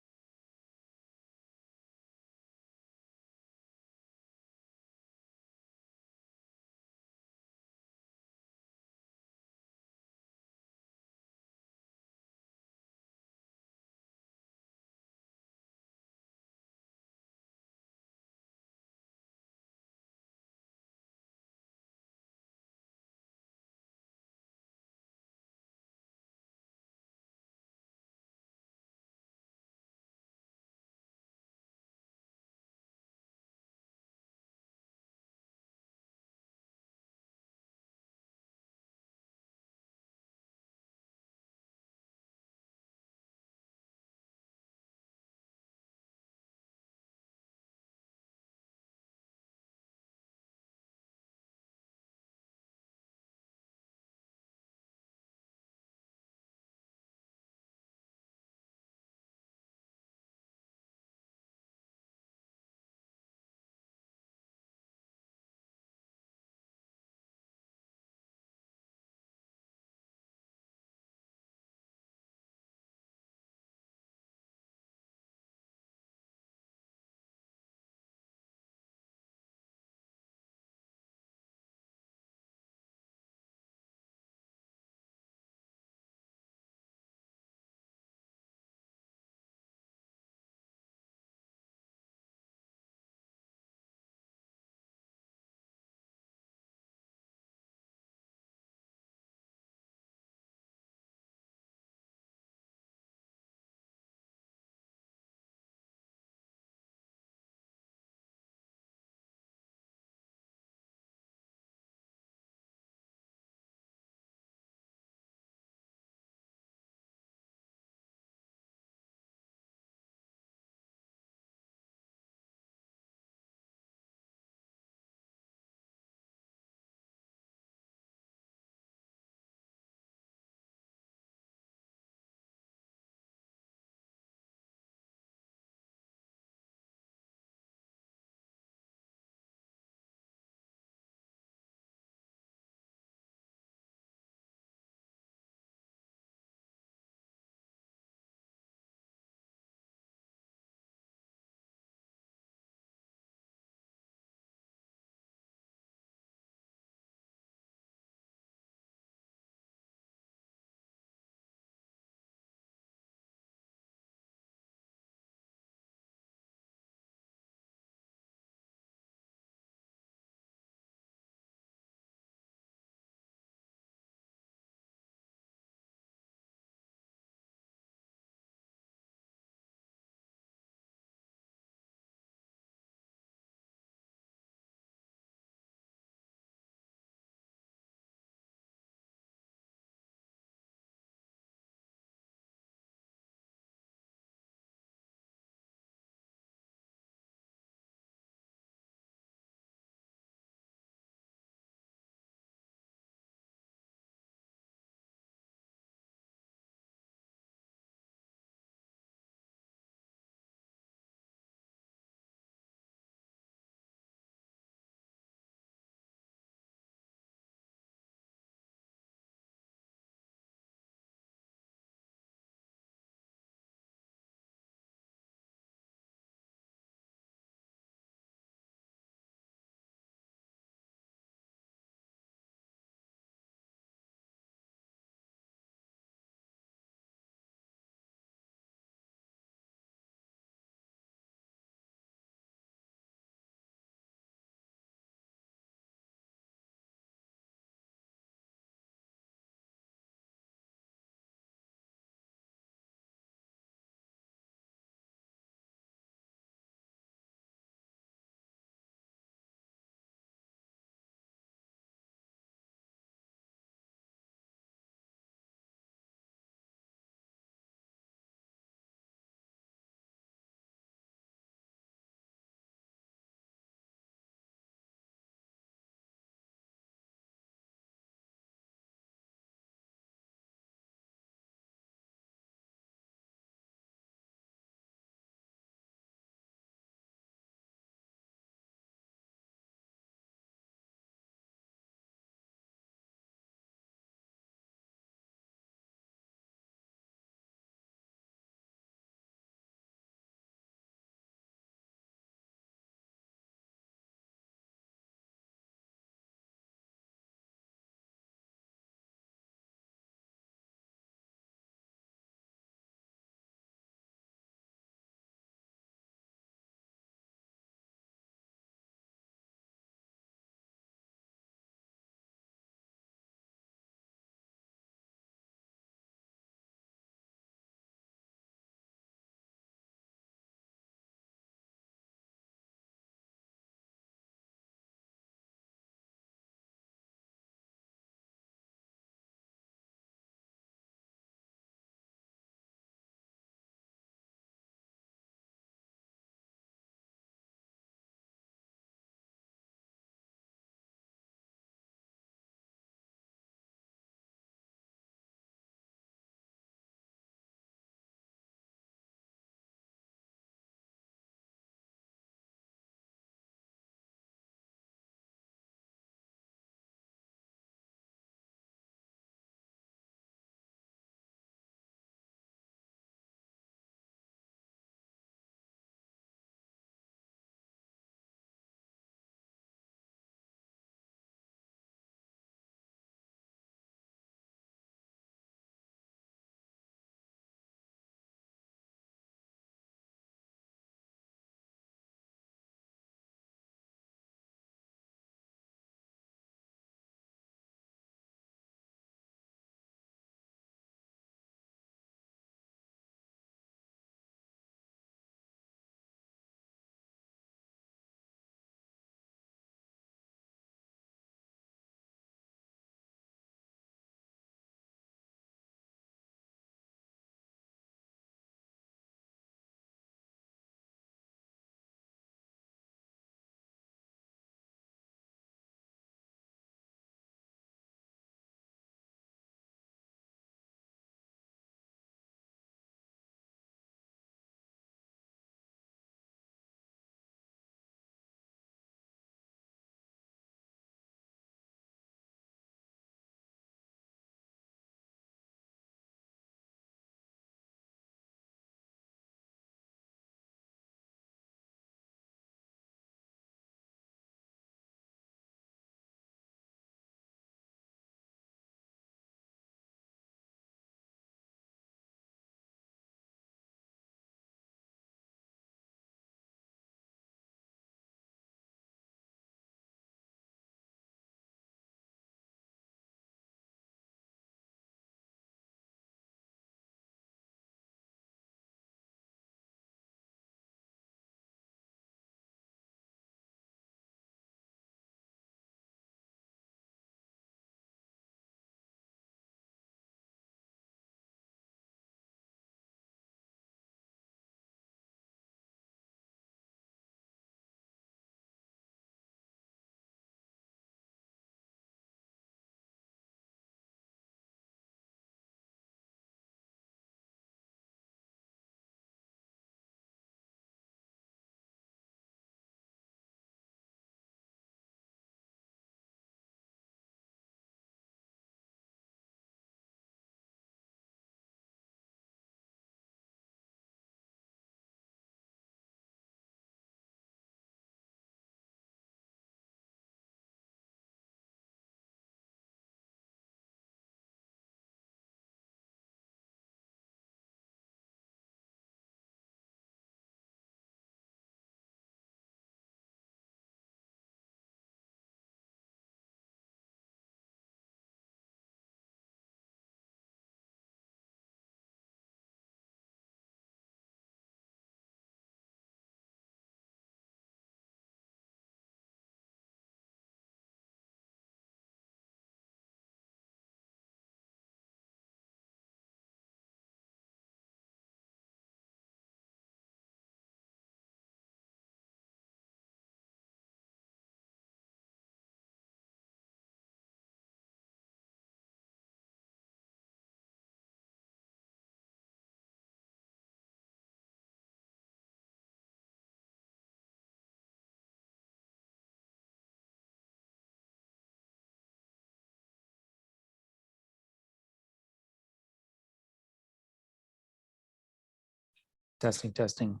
Testing, testing.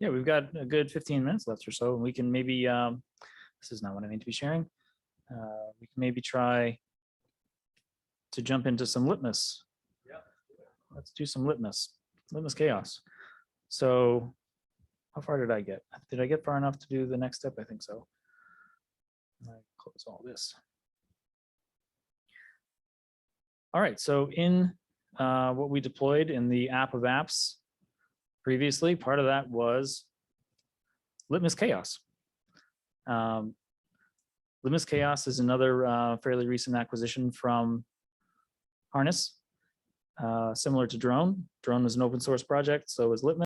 Yeah, we've got a good 15 minutes left or so, and we can maybe, this is not what I mean to be sharing. We can maybe try to jump into some litmus. Let's do some litmus chaos. So how far did I get? Did I get far enough to do the next step? I think so. I close all this. All right, so in what we deployed in the app of apps previously, part of that was litmus chaos. Litmus chaos is another fairly recent acquisition from Harness, similar to Drone. Drone was an open source project, so was Litmus.